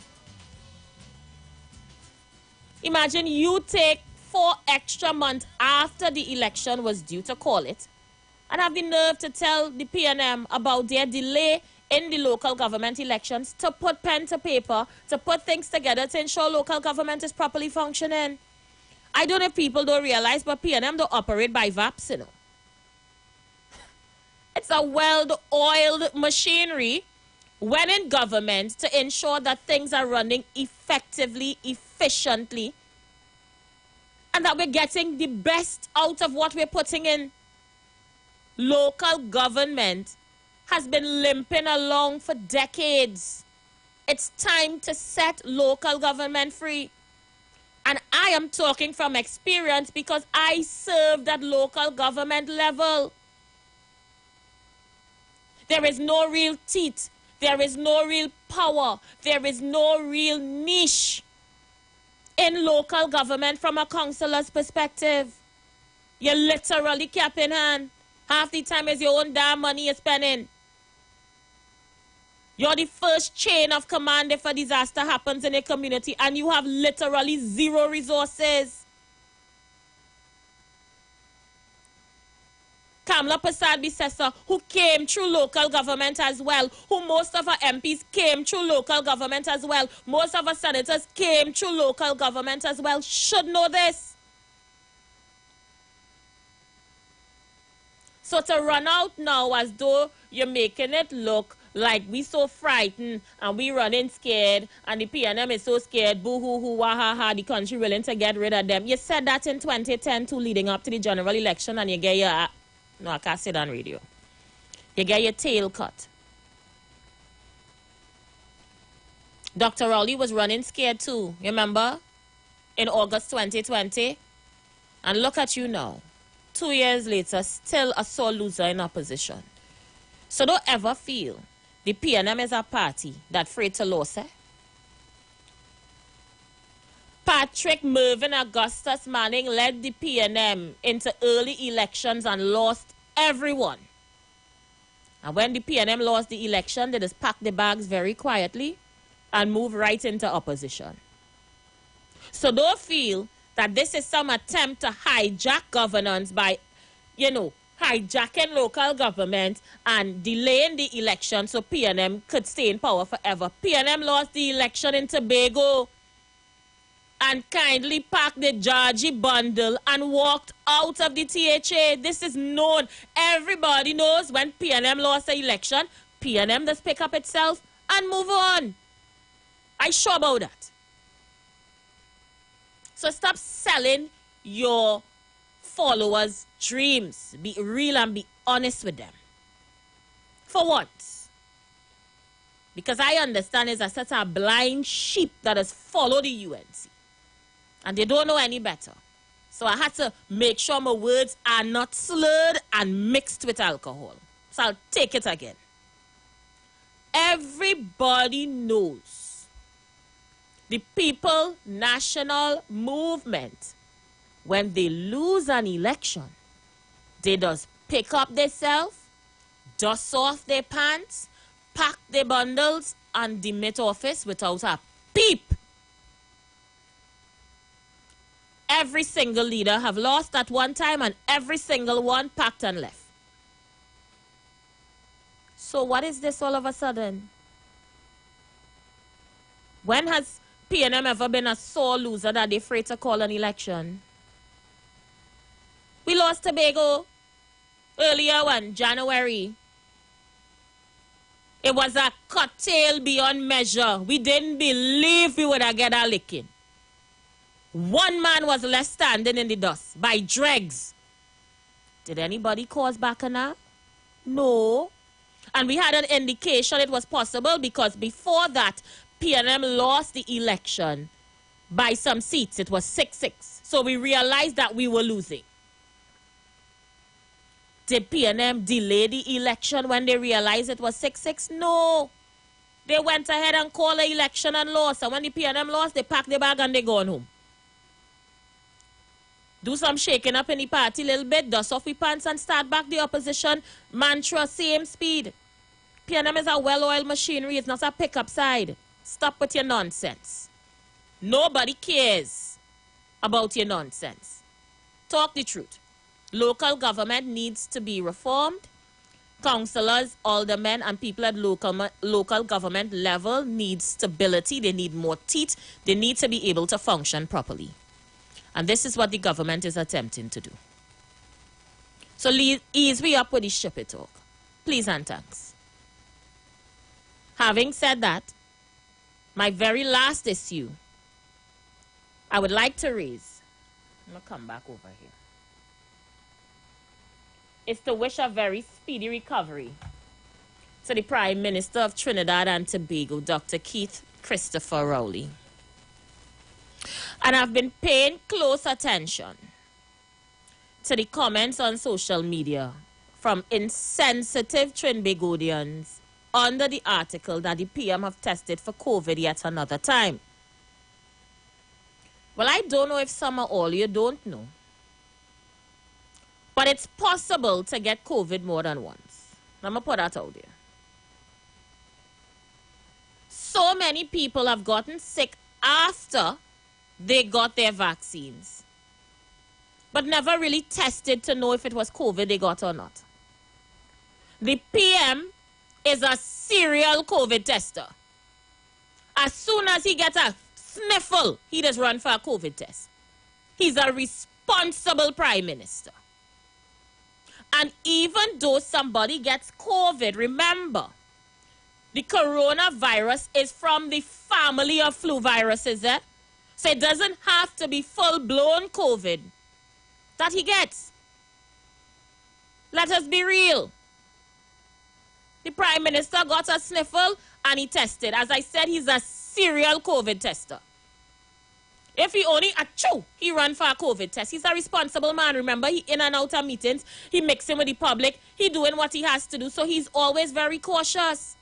Imagine you take 4 extra months after the election was due to call it and have the nerve to tell the PNM about their delay in the local government elections, to put pen to paper, to put things together to ensure local government is properly functioning. I don't know if people don't realize, but PNM don't operate by VAPs, you know. It's a well-oiled machinery when in government to ensure that things are running effectively, efficiently, and that we're getting the best out of what we're putting in. Local government has been limping along for decades. It's time to set local government free. And I am talking from experience because I served at local government level. There is no real teeth. There is no real power. There is no real niche in local government from a councillor's perspective. You're literally cap in hand. Half the time is your own damn money you're spending. You're the first chain of command if a disaster happens in a community and you have literally zero resources. Kamla Prasad Bisesa, who came through local government as well, who most of our MPs came through local government as well, most of our senators came through local government as well, should know this. So to run out now as though you're making it look like we so frightened and we running scared and the PNM is so scared, boo-hoo-hoo, wah-ha-ha, the country willing to get rid of them. You said that in 2010 too, leading up to the general election, and you get your... No, I can't say that on radio. You get your tail cut. Dr. Rowley was running scared too, remember? in August 2020. And look at you now. 2 years later, still a sore loser in opposition. So don't ever feel the PNM is a party that afraid to lose. Patrick Mervyn Augustus Manning led the PNM into early elections and lost everyone. And when the PNM lost the election, they just packed the bags very quietly and moved right into opposition. So don't feel that this is some attempt to hijack governance by, hijacking local government and delaying the election so PNM could stay in power forever. PNM lost the election in Tobago and kindly packed the Georgie bundle and walked out of the THA. This is known. Everybody knows when PNM lost the election, PNM just pick up itself and move on. I sure about that. So stop selling your followers' dreams. Be real and be honest with them. For what? Because I understand it's a set of blind sheep that has followed the UNC. And they don't know any better. So I had to make sure my words are not slurred and mixed with alcohol. So I'll take it again. Everybody knows the People National Movement, when they lose an election, they just pick up themselves, dust off their pants, pack their bundles, and demit office without a peep. Every single leader have lost at one time, and every single one packed and left. So what is this all of a sudden? When has PNM ever been a sore loser that they're afraid to call an election? We lost Tobago earlier in January. It was a curtail beyond measure. We didn't believe we would have get a licking. One man was left standing in the dust by dregs. Did anybody cause bacchanal? No. And we had an indication it was possible because before that, PNM lost the election by some seats. It was 6-6. So we realized that we were losing. Did PNM delay the election when they realized it was 6-6? No. They went ahead and called the election and lost. And when the PNM lost, they packed their bag and they gone home. Do some shaking up in the party a little bit, dust off your pants and start back the opposition mantra, same speed. PNM is a well-oiled machinery. It's not a pickup side. Stop with your nonsense. Nobody cares about your nonsense. Talk the truth. Local government needs to be reformed. Councillors, aldermen, and people at local government level need stability. They need more teeth. They need to be able to function properly. And this is what the government is attempting to do. So ease we up with the ship it talk. Please and thanks. Having said that, my very last issue I would like to raise, I'm going to come back over here, is to wish a very speedy recovery to the Prime Minister of Trinidad and Tobago, Dr. Keith Christopher Rowley. And I've been paying close attention to the comments on social media from insensitive Trinbagodians under the article that the PM have tested for COVID yet another time. Well, I don't know if some or all you don't know, but it's possible to get COVID more than once. I'm going to put that out there. So many people have gotten sick after they got their vaccines, but never really tested to know if it was COVID they got or not. The PM is a serial COVID tester. As soon as he gets a sniffle, he just run for a COVID test. He's a responsible Prime Minister. And even though somebody gets COVID, remember, the coronavirus is from the family of flu viruses, So it doesn't have to be full-blown COVID that he gets. Let us be real. The Prime Minister got a sniffle and he tested. As I said, he's a serial COVID tester. If he only he run for a COVID test. He's a responsible man. Remember, he in and out of meetings. He mixing with the public. He doing what he has to do. So he's always very cautious.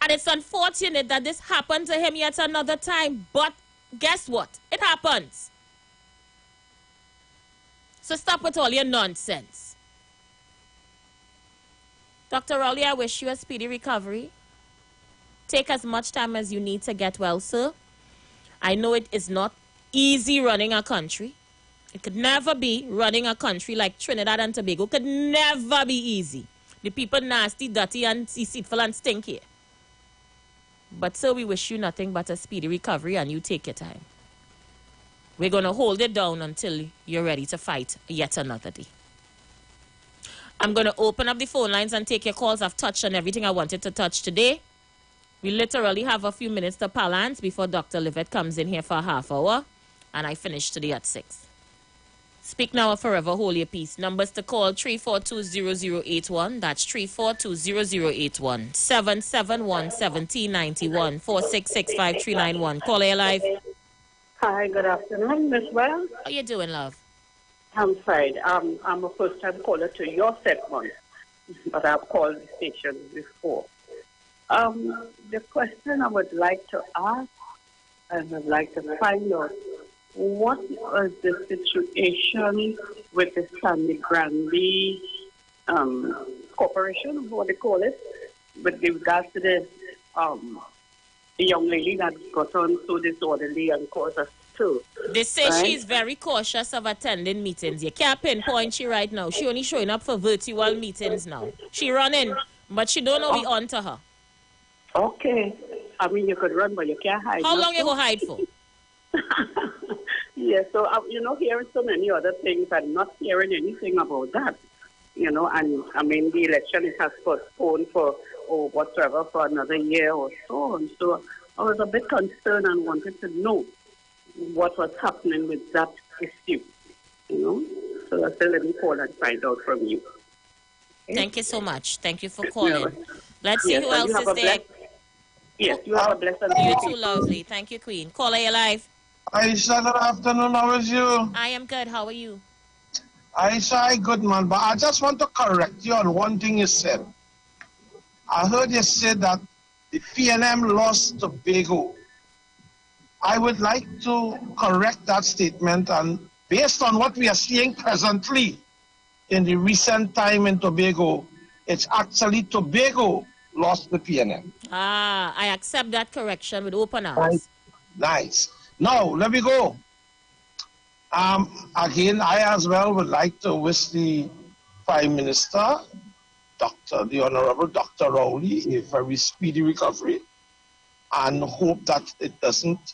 And it's unfortunate that this happened to him yet another time. But guess what? It happens. So stop with all your nonsense. Dr. Rowley, I wish you a speedy recovery. Take as much time as you need to get well, sir. I know it is not easy running a country. It could never be running a country like Trinidad and Tobago. Could never be easy. The people nasty, dirty, and deceitful and stinky. But sir, we wish you nothing but a speedy recovery, and you take your time. We're going to hold it down until you're ready to fight yet another day. I'm going to open up the phone lines and take your calls. I've touched on everything I wanted to touch today. We literally have a few minutes to balance before Dr. Livett comes in here for a half hour, and I finish today at 6. Speak now or forever hold your peace. Numbers to call 3420081. That's 3420081. 771-1791. 4665391. Call here live. Hi, good afternoon, Miss Wells. How you doing, love? I'm fine. I'm a first-time caller to your segment, but I've called the station before. The question I would like to ask, and I'd like to find out, what was the situation with the Sandy Grande Corporation, what they call it, with regards to the young lady that got on so disorderly and caused us too. They say she's very cautious of attending meetings. You can't pinpoint she right now. She only showing up for virtual meetings now. She running, but she don't know we on to her. Okay. I mean, you could run, but you can't hide. How long you go hide for? Yeah, so, hearing so many other things and not hearing anything about that, and I mean, the election it has postponed for whatsoever for another year or so. And so I was a bit concerned and wanted to know what was happening with that issue, So I said, let me call and find out from you. Okay? Thank you so much. Thank you for calling. Let's see who else is there. Yes, you have a blessed day. You too, lovely. Thank you, Queen. Caller, you live. Aisha, good afternoon. How is you? I am good. How are you? Aisha, good man. But I just want to correct you on one thing you said. I heard you say that the PNM lost Tobago. I would like to correct that statement, and based on what we are seeing presently in the recent time in Tobago, it's actually Tobago lost the PNM. I accept that correction with open arms. Nice. Now, let me go. Again, I as well would like to wish the Prime Minister, the Honorable Dr. Rowley, a very speedy recovery, and hope that it doesn't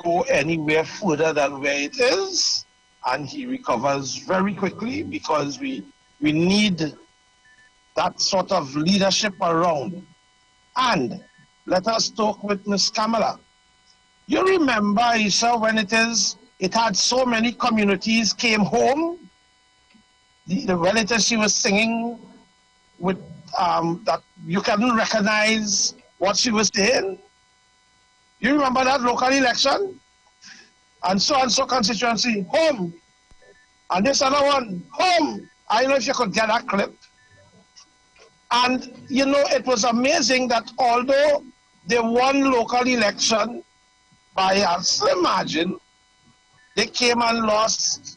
go anywhere further than where it is, and he recovers very quickly, because we need that sort of leadership around. And let us talk with Miss Kamala. You remember, Isa, when it had so many communities came home, the relatives she was singing with that you couldn't recognize what she was saying. You remember that local election? And so constituency, home. And this other one, home. I don't know if you could get that clip. And, it was amazing that although they won local election by a slim margin, they came and lost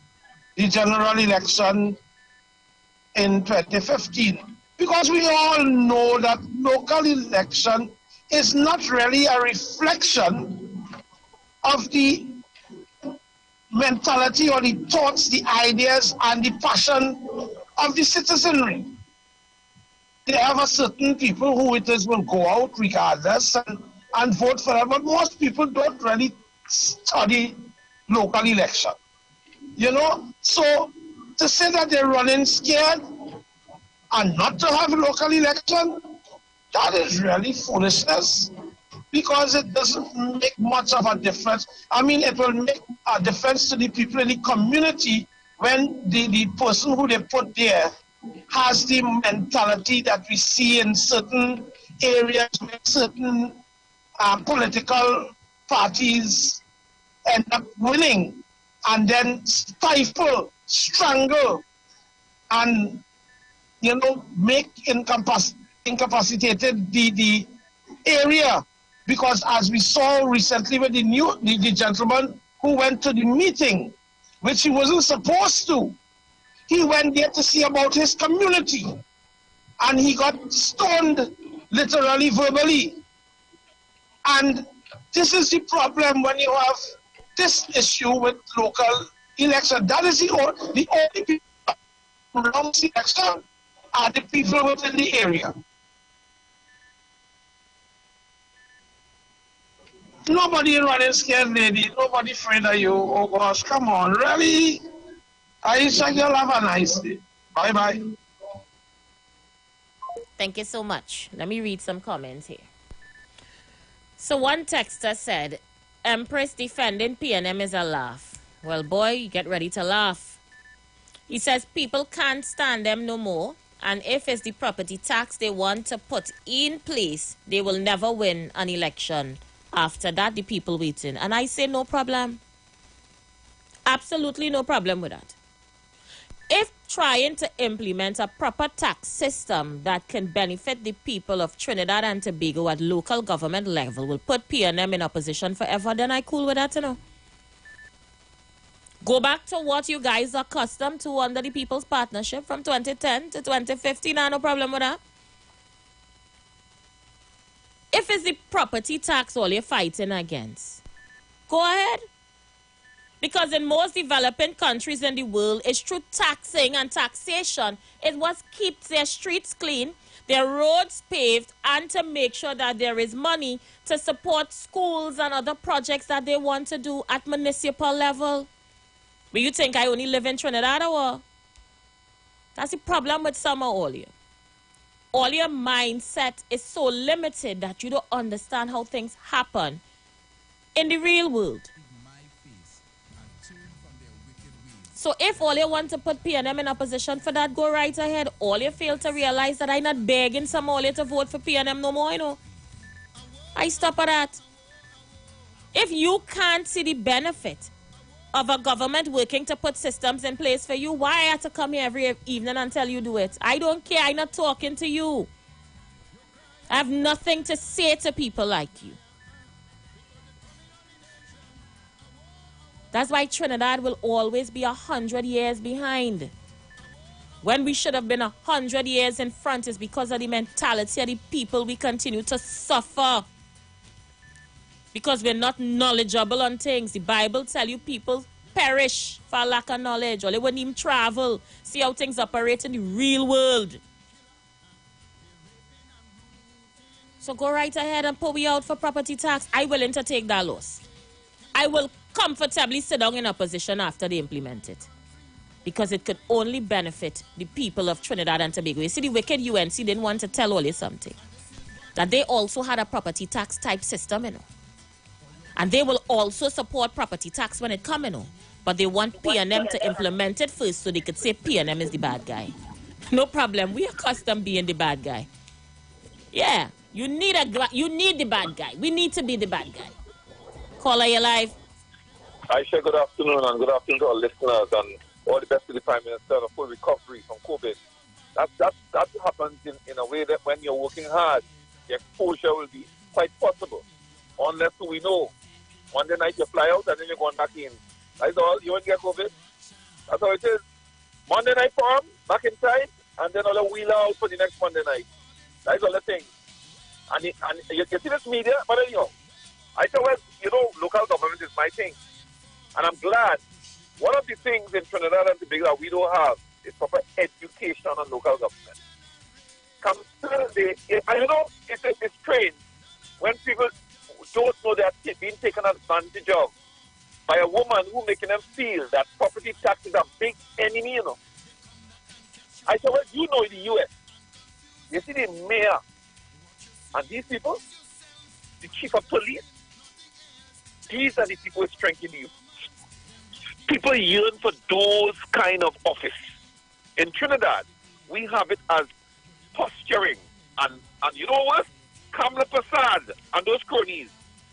the general election in 2015. Because we all know that local election is not really a reflection of the mentality or the thoughts, the ideas, and the passion of the citizenry. They have a certain people who it is will go out regardless and vote for them, but most people don't really study local election. So to say that they're running scared and not to have a local election, that is really foolishness, because it doesn't make much of a difference. I mean, it will make a difference to the people in the community when the person who they put there has the mentality that we see in certain areas with certain political parties end up winning and then stifle, strangle, and make incapacitated the area. Because as we saw recently with the gentleman who went to the meeting, which he wasn't supposed to, he went there to see about his community, and he got stoned, literally, verbally. And this is the problem when you have this issue with local election. That is the only people who belong to the election are the people within the area. Nobody running scared lady, nobody afraid of you. Oh gosh, come on, really? I shall you'll have a nice day. Bye-bye. Thank you so much. Let me read some comments here. So one texter said, Empress defending PNM is a laugh. Well, boy, get ready to laugh. He says people can't stand them no more, and if it's the property tax they want to put in place, they will never win an election. After that, the people waiting. And I say no problem. Absolutely no problem with that. If trying to implement a proper tax system that can benefit the people of Trinidad and Tobago at local government level will put PNM in opposition forever, then I cool with that, Go back to what you guys are accustomed to under the People's Partnership from 2010 to 2015. No problem with that. If it's the property tax all you're fighting against, go ahead. Because in most developing countries in the world, it's through taxing and taxation is what keeps their streets clean, their roads paved, and to make sure that there is money to support schools and other projects that they want to do at municipal level. But you think I only live in Trinidad or what? That's the problem with some of all you. All your mindset is so limited that you don't understand how things happen in the real world. So if all you want to put PNM in a position for that, go right ahead. All you fail to realize that I'm not begging some all you to vote for PNM no more, I stop at that. If you can't see the benefit of a government working to put systems in place for you, why I have to come here every evening and tell you do it? I don't care. I'm not talking to you. I have nothing to say to people like you. That's why Trinidad will always be 100 years behind. When we should have been 100 years in front is because of the mentality of the people we continue to suffer. Because we're not knowledgeable on things. The Bible tells you people perish for lack of knowledge, or they wouldn't even travel, see how things operate in the real world. So go right ahead and put me out for property tax. I'm willing to take that loss. I will comfortably sit down in opposition after they implement it. Because it could only benefit the people of Trinidad and Tobago. You see, the wicked UNC didn't want to tell all you something. That they also had a property tax type system, And they will also support property tax when it comes, But they want PNM to implement it first so they could say PNM is the bad guy. No problem. We are accustomed being the bad guy. Yeah. You need the bad guy. We need to be the bad guy. Caller, you live. I say good afternoon and good afternoon to our listeners and all the best to the Prime Minister and a full recovery from COVID. That happens in a way that when you're working hard, the exposure will be quite possible. Unless we know Monday night you fly out and then you're going back in. That's all. You won't get COVID. That's how it is. Monday night farm, back inside, and then all the wheeler out for the next Monday night. That's all the thing. And you see this media, but anyhow, I say, well, local government is my thing. And I'm glad. One of the things in Trinidad and Tobago that we don't have is proper education on local government. It's strange when people don't know they're being taken advantage of by a woman who making them feel that property tax is a big enemy, I said, well, in the U.S., you see the mayor and these people, the chief of police, these are the people who strengthen you. People yearn for those kind of office. In Trinidad, we have it as posturing and you know what? Kamala Prasad and those cronies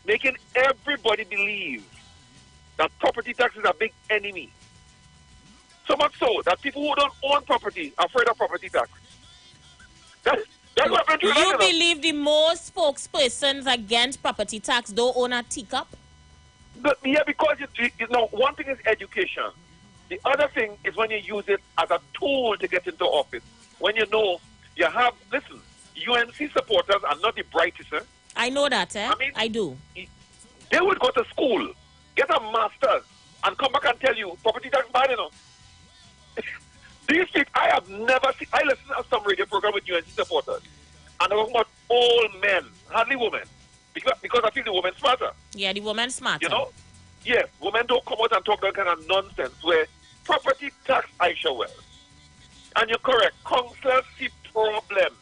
making everybody believe property tax is a big enemy. So much so that people who don't own property are afraid of property tax. That's what I'm trying to You believe the most spokespersons against property tax don't own a teacup? Yeah, because you know, one thing is education. The other thing is when you use it as a tool to get into office. When you know you have, listen, UNC supporters are not the brightest. I know that, I mean, I do. They would go to school, get a master's, and come back and tell you property tax bad, you know. These people, I have never seen, I listen to some radio program with UNC supporters, and they're talking about all men, hardly women, because I feel the women smarter. Yeah, the woman smarter. You know? Yes, women don't come out and talk that kind of nonsense where property tax, Aisha Wells. And you're correct, councillors see problem.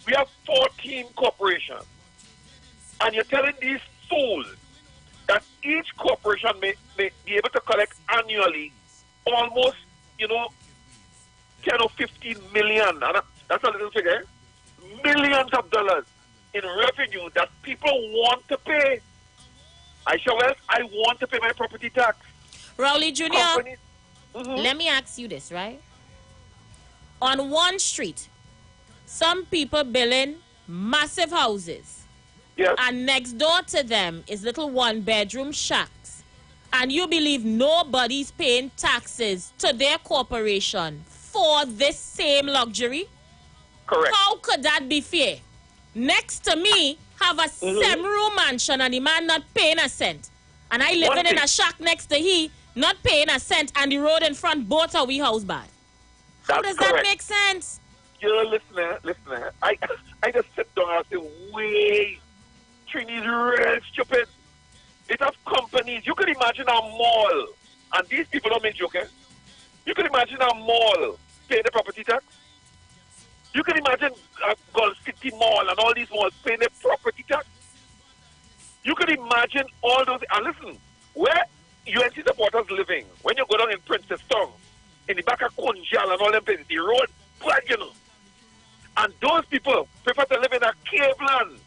We have 14 corporations. And you're telling these fools that each corporation may be able to collect annually almost, 10 or 15 million. And that's a little figure. Millions of dollars in revenue that people want to pay. Aisha Wells, I want to pay my property tax. Rowley Jr., let me ask you this, right? On one street, some people building massive houses. Yes. And next door to them is little one-bedroom shacks. And you believe nobody's paying taxes to their corporation for this same luxury? Correct. How could that be fair? Next to me have a semi-room mansion and the man not paying a cent. And I living in a shack next to he, not paying a cent, and the road in front both are we house bad. How does that make sense? You're a listener. I just sit down and say, wait, Trini is real stupid. It has companies. You can imagine a mall, and these people don't make joking. You can imagine a mall paying the property tax. You can imagine Gulf City Mall and all these malls paying the property tax. You can imagine all those. And listen, where UNC supporters living, when you go down in Princess Town, in the back of Kunjal and all them places, the road, bad, you know. And those people prefer to live in a cave land,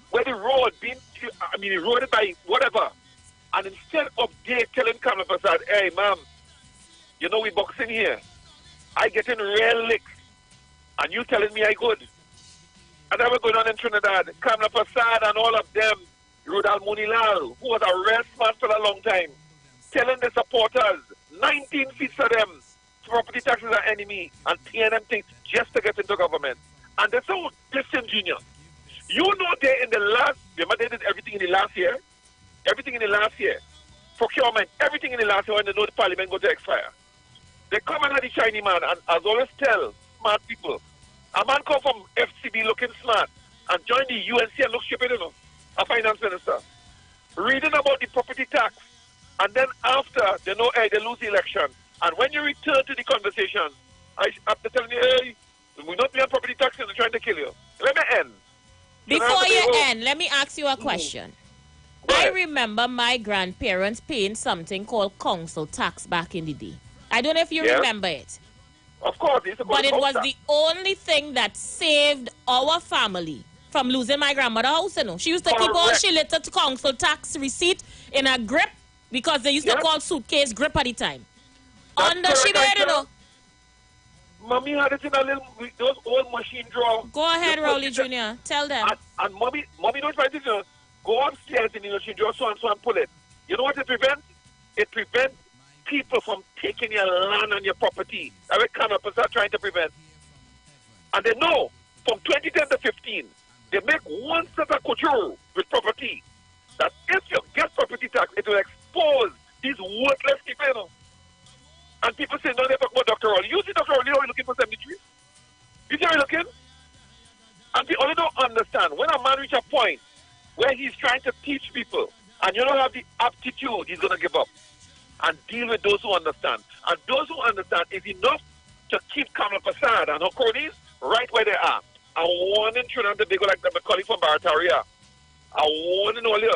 where the road eroded by whatever. And instead of they telling Kamala Prasad, hey, ma'am, you know we boxing here. I get in real licks. And you telling me I good. And I was going on in Trinidad. Kamala Prasad and all of them, Rudal Munilal, who was a real smart for a long time, telling the supporters, 19 feet of them, property tax is an enemy, and paying them things just to get into government. And they're so disingenuous. You know remember they did everything in the last year? Everything in the last year. Procurement, everything in the last year when they know the parliament go to expire. They come and have the shiny man, and as always tell smart people, a man come from FCB looking smart and join the UNC and look stupid, you know, a finance minister. Reading about the property tax, and then after, they know, hey, they lose the election. And when you return to the conversation, I have to tell you, hey, we're not paying property tax and they're trying to kill you. Let me end. Before you end, let me ask you a question. I remember my grandparents paying something called council tax back in the day. I don't know if you remember it. Of course. But it was the only thing that saved our family from losing my grandmother house, you know. She used to keep all she little council tax receipt in a grip because they used to call suitcase grip at the time. Under she bed, you know. Mommy had it in a little, those old machine drawer. Go ahead, Rowley Jr. Tell them. And mommy don't try to go upstairs in the machine drawer so and pull it. You know what it prevents? It prevents people from taking your land and your property. That's what Canopus are trying to prevent. And they know from 2010 to 15, they make one set of couture with property that if you get property tax, it will expose these worthless people, you know. And people say, no, they talk about Dr. Rowley. You see Dr. Rowley, are looking for cemetery? You see how he's looking? And they only don't understand. When a man reaches a point where he's trying to teach people, and you don't have the aptitude, he's going to give up and deal with those who understand. And those who understand is enough to keep Kamala Prasad and her cronies right where they are. I want in Trinidad and Tobago, like the colleague from Barataria. I want in all here.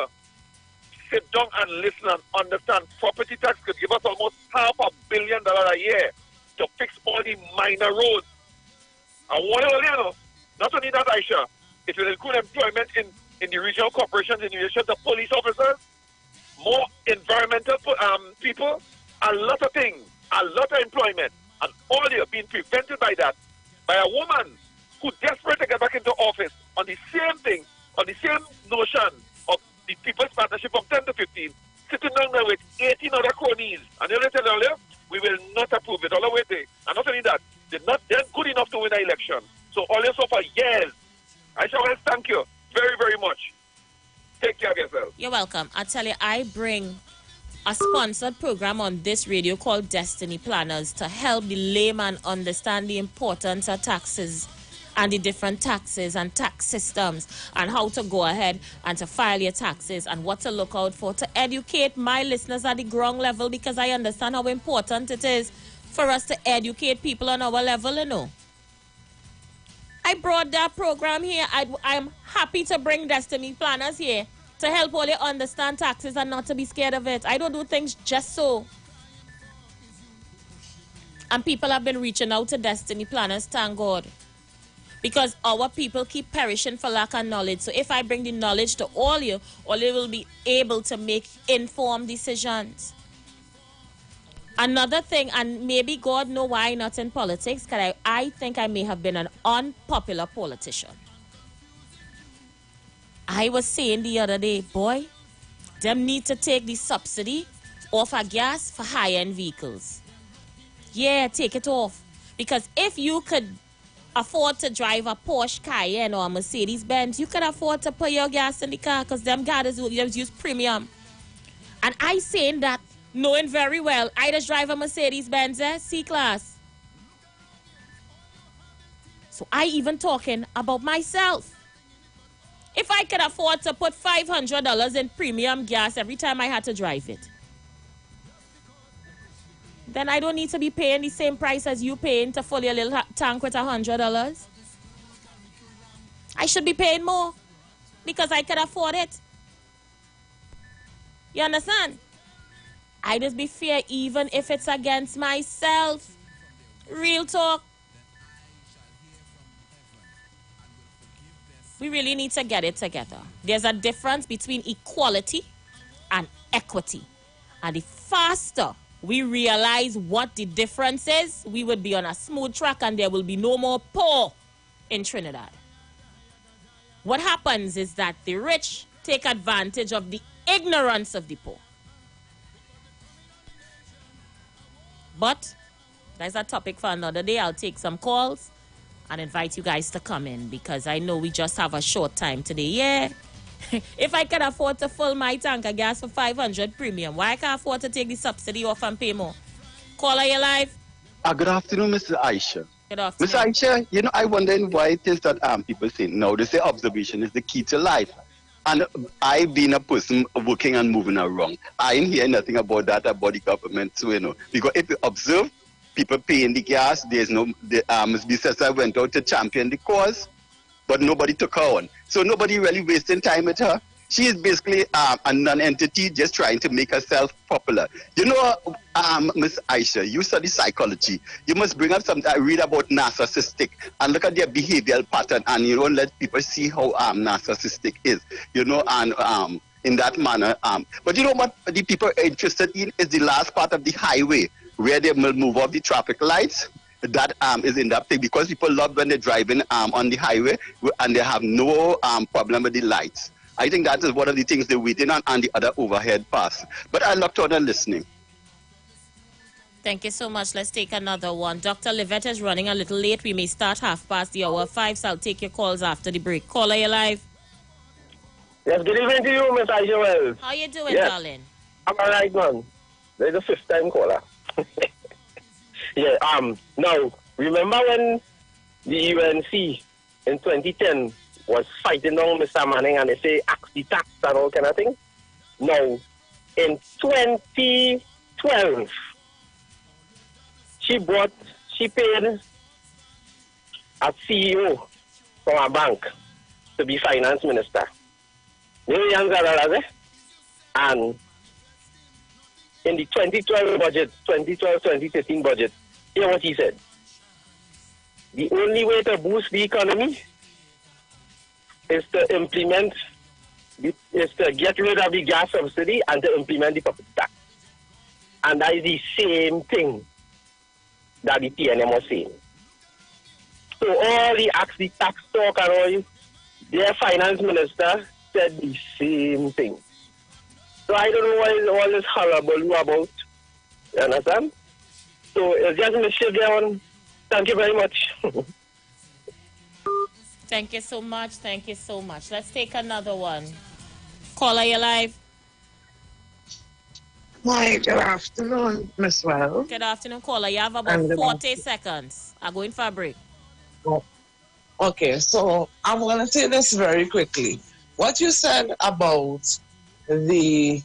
Sit down and listen and understand. Property tax could give us almost $500 million a year to fix all the minor roads. I want it all here, no? Not only that, Aisha, it will include employment in the regional corporations in relation to police officers. from 10 to 15, sitting down there with 18 other cronies. And they tell earlier, we will not approve it. All the way there. And not only that, they're good enough to win the election. So all this for years. I shall thank you very, very much. Take care of yourself. You're welcome. I tell you, I bring a sponsored program on this radio called Destiny Planners to help the layman understand the importance of taxes and the different taxes and tax systems and how to go ahead and to file your taxes and what to look out for, to educate my listeners at the ground level, because I understand how important it is for us to educate people on our level, you know. I brought that program here. I'm happy to bring Destiny Planners here to help all you understand taxes and not to be scared of it. I don't do things just so. And people have been reaching out to Destiny Planners, thank God. Because our people keep perishing for lack of knowledge. So if I bring the knowledge to all you will be able to make informed decisions. Another thing, and maybe God know why I'm not in politics, because I think I may have been an unpopular politician. I was saying the other day, boy, them need to take the subsidy off of gas for high-end vehicles. Yeah, take it off. Because if you could afford to drive a Porsche Cayenne or a Mercedes-Benz, you could afford to put your gas in the car, because them guys use premium. And I saying that, knowing very well, I just drive a Mercedes-Benz C-Class. So I even talking about myself. If I could afford to put $500 in premium gas every time I had to drive it, then I don't need to be paying the same price as you paying to fill your little tank with $100. I should be paying more because I could afford it. You understand? I just be fair even if it's against myself. Real talk. We really need to get it together. There's a difference between equality and equity. And the faster we realize what the difference is, we would be on a smooth track and there will be no more poor in Trinidad. What happens is that the rich take advantage of the ignorance of the poor. But that's a topic for another day. I'll take some calls and invite you guys to come in because I know we just have a short time today. Yeah. If I can afford to fill my tank of gas for $500 premium, why I can't afford to take the subsidy off and pay more? Caller, you live? Good afternoon, Mr. Aisha. Good afternoon. Mr. Aisha, I wonder why it is that people say, no, they say observation is the key to life. And I being a person working and moving around, I ain't hear nothing about that about the government too, Because if you observe, people paying the gas, there's no, Ms. Bissessa went out to champion the cause, but nobody took her on. So nobody really wasting time with her. She is basically a non-entity just trying to make herself popular. Ms. Aisha, you study psychology. You must bring up something. I read about narcissistic and look at their behavioral pattern and, let people see how narcissistic is, and in that manner. But you know what the people are interested in is the last part of the highway where they will move off the traffic lights. That is in that thing because people love when they're driving on the highway and they have no problem with the lights. I think that is one of the things they're waiting on and the other overhead pass. But I looked on and listening. Thank you so much. Let's take another one. Dr. Livette is running a little late. We may start 5:30, so I'll take your calls after the break. Caller, you live? Yes, good evening to you, Miss Aisha Wells. How you doing, darling? I'm all right, man. There's a fifth-time caller. Now, remember when the UNC in 2010 was fighting down Mr. Manning and they say axe the tax and all kind of thing? Now, in 2012, she paid a CEO from a bank to be finance minister. And in the 2012 budget, 2012-2013 budget, hear what he said. The only way to boost the economy is to get rid of the gas subsidy and to implement the property tax. And that is the same thing that the PNM was saying. So all the tax talk and all, their finance minister said the same thing. So I don't know what is all this horrible about. You understand? So it's just mischief there. Thank you very much. Thank you so much. Thank you so much. Let's take another one. Caller, you live. Hi, good afternoon, Miss Wells. Good afternoon, caller. You have about 40 seconds. I'm going for a break. Okay, so I'm going to say this very quickly. What you said about the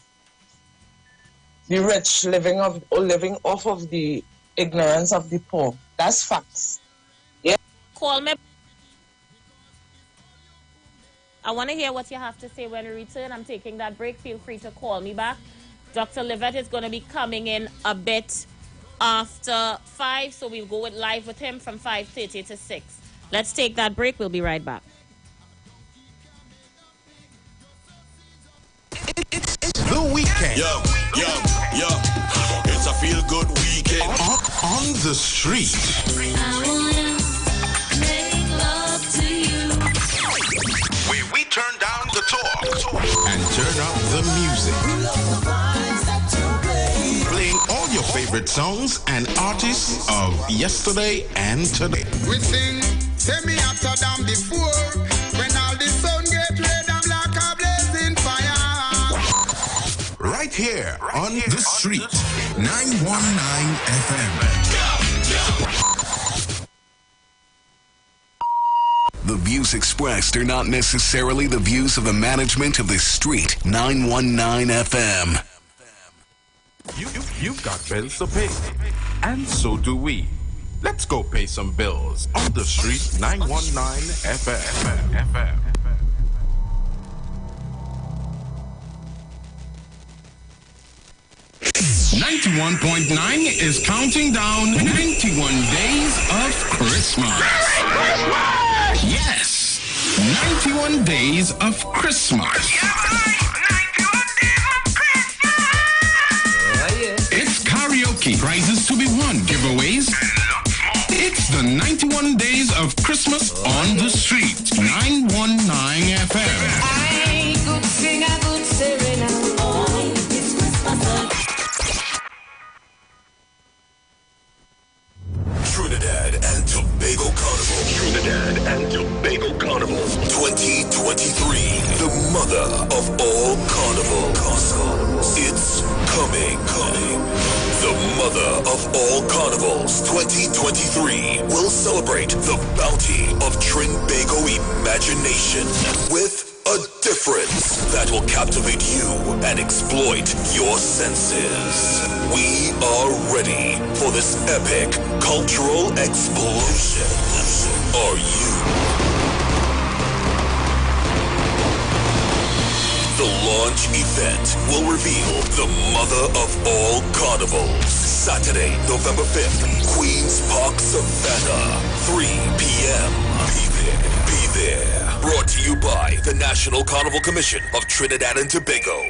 rich living off of the ignorance of the poor, that's facts. Yeah. Call me. I want to hear what you have to say when we return. I'm taking that break. Feel free to call me back. Dr. Livett is going to be coming in a bit after 5, so we'll go live with him from 5:30 to 6. Let's take that break. We'll be right back. It's the weekend. Yo. It's a feel-good weekend. On the street. I wanna make love to you. Where we turn down the talk and turn up the music. Playing all your favorite songs and artists of yesterday and today. We sing, send me after them before. When all the sun get red, I'm like a blazing fire. Right here on the street. 919 FM. The views expressed are not necessarily the views of the management of the street. 919 FM. You've got bills to pay. And so do we. Let's go pay some bills on the street. 919 FM. 91.9 is counting down 91 days of Christmas. Yes, 91 days of Christmas. It's karaoke, prizes to be won, giveaways. It's the 91 days of Christmas on the street. 919 FM. I could sing a good serenade. Oh, it's Christmas. Trinidad and Tobago Carnival. 2023. The mother of all carnivals. It's coming. The mother of all carnivals 2023 will celebrate the bounty of Trinbago imagination with a difference that will captivate you and exploit your senses. We are ready for this epic cultural explosion. Are you? The launch event will reveal the mother of all carnivals. Saturday, November 5th, Queen's Park, Savannah, 3 p.m. Be there. Brought to you by the National Carnival Commission of Trinidad and Tobago.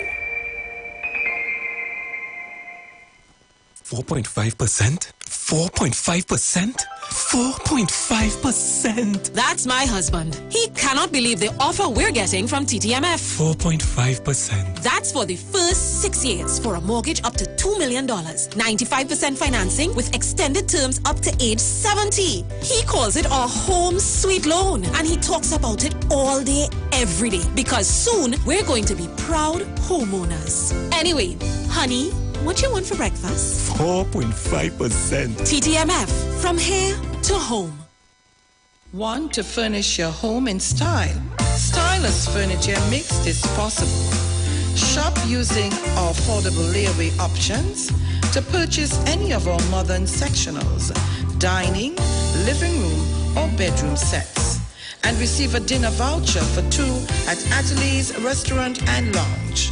4.5%? 4.5%? 4.5%. That's my husband. He cannot believe the offer we're getting from TTMF. 4.5%. That's for the first 6 years for a mortgage up to $2 million. 95% financing with extended terms up to age 70. He calls it a home sweet loan. And he talks about it all day, every day. Because soon we're going to be proud homeowners. Anyway, honey, what you want for breakfast? 4.5%. TTMF, from here to home. Want to furnish your home in style? Stylus Furniture makes this possible. Shop using our affordable layaway options to purchase any of our modern sectionals, dining, living room, or bedroom sets, and receive a dinner voucher for 2 at Atelier's Restaurant and Lounge.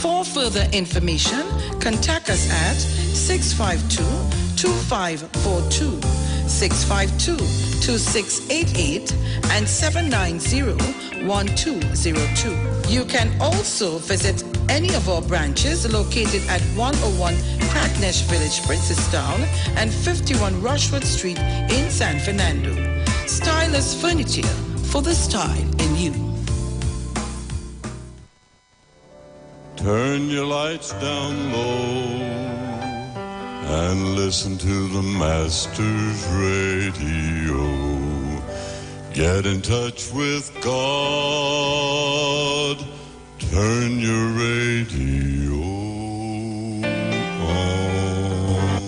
For further information, contact us at 652-2542, 652-2688, and 790-1202. You can also visit any of our branches located at 101 Crackness Village, Princestown, and 51 Rushwood Street in San Fernando. Stylus Furniture, for the style in you. Turn your lights down low and listen to the Master's radio. Get in touch with God. Turn your radio on.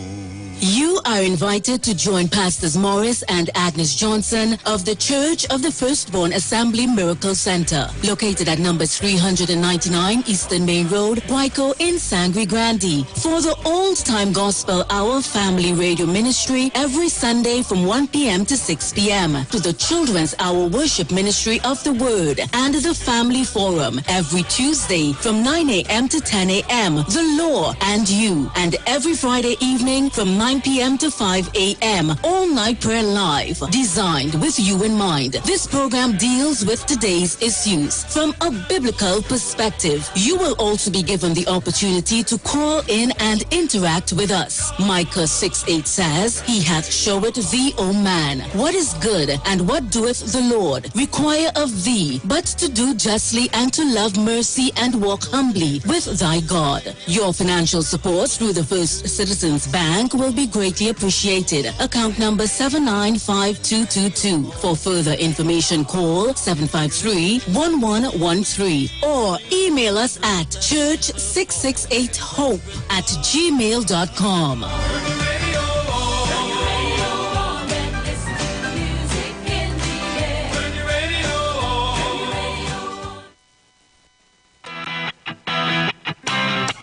You are invited to join Pastors Morris and Agnes Johnson of the Church of the Firstborn Assembly Miracle Center, located at number 399 Eastern Main Road, Guayco in Sangre Grande, for the Old-Time Gospel Hour Family Radio Ministry every Sunday from 1 p.m. to 6 p.m., to the Children's Hour Worship Ministry of the Word and the Family Forum every Tuesday from 9 a.m. to 10 a.m., The Law and You, and every Friday evening from 9 p.m. to 5 a.m. All Night Prayer Live, designed with you in mind. This program deals with today's issues from a biblical perspective. You will also be given the opportunity to call in and interact with us. Micah 6:8 says, He hath showed thee, O man, what is good, and what doeth the Lord require of thee, but to do justly and to love mercy and walk humbly with thy God. Your financial support through the First Citizens Bank will be greatly appreciated. Account number 795222. For further information, call 753-1113 or email us at church668hope@gmail.com.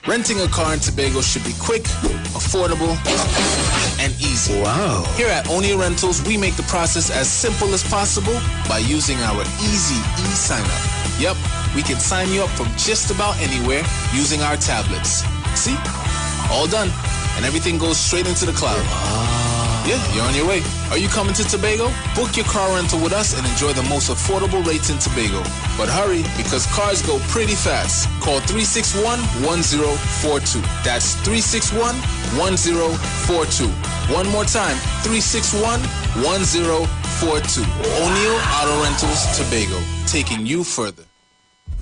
Renting a car in Tobago should be quick, affordable, and easy. Wow. Here at Onia Rentals, we make the process as simple as possible by using our easy e-sign-up. Yep, we can sign you up from just about anywhere using our tablets. See? All done. And everything goes straight into the cloud. Yeah, you're on your way. Are you coming to Tobago? Book your car rental with us and enjoy the most affordable rates in Tobago. But hurry, because cars go pretty fast. Call 361-1042. That's 361-1042. One more time, 361-1042. O'Neill Auto Rentals, Tobago, taking you further.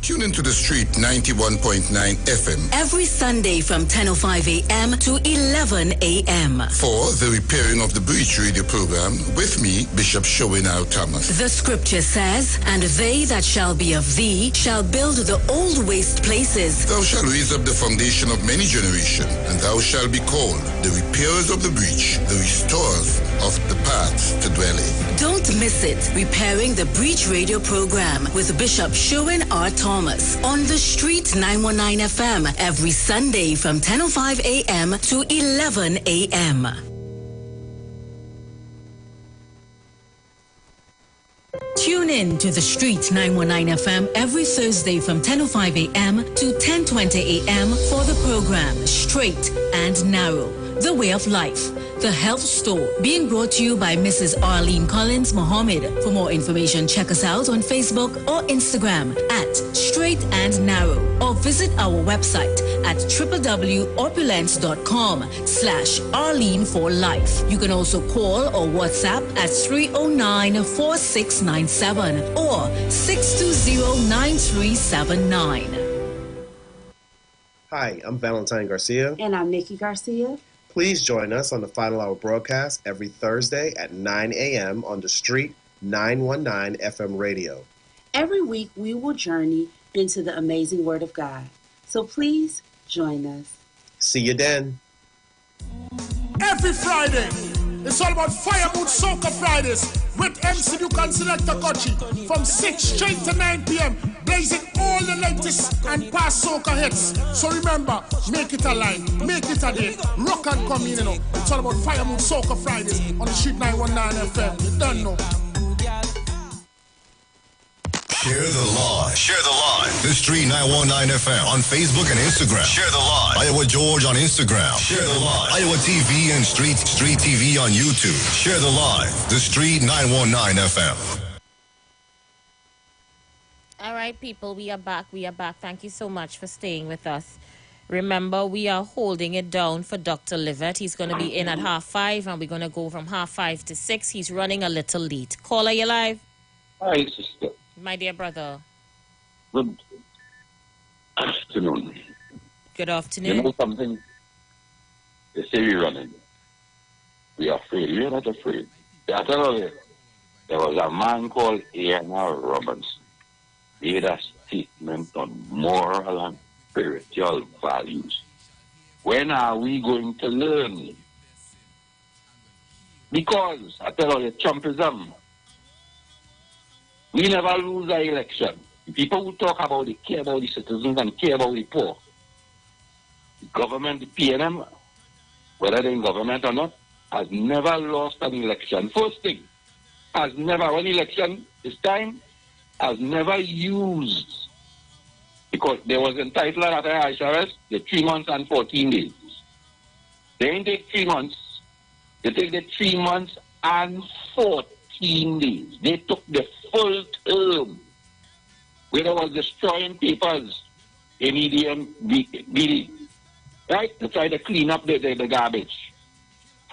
Tune into the street 91.9 FM every Sunday from 10:05 a.m. to 11 a.m. for the Repairing of the Breach radio program with me, Bishop Showinau Thomas. The scripture says, And they that shall be of thee shall build the old waste places. Thou shalt raise up the foundation of many generations, and thou shalt be called the repairers of the breach, the restorers of the paths to dwell in. Don't miss it. Repairing the Breach radio program with Bishop Sherwin R. Thomas on the Street 919 FM every Sunday from 10:05 a.m. to 11 a.m. Tune in to the Street 919 FM every Thursday from 10:05 a.m. to 10:20 a.m. for the program Straight and Narrow, The Way of Life, The Health Store, being brought to you by Mrs. Arlene Collins Mohammed. For more information, check us out on Facebook or Instagram at Straight and Narrow, or visit our website at www.opulence.com/Arlene for Life. You can also call or WhatsApp at 309-4697 or 620-9379. Hi, I'm Valentine Garcia. And I'm Nikki Garcia. Please join us on the Final Hour broadcast every Thursday at 9 a.m. on the Street 919 FM radio. Every week we will journey into the amazing Word of God. So please join us. See you then. Every Friday, it's all about Fire Mood Soca Fridays with MC Duke and Selector Kochi from 6 straight to 9 p.m. blazing all the latest and past soca hits. So remember, make it a line, make it a day, rock and come in, you know. It's all about Fire Mood Soca Fridays on the Street 919 FM. You don't know. Share the live. Share the live. The Street 919 FM on Facebook and Instagram. Share the live. Iowa George on Instagram. Share the live. Iowa TV and Street TV on YouTube. Share the live. The Street 919 FM. All right, people, we are back. Thank you so much for staying with us. Remember, we are holding it down for Dr. Livett. He's going to be in at 5:30, and we're going to go from 5:30 to 6. He's running a little late. Caller, you live? Hi, sister. My dear brother. Good afternoon. Good You afternoon. know something? They say we're running. We are afraid. We're not afraid. I tell you, there was a man called Iwer Robinson. He made a statement on moral and spiritual values. When are we going to learn? Because, I tell you, Trumpism, we never lose an election. The people who talk about it care about the citizens and care about the poor. The government, the PNM, whether they're in government or not, has never lost an election. First thing, has never, when election is time, has never used, because there was entitled at the ISRS, the 3 months and 14 days. They didn't take 3 months. They take the 3 months and 14 days. They took the full term where they was destroying papers in EDM, right, to try to clean up the garbage.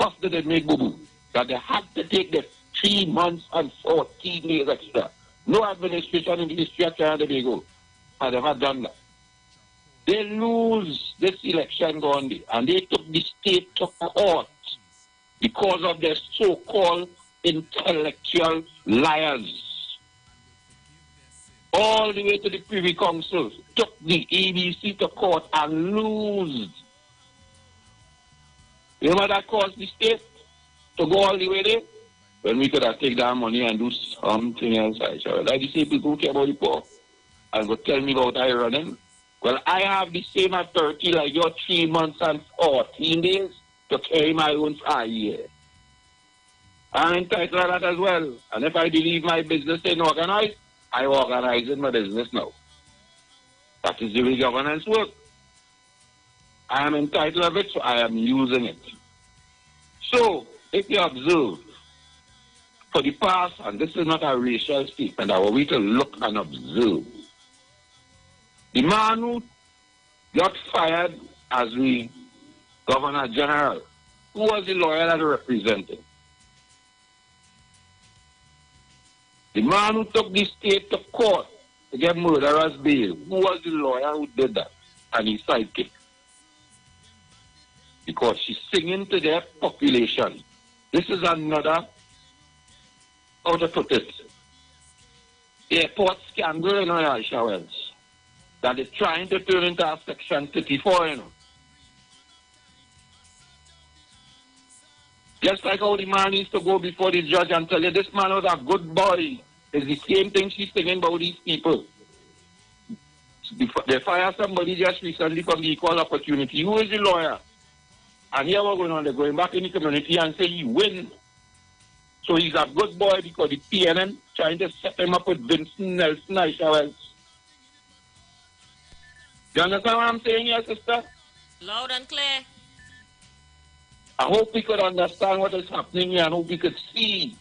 First they did make boo-boo, that they had to take the 3 months and 14 days extra. No administration in the history of Trinidad and Tobago has ever done that. They lose this election going there, and they took the state to court because of their so-called intellectual liars. All the way to the Privy Council, took the ABC to court and lose. You know what that cost the state to go all the way there? When we could have taken that money and do something else, I shall. Like you say, people who care about the poor and go tell me about I running. Well, I have the same authority like your 3 months and 14 days to carry my own 5 years. I'm entitled to that as well. And if I believe my business ain't organized, I organize in my business now. That is the way governance works. I am entitled to it, so I am using it. So, if you observe, for the past, and this is not a racial statement, I want we to look and observe. The man who got fired as the Governor General, who was the lawyer that represented? The man who took the state to court to get murderers bail, who was the lawyer who did that? And his sidekick. Because she's singing to their population. This is another, how to put it, airport scandal in our showers that they're trying to turn into a Section 34, you know. Just like how the man used to go before the judge and tell you, this man was a good boy. It's the same thing she's singing about these people. They fired somebody just recently from the Equal Opportunity. Who is the lawyer? And here we're going on, they're going back in the community and say he win. So he's a good boy because the PNM trying to set him up with Vincent Nelson, I shall else. You understand what I'm saying here, sister? Loud and clear. I hope we could understand what is happening here and hope we could see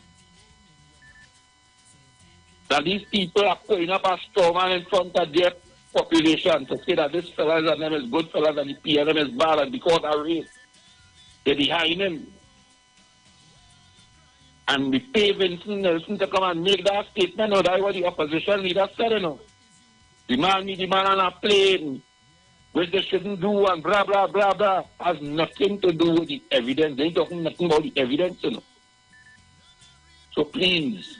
that these people are putting up a straw man in front of their population to say that this fellas and them is good fellas and the PNM is bad, and because of race, they're behind him. And we pay Vincent Nelson to come and make that statement, or that's what the opposition leader said, you know. The man on a plane, which they shouldn't do, and blah, blah, blah, blah, has nothing to do with the evidence. They ain't talking nothing about the evidence, you know. So please,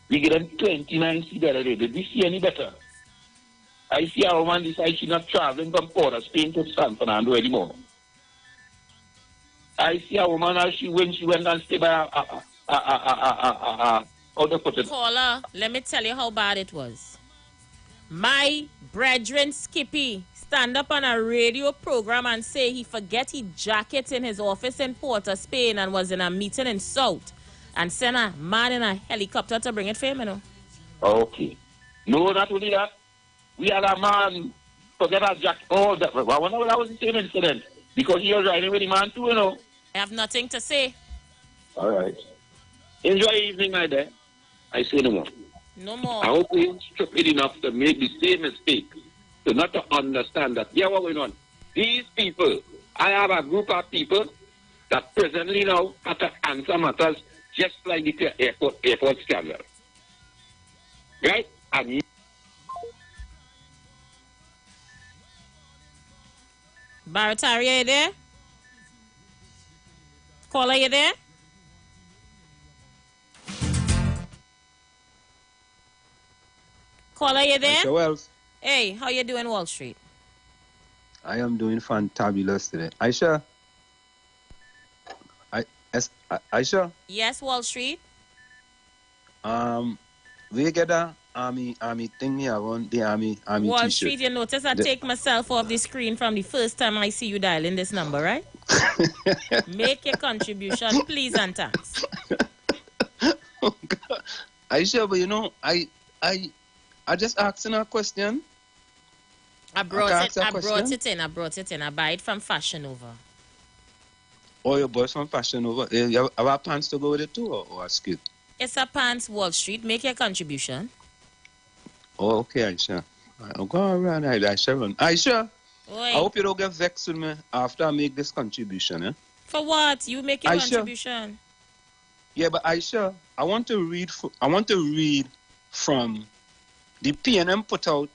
we get them 29 seats the other day. Did we see any better? I see a woman decide she's not traveling from Port of Spain to San Fernando anymore. I see a woman as she went and stayed by how to put it? Caller, let me tell you how bad it was. My brethren Skippy stand up on a radio program and say he forget his jacket in his office in Port of Spain and was in a meeting in South and sent a man in a helicopter to bring it for him, you know. Okay. No, not only that. We had a man forget a jacket. Oh, that was the same incident. Because he was riding with the man too, you know. I have nothing to say. All right. Enjoy your evening, my dear. I say no more. No more. I hope we ain't stupid enough to make the same mistake, to not to understand that, yeah, what's going on. These people, I have a group of people that presently now have to answer matters just like the airport scandal. Right? And Baratari, are you there? Caller, you there? Caller, you there? Aisha Wells, Hey, how you doing, Wall Street? I am doing fantabulous today. Aisha, Aisha, Yes, Wall Street. we get a army thing me. I want the army Wall t-shirt. Street, you notice I take myself off the screen from the first time I see you dialing this number, right? Make your contribution, please and thanks. Aisha, but you know, I just asking a question. I brought it in. I buy it from Fashion Nova. Oh, your boys from Fashion Nova. You have our pants to go with it too, or a skirt? It's a pants, Wall Street. Make your contribution. Oh, okay, Aisha. I'll go around, Aisha. Aisha, Oi. I hope you don't get vexed with me after I make this contribution, eh? For what? You make your Aisha, contribution. Yeah, but Aisha, I want to read from the PNM put out,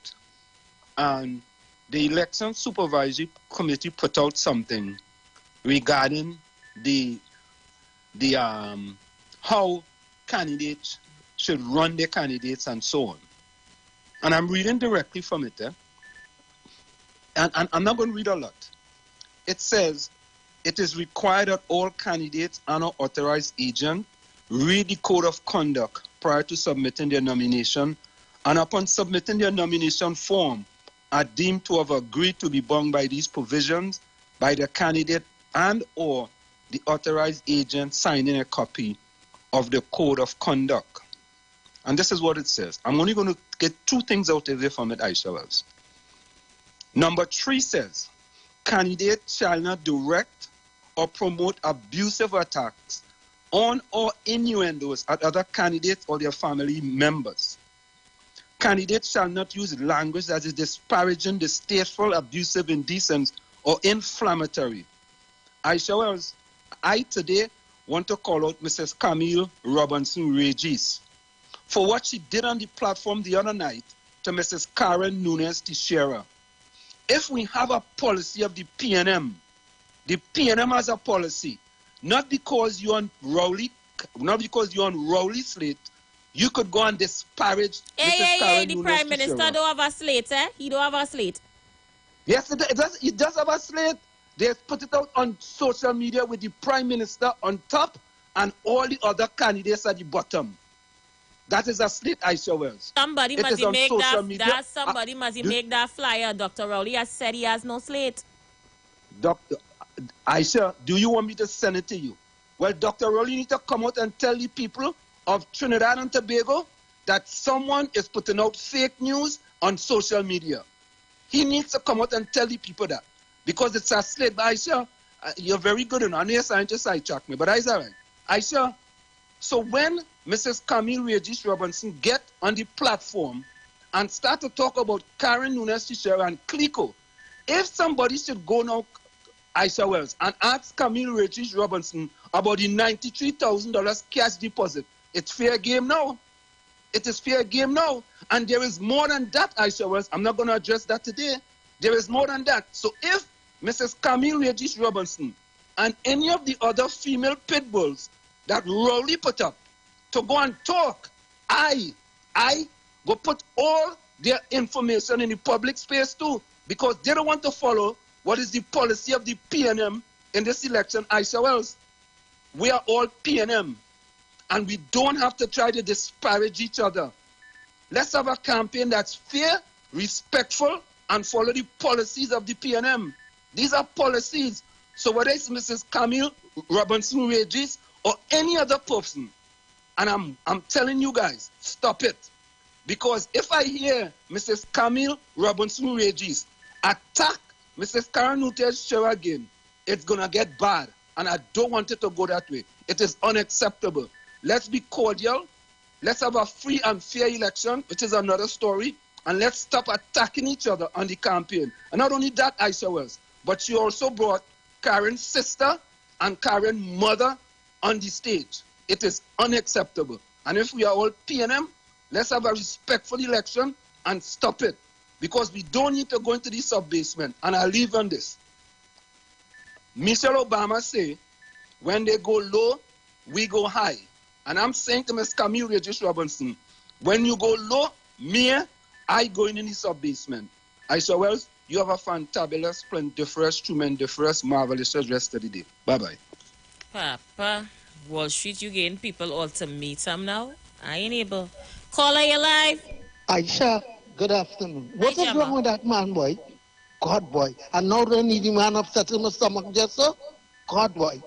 and the Election Supervisory Committee put out something regarding the how candidates should run their candidates and so on. And I'm reading directly from it, and I'm not going to read a lot. It says, it is required that all candidates and or authorized agent read the code of conduct prior to submitting their nomination, and upon submitting their nomination form are deemed to have agreed to be bound by these provisions by the candidate and or the authorized agent signing a copy of the code of conduct. And this is what it says. I'm only going to get two things out of it from it, Aisha Wells. Number 3 says, candidates shall not direct or promote abusive attacks on or innuendos at other candidates or their family members. Candidates shall not use language that is disparaging, distasteful, abusive, indecent, or inflammatory. Aisha Wells, I today want to call out Mrs. Camille Robinson-Regis for what she did on the platform the other night to Mrs. Karen Nunes Teixeira. If we have a policy of the PNM has a policy, not because you're on Rowley slate, you could go and disparage Mrs. Karen The Nunes Prime Minister Teixeira. don't have a slate, eh? He don't have a slate. Yes, it does have a slate. They put it out on social media with the Prime Minister on top and all the other candidates at the bottom. That is a slate, Aisha Wells. Somebody must make that flyer. Dr. Rowley has said he has no slate. Dr. Aisha, do you want me to send it to you? Well, Dr. Rowley need to come out and tell the people of Trinidad and Tobago that someone is putting out fake news on social media. He needs to come out and tell the people that. Because it's a slate. But Aisha, you're very good and honest scientist, sidetrack me. But that's all right. Aisha, so when Mrs. Camille Regis Robinson get on the platform and start to talk about Karen Nunes Teixeira and Clico, if somebody should go now, Aisha Wells, and ask Camille Regis Robinson about the $93,000 cash deposit, it's fair game now. It is fair game now. And there is more than that, Aisha Wells. I'm not going to address that today. There is more than that. So if Mrs. Camille Regis Robinson and any of the other female pit bulls that Rowley put up to go and talk, I go put all their information in the public space too, because they don't want to follow what is the policy of the PNM in this election, Aisha Wells. We are all PNM, and we don't have to try to disparage each other. Let's have a campaign that's fair, respectful, and follow the policies of the PNM. These are policies. So whether it's Mrs. Camille Robinson-Regis or any other person, and I'm telling you guys, stop it. Because if I hear Mrs. Camille Robinson-Regis attack Mrs. Karen Nunes Teixeira again, it's going to get bad. And I don't want it to go that way. It is unacceptable. Let's be cordial. Let's have a free and fair election, which is another story. And let's stop attacking each other on the campaign. And not only that, Aisha Wells, but she also brought Karen's sister and Karen's mother on the stage. It is unacceptable. And if we are all PNM, let's have a respectful election and stop it. Because we don't need to go into the sub-basement. And I'll leave on this. Michelle Obama say, when they go low, we go high. And I'm saying to Ms. Camille Regis Robinson, when you go low, I go in the sub-basement. I say, well, you have a fantabulous, splendiferous, tremendiferous, marvelous rest of the day. Bye-bye. Papa, Wall Street, you getting people ultimatum now? I ain't able. Caller, you live? Aisha, good afternoon. What is Gemma. wrong with that man, boy? God, boy. And now they need him man upset in my stomach just so? God, boy.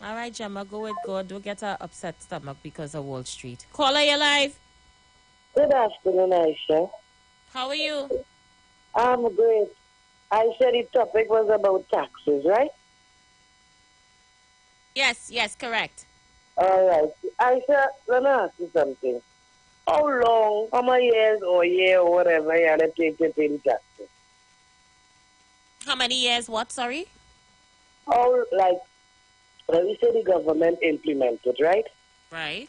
All right, Gemma, go with God. Don't get an upset stomach because of Wall Street. Caller, you live? Good afternoon, Aisha. How are you? I'm great. Aisha, the topic was about taxes, right? Yes, correct. All right. Aisha, let me ask you something. How long, how many years or year or whatever you had to take to pay the taxes? How many years? What, sorry? How, like, when we say the government implemented, right? Right.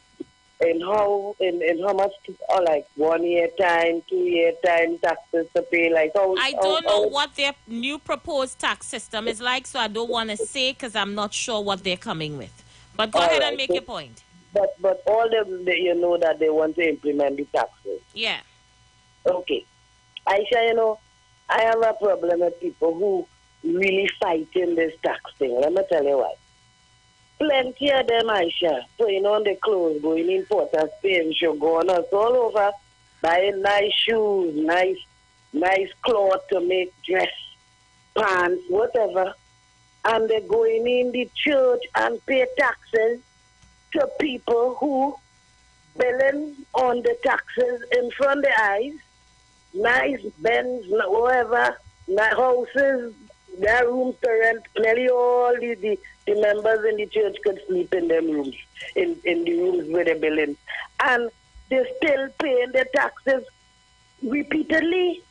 In how much, or like 1 year time, 2 year time taxes to pay, like how... I don't know what their new proposed tax system is like, so I don't want to say because I'm not sure what they're coming with. But go ahead and make your point. But all them, you know that they want to implement the taxes. Yeah. Okay. Aisha, you know, I have a problem with people who really fight in this tax thing. Let me tell you why. Plenty of them, Aisha, putting on the clothes, going in Port of Spain, sugar on us all over, buying nice shoes, nice clothes to make dress, pants, whatever. And they're going in the church and pay taxes to people who billing on the taxes in front of the eyes, nice Benz, whatever, houses, their rooms to rent. Nearly all the members in the church could sleep in them rooms, in the rooms where they're billing. And they're still paying their taxes repeatedly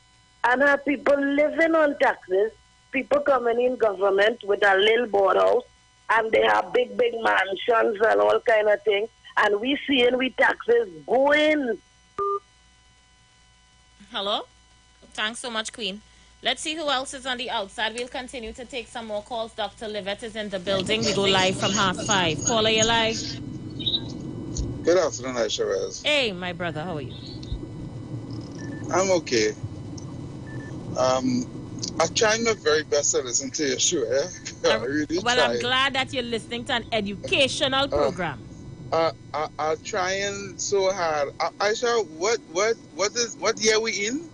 and have people living on taxes, people coming in government with a little board house, and they have big mansions and all kind of things, and we seeing we taxes going. Hello? Thanks so much, Queen. Let's see who else is on the outside. We'll continue to take some more calls. Dr. Livett is in the building. We go live from 5:30. Caller, you live? Good afternoon, Aisha Rez. Hey, my brother, how are you? I'm okay. I try my very best to listen to your show, eh? I really well, try. I'm glad that you're listening to an educational program. I'm trying so hard. Aisha, what year we in?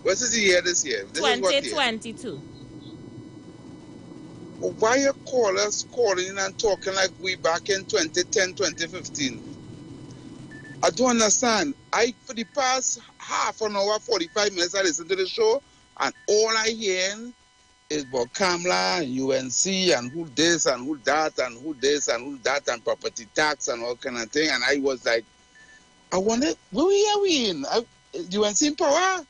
What is the year this year? This is what year? 2022. Why you calling and talking like we back in 2010, 2015? I don't understand. For the past half an hour, 45 minutes, I listen to the show, and all I hear is about Kamla and UNC and who this and who that and who this and who that and property tax and all kind of thing. And I was like, I wonder, where are we in? UNC in power?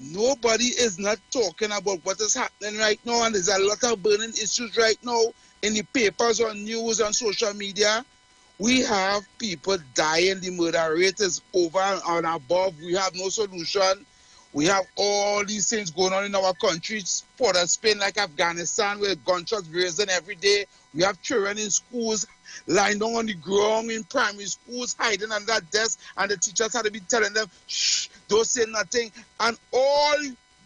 Nobody is not talking about what is happening right now, and there's a lot of burning issues right now in the papers, on news, on social media. We have people dying. The murder rate is over and above. We have no solution. We have all these things going on in our country. Port of Spain, like Afghanistan, where gunshots raising every day. We have children in schools lying down on the ground in primary schools, hiding under desks, and the teachers had to be telling them, shh, don't say nothing. And all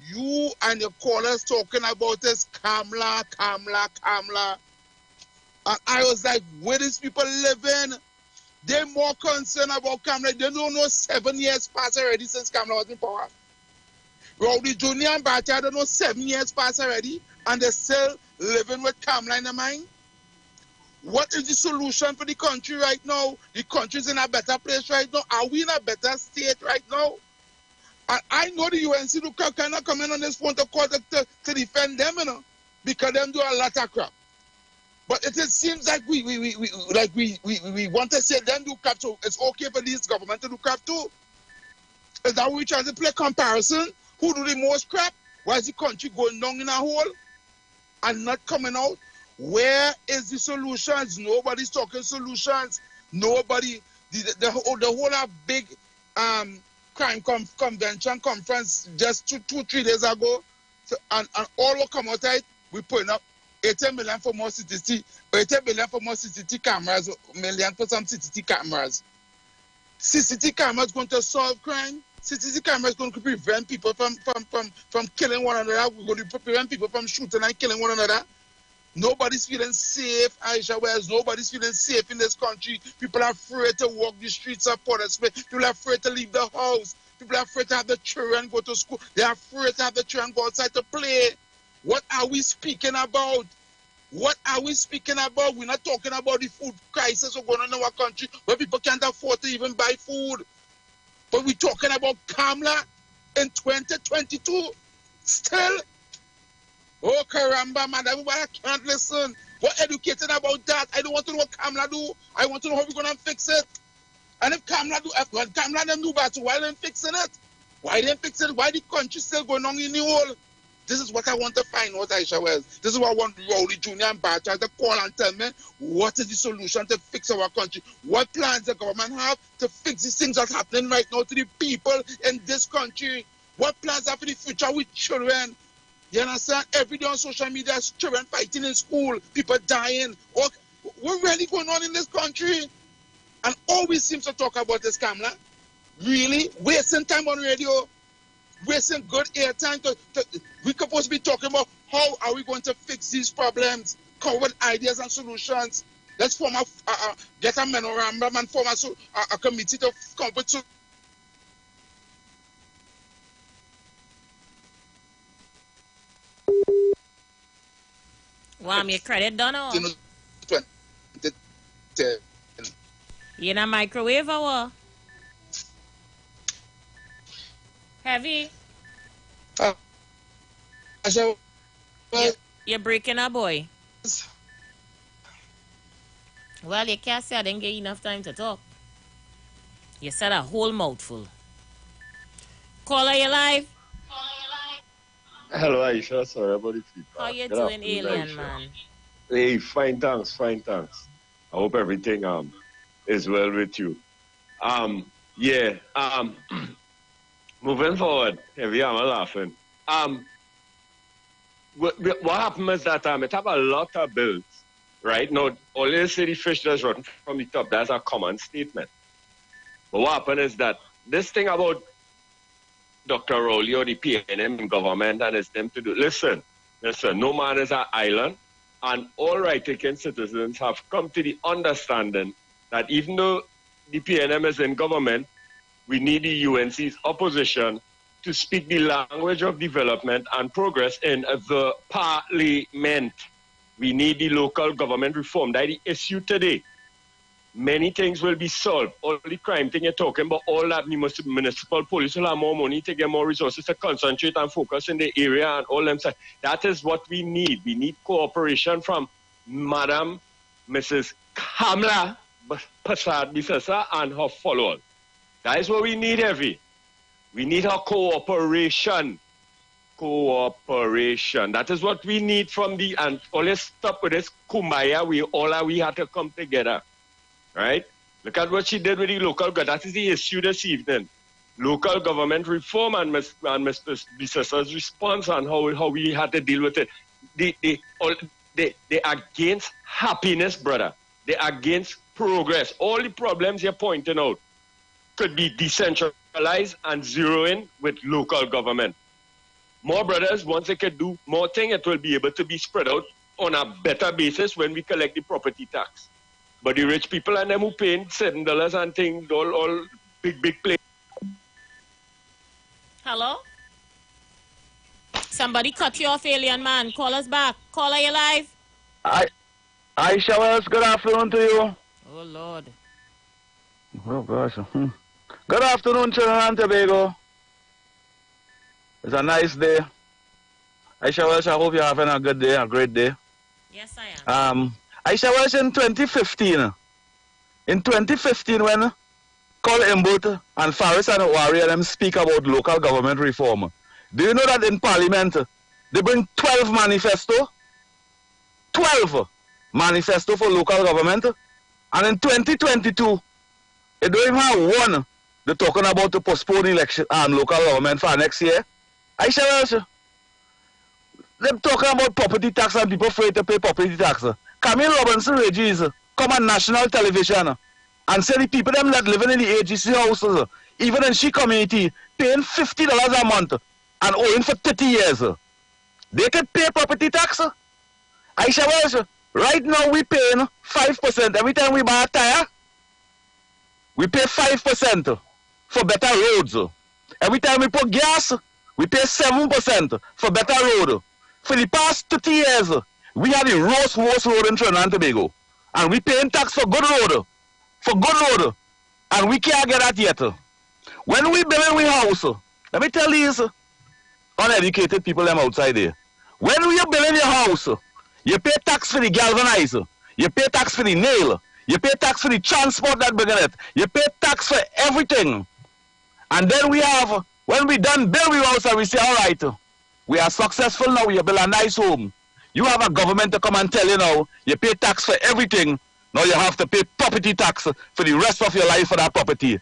you and your callers talking about is Kamla. And I was like, where these people living? They're more concerned about Kamla. They don't know 7 years passed already since Kamla was in power. Rowdy Jr. and Batty, I don't know, 7 years passed already, and they're still living with Kamla in their mind. What is the solution for the country right now? The country's in a better place right now. Are we in a better state right now? And I know the UNC cannot come in on this phone to call to defend them, you know, because them do a lot of crap. But it seems like we want to say them do crap, so it's okay for this government to do crap too. Is that what we're trying to play comparison? Who do the most crap? Why is the country going down in a hole and not coming out? Where is the solutions? Nobody's talking solutions. Nobody. The whole big crime convention conference just 2-3 days ago. So, and all will come outside, we putting up 80 million for more CCTV, 80 million for more CCTV cameras, million for some CCTV cameras. CCTV cameras going to solve crime. CCTV cameras going to prevent people from killing one another. We're going to prevent people from shooting and killing one another. Nobody's feeling safe, Aisha Wells. Nobody's feeling safe in this country. People are afraid to walk the streets of Port of Spain. People are afraid to leave the house. People are afraid to have the children go to school. They are afraid to have the children go outside to play. What are we speaking about? What are we speaking about? We're not talking about the food crisis going on in our country where people can't afford to even buy food. But we're talking about Kamla in 2022. Still. Oh, caramba, man, everybody can't listen. We're educated about that. I don't want to know what Kamla do. I want to know how we're going to fix it. And if Kamla them do bad, so why they fixing it? Why they fix it? Why the country still going on in the hole? This is what I want to find out, Aisha Wells. This is what I want Rowley Jr. and Barcha to call and tell me what is the solution to fix our country. What plans the government have to fix these things that's happening right now to the people in this country. What plans are for the future with children? You understand? Every day on social media, children fighting in school, people dying. What really going on in this country? And all we seem to talk about is Kamla. Really? Wasting time on radio. Wasting good airtime. We're supposed to be talking about how are we going to fix these problems. Come with ideas and solutions. Let's form get a memorandum and form a committee to come with solutions. Wow, your credit done or? You in a microwave or what? Heavy? You're breaking up, boy. Well, you can't say I didn't get enough time to talk. You said a whole mouthful. Caller, you live? Hello, Aisha. Sorry about the feedback. How you doing, alien Aisha, man? Hey, fine, thanks. I hope everything is well with you. Moving forward, heavy, I'm laughing. What happened is that it have a lot of bills, right? Now, always say the fish that's rotten from the top. That's a common statement. But what happened is that this thing about Dr. Rowley or the PNM government and it's them to do. Listen, no man is an island, and all right-taking citizens have come to the understanding that even though the PNM is in government, we need the UNC's opposition to speak the language of development and progress in the parliament. We need the local government reform. That's the issue today. Many things will be solved. All the crime thing you're talking about, all that municipal police will have more money to get more resources to concentrate and focus in the area and all them. That is what we need. We need cooperation from Madam Mrs. Kamla Prasad Bisasa and her followers. That is what we need, heavy. We need her cooperation. That is what we need from the, and always stop with this kumbaya. We have to come together. Right? Look at what she did with the local government. That is the issue this evening. Local government reform and Mr. Bisasa's response and how we had to deal with it. They against happiness, brother. They against progress. All the problems you're pointing out could be decentralized and zero in with local government. More brothers, once they can do more things, it will be able to be spread out on a better basis when we collect the property tax. But the rich people and them who paying $7 and things, all big play. Hello? Somebody cut you off, alien man. Call us back. Caller, you live? Aisha Wells, good afternoon to you. Oh, Lord. Oh, gosh. Good afternoon, Trinidad and Tobago. It's a nice day. Aisha Wells, I hope you're having a good day, a great day. Yes, I am. Aisha Wells, in 2015, when Col Imbut and Faris and Warrior them speak about local government reform, do you know that in Parliament, they bring 12 manifesto? 12 manifesto for local government. And in 2022, they don't even have one. They're talking about to postpone election and local government for next year. Aisha Wells, them talking about property tax and people afraid to pay property tax. Camille Robinson Regis come on national television and say the people them that living in the AGC houses, even in she community, paying $50 a month and owing for 30 years. They can pay property tax. Aisha Welsh, right now we paying 5% every time we buy a tire. We pay 5% for better roads. Every time we put gas, we pay 7% for better road. For the past 30 years, we have the worst road in Trinidad and Tobago. And we paying tax for good road. For good road. And we can't get that yet. When we build a house, let me tell these uneducated people them outside there. When we are building your house, you pay tax for the galvanizer. You pay tax for the nail. You pay tax for the transport that bring it. You pay tax for everything. And then we have, when we done build your house and we say, all right, we are successful now, we build a nice home. You have a government to come and tell you now, you pay tax for everything. Now you have to pay property tax for the rest of your life for that property.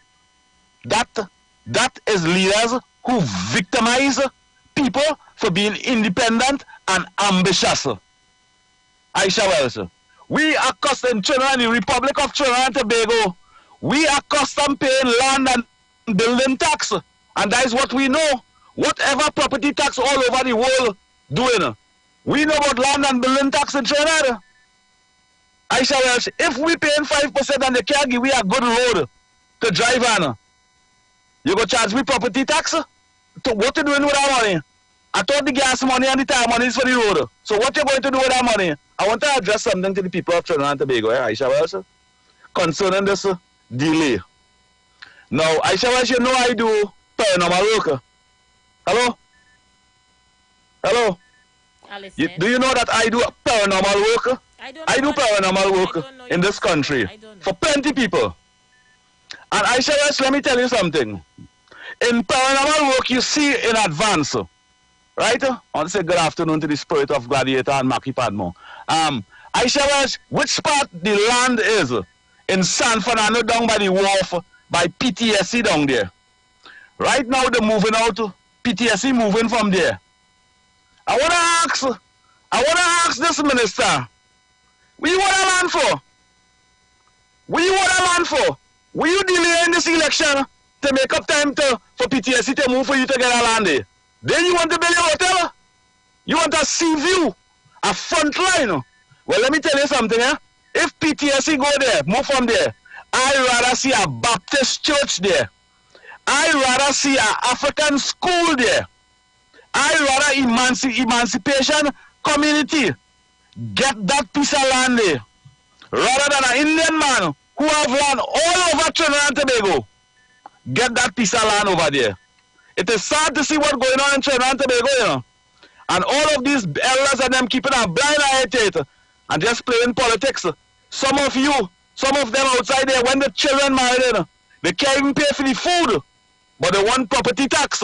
That is leaders who victimize people for being independent and ambitious. Aisha Welsh, we are accustomed, Trinidad, the Republic of Trinidad and Tobago, we are accustomed paying land and building tax. And that is what we know. Whatever property tax all over the world doing, we know about land and building tax in Trinidad. Aisha Welsh, if we paying 5% and they can't give we a good road to drive on, you go charge me property tax? What you doing with that money? I thought the gas money and the tire money is for the road. So what you going to do with that money? I want to address something to the people of Trinidad and Tobago, Aisha Welsh, concerning this delay. Now, Aisha Welsh, you know I do paranormal work. Hello? Hello? Do you know that I do paranormal work? I do paranormal work in this country for plenty people. And Aisha Welsh, let me tell you something. In paranormal work, you see in advance. Right? I want to say good afternoon to the spirit of Gladiator and Maki Padmo. Aisha Welsh, which part the land is in San Fernando down by the wharf by PTSC down there? Right now they're moving out. PTSC moving from there. I want to ask this minister, what you want a land for? What you want a land for? Will you delay in this election to make up time for PTSC to move for you to get a land there? Then you want to build a hotel? You want a sea view? A front line? Well, let me tell you something, eh? If PTSC go there, move from there, I'd rather see a Baptist church there. I'd rather see an African school there. I'd rather emancipation community get that piece of land there. Rather than an Indian man who have land all over Trinidad and Tobago, get that piece of land over there. It is sad to see what's going on in Trinidad and Tobago, you know. And all of these elders and them keeping a blind eye to it and just playing politics. Some of them outside there, when the children married, they can't even pay for the food, but they want property tax.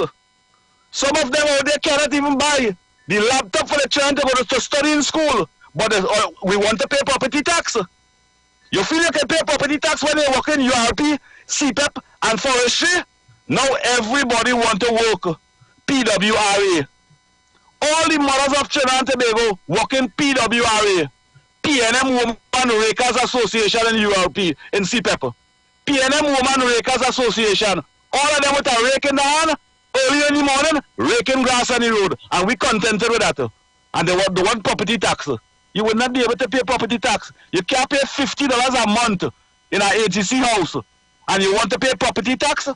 Some of them out there cannot even buy the laptop for the children to go to study in school, but we want to pay property tax. You feel you can pay property tax when they work in URP, CPEP, and forestry? Now everybody want to work PWRA. All the mothers of Trinidad and Tobago work in PWRA. PNM Women Rakers Association in URP, in CPEP. PNM Women Rakers Association. All of them with a rake in the hand, early in the morning, raking grass on the road. And we contented with that. And they want property tax. You will not be able to pay property tax. You can't pay $50 a month in an AGC house. And you want to pay property tax?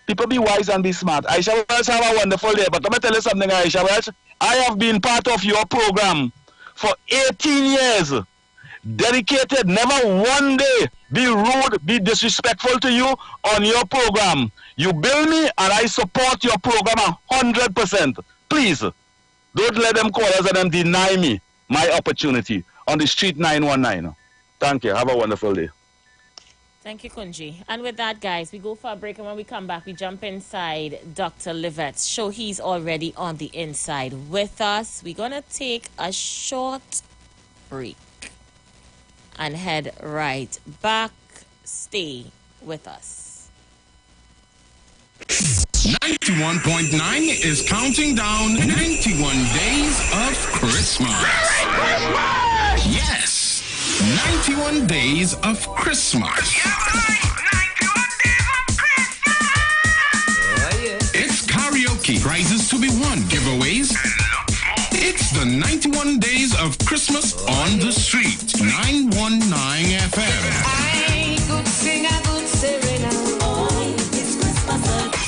People be wise and be smart. Aisha Welsh have a wonderful day. But let me tell you something, Aisha Welsh. I have been part of your program for 18 years. Dedicated, never one day be rude, be disrespectful to you on your program. You build me and I support your program 100%. Please, don't let them call us and them deny me my opportunity on the street 919. Thank you. Have a wonderful day. Thank you, Kunji. And with that, guys, we go for a break, and when we come back, we jump inside Dr. Livette's show. He's already on the inside with us. We're going to take a short break and head right back. Stay with us. 91.9 is counting down 91 days of Christmas. Merry Christmas! Yes, 91 days of Christmas. It's karaoke, prizes to be won, giveaways. It's the 91 days of Christmas on the street. 919 FM. I could sing a good serenade. Oh, it's Christmas.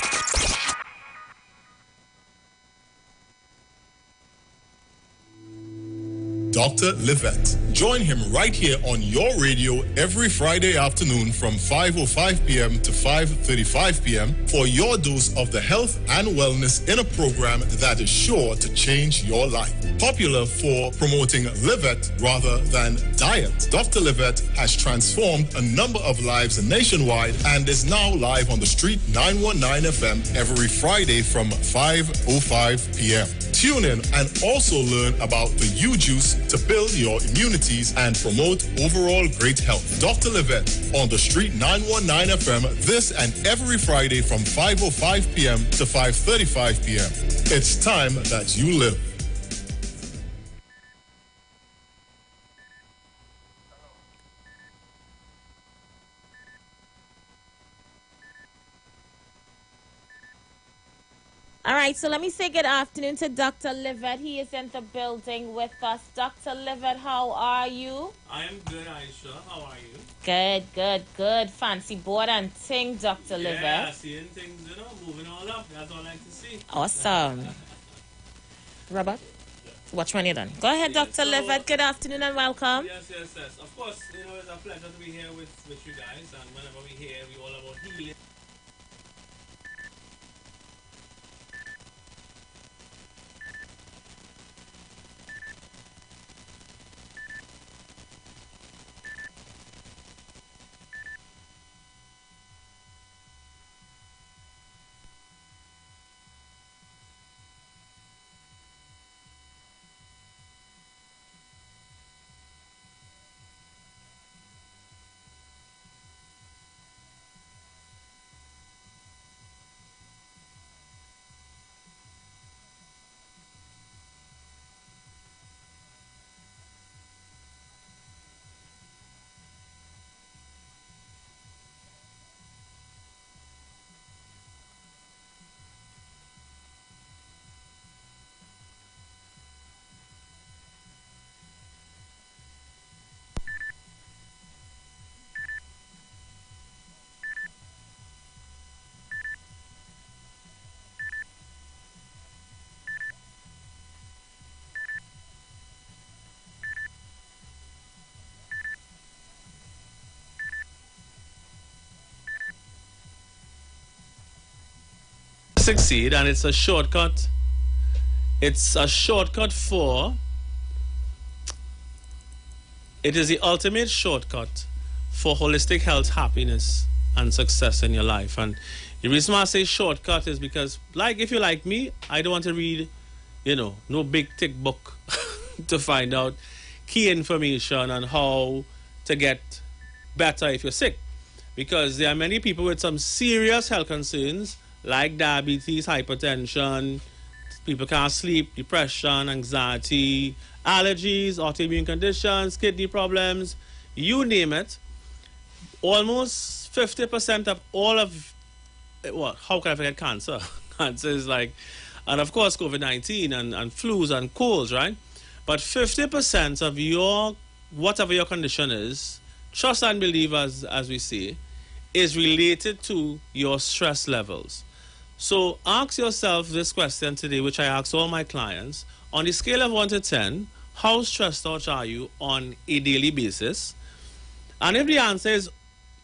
Dr. Livette. Join him right here on your radio every Friday afternoon from 5:05 p.m. to 5:35 p.m. for your dose of the health and wellness in a program that is sure to change your life. Popular for promoting Livette rather than diet, Dr. Livette has transformed a number of lives nationwide and is now live on the street 919 FM every Friday from 5:05 p.m. Tune in and also learn about the U-Juice to build your immunities and promote overall great health. Dr. Livette on the street 919 FM this and every Friday from 5:05 p.m. to 5:35 p.m. It's time that you live. All right, so let me say good afternoon to Dr. Livette. He is in the building with us. Dr. Livette, how are you? I am good, Aisha. How are you? Good, good, good. Fancy board and ting, Dr. Livette. Yeah, seeing things, moving all up. That's all I like to see. Awesome. Robert, watch when you're done. Go ahead, Dr. Livette. Good afternoon and welcome. Yes. Of course, it's a pleasure to be here with you guys. And whenever we're here, we're all about healing. Succeed, and it's a shortcut. It's a shortcut for. It is the ultimate shortcut for holistic health, happiness, and success in your life. And the reason why I say shortcut is because, like, if you're like me, I don't want to read, no big thick book to find out key information on how to get better if you're sick. Because there are many people with some serious health concerns like diabetes, hypertension, people can't sleep, depression, anxiety, allergies, autoimmune conditions, kidney problems, you name it. Almost 50% of all of, how can I forget cancer? Cancer is like, and of course COVID-19 and flus and colds, right? But 50% of your, whatever your condition is, trust and believe as we say, is related to your stress levels. So ask yourself this question today, which I ask all my clients. On the scale of 1 to 10, how stressed out are you on a daily basis? And if the answer is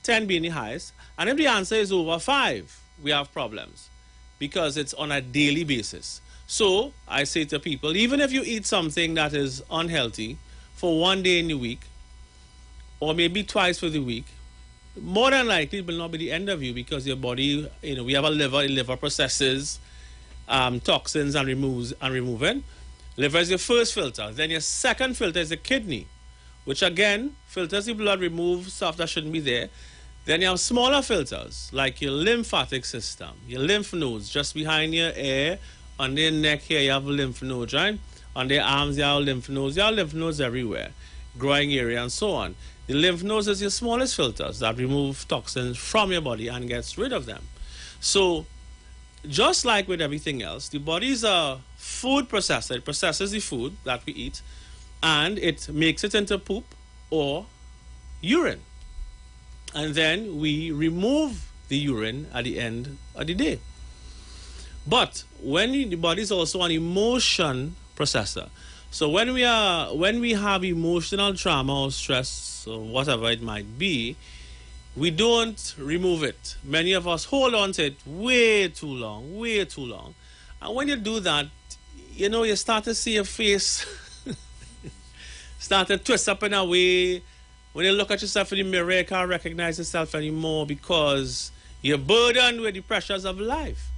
10 being the highest, and if the answer is over 5, we have problems because it's on a daily basis. So I say to people, even if you eat something that is unhealthy for 1 day in the week, or maybe twice for the week, more than likely it will not be the end of you because your body, we have a liver processes toxins and remove it. Liver is your first filter. Then your second filter is the kidney, which again filters the blood, removes stuff that shouldn't be there. Then you have smaller filters, like your lymphatic system, your lymph nodes, just behind your ear, on their neck here, you have lymph nodes, right? On their arms, you have lymph nodes. You have lymph nodes everywhere, growing area, and so on. The lymph nodes is your smallest filters that remove toxins from your body and gets rid of them. So, just like with everything else, the body is a food processor. It processes the food that we eat, and it makes it into poop or urine. And then we remove the urine at the end of the day. But when the body is also an emotion processor. So when we have emotional trauma or stress or whatever it might be, we don't remove it. Many of us hold on to it way too long. And when you do that, you know, you start to see your face start to twist up in a way. When you look at yourself in the mirror, you can't recognize yourself anymore because you're burdened with the pressures of life.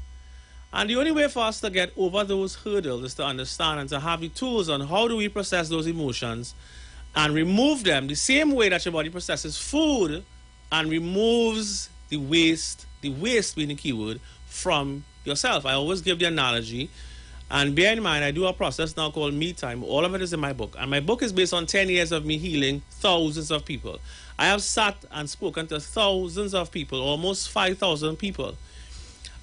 And the only way for us to get over those hurdles is to understand and to have the tools on how do we process those emotions and remove them the same way that your body processes food and removes the waste being the keyword, from yourself. I always give the analogy. And bear in mind, I do a process now called Me Time. All of it is in my book. And my book is based on 10 years of me healing thousands of people. I have sat and spoken to thousands of people, almost 5,000 people.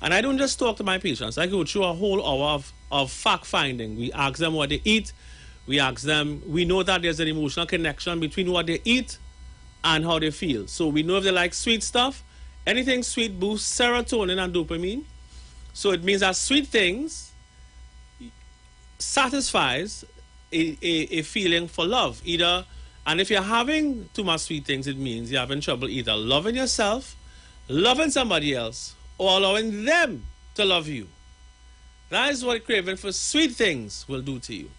And I don't just talk to my patients. I go through a whole hour of fact-finding. We ask them what they eat. We ask them, we know that there's an emotional connection between what they eat and how they feel. So we know if they like sweet stuff. Anything sweet boosts serotonin and dopamine. So it means that sweet things satisfies a feeling for love. And if you're having too much sweet things, it means you're having trouble either loving yourself, loving somebody else, or allowing them to love you. That is what craving for sweet things will do to you.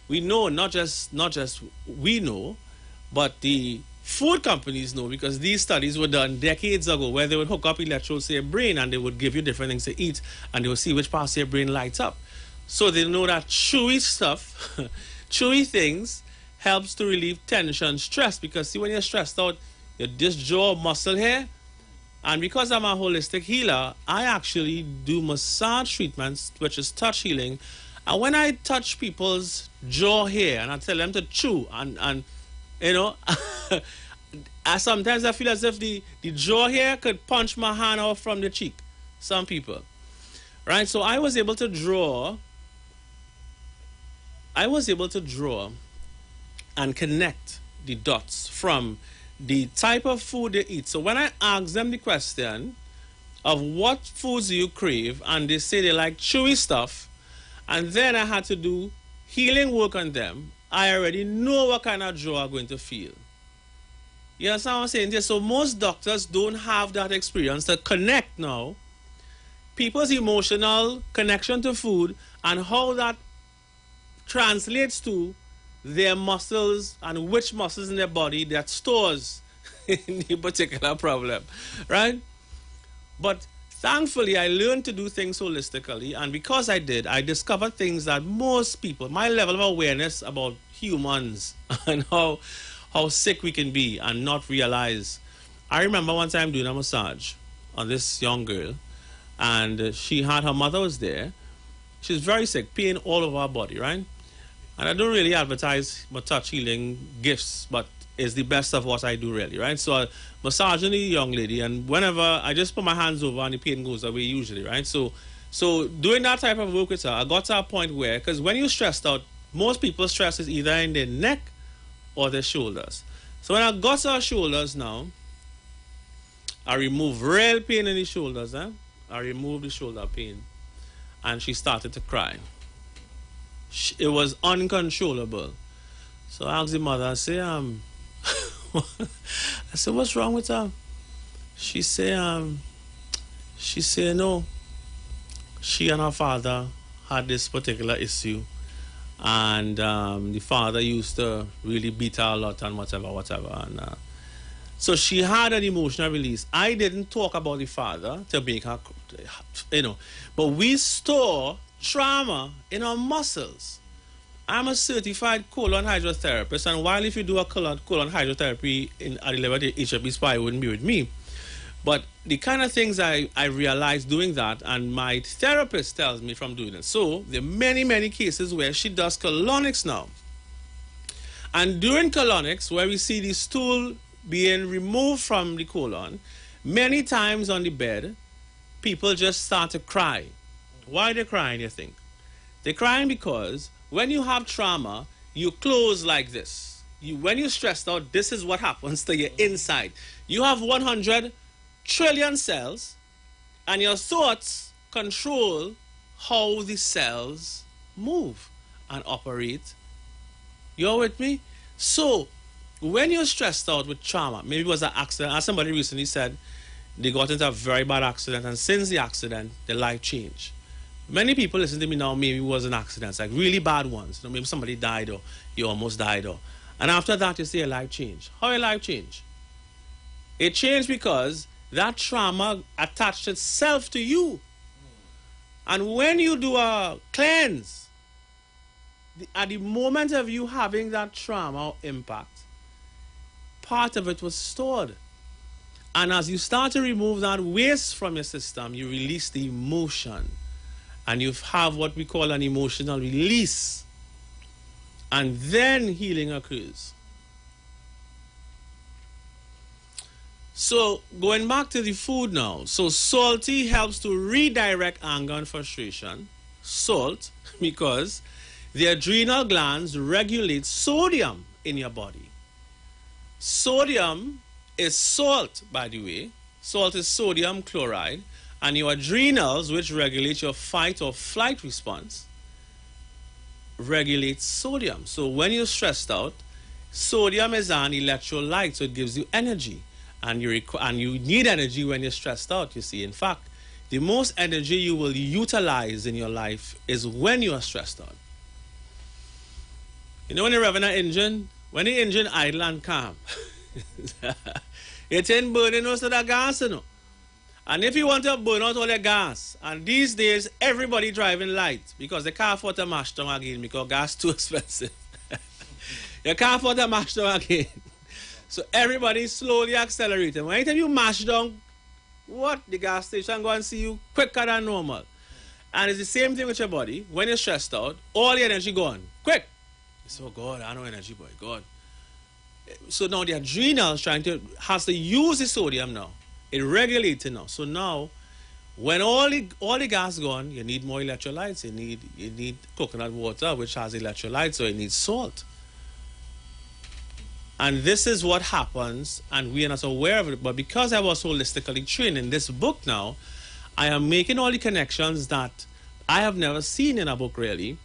We know, not just we know, but the food companies know, because these studies were done decades ago where they would hook up electrodes to your brain and they would give you different things to eat and they would see which parts of your brain lights up. So they know that chewy stuff, chewy things, helps to relieve tension, stress. Because see, when you're stressed out, this jaw muscle here, and because I'm a holistic healer, I actually do massage treatments, which is touch healing. And when I touch people's jaw here, and I tell them to chew, and you know, sometimes I feel as if the jaw here could punch my hand out from the cheek. Some people, right? So I was able to draw and connect the dots from the type of food they eat. So when I ask them the question of what foods do you crave, and they say they like chewy stuff, and then I had to do healing work on them, I already know what kind of jaw I'm going to feel. You understand what I'm saying? So most doctors don't have that experience to connect now people's emotional connection to food and how that translates to their muscles and which muscles in their body that stores the particular problem, right? But thankfully, I learned to do things holistically, and because I did, I discovered things that most people, my level of awareness about humans and how sick we can be and not realize. I remember one time doing a massage on this young girl, and she had, her mother was there. She's very sick, pain all over her body, right? And I don't really advertise my touch healing gifts, but it's the best of what I do, really, right? So I massaging the young lady, and whenever I just put my hands over and the pain goes away usually, right? So doing that type of work with her, I got to a point where, because when you're stressed out, most people's stress is either in their neck or their shoulders. So when I got to her shoulders now, I removed real pain in the shoulders, I removed the shoulder pain, and she started to cry. It was uncontrollable. So I asked the mother, I say, I said, what's wrong with her? She say, no. She and her father had this particular issue, and the father used to really beat her a lot and whatever. And so she had an emotional release. I didn't talk about the father to make her, but we store trauma in our muscles. I'm a certified colon hydrotherapist, and while if you do a colon hydrotherapy at the level of the HFB spa, it wouldn't be with me. But the kind of things I realized doing that, and my therapist tells me from doing it. So there are many, many cases where she does colonics now. And during colonics, where we see the stool being removed from the colon, many times on the bed, people just start to cry. Why they're crying, you think? They're crying because when you have trauma, you close like this. When you're stressed out, this is what happens to your inside. You have 100 trillion cells, and your thoughts control how the cells move and operate. You're with me? So, when you're stressed out with trauma, maybe it was an accident, as somebody recently said, they got into a very bad accident, and since the accident, their life changed. Many people listen to me now, maybe it was an accident, like really bad ones. Maybe somebody died or you almost died. And after that, you say your life changed. How your life changed? It changed because that trauma attached itself to you. And when you do a cleanse, at the moment of you having that trauma or impact, part of it was stored. And as you start to remove that waste from your system, you release the emotion. And you have what we call an emotional release. And then healing occurs. So, going back to the food now. So, salty helps to redirect anger and frustration. Salt, because the adrenal glands regulate sodium in your body. Sodium is salt, by the way. Salt is sodium chloride. And your adrenals, which regulate your fight or flight response, regulate sodium. So when you're stressed out, sodium is an electrolyte, so it gives you energy. And you need energy when you're stressed out, you see. In fact, the most energy you will utilize in your life is when you are stressed out. You know when you're revving an engine? When the engine idle and calm, it ain't burning most of the gas, you know. And if you want to burn out all the gas, and these days everybody driving light because they can't afford to mash down again because gas too expensive. You can't afford to mash down again. So everybody slowly accelerating. Anytime you mash down, what? The gas station go and see you quicker than normal. And it's the same thing with your body. When you're stressed out, all the energy gone. Quick. So God, I know energy, boy. God. So now the adrenals has to use the sodium now. It regulates it now. So now, when all the gas gone, you need more electrolytes. You need coconut water, which has electrolytes, so it needs salt. And this is what happens, and we are not aware of it. But because I was holistically trained in this book now, I am making all the connections that I have never seen in a book, really.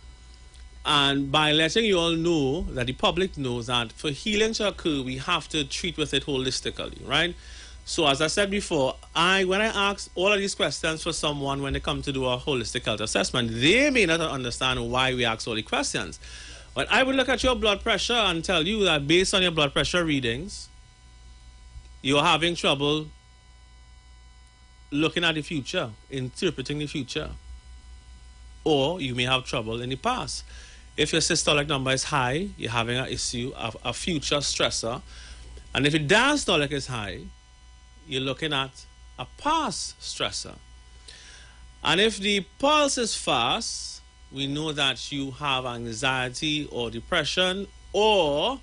And by letting you all know, that the public knows that for healing to occur, we have to treat with it holistically, right? So as I said before, when I ask all of these questions for someone when they come to do a holistic health assessment, they may not understand why we ask all the questions. But I would look at your blood pressure and tell you that based on your blood pressure readings, you're having trouble looking at the future, interpreting the future. Or you may have trouble in the past. If your systolic number is high, you're having an issue of a future stressor. And if your diastolic is high, you're looking at a past stressor. And if the pulse is fast, we know that you have anxiety or depression, or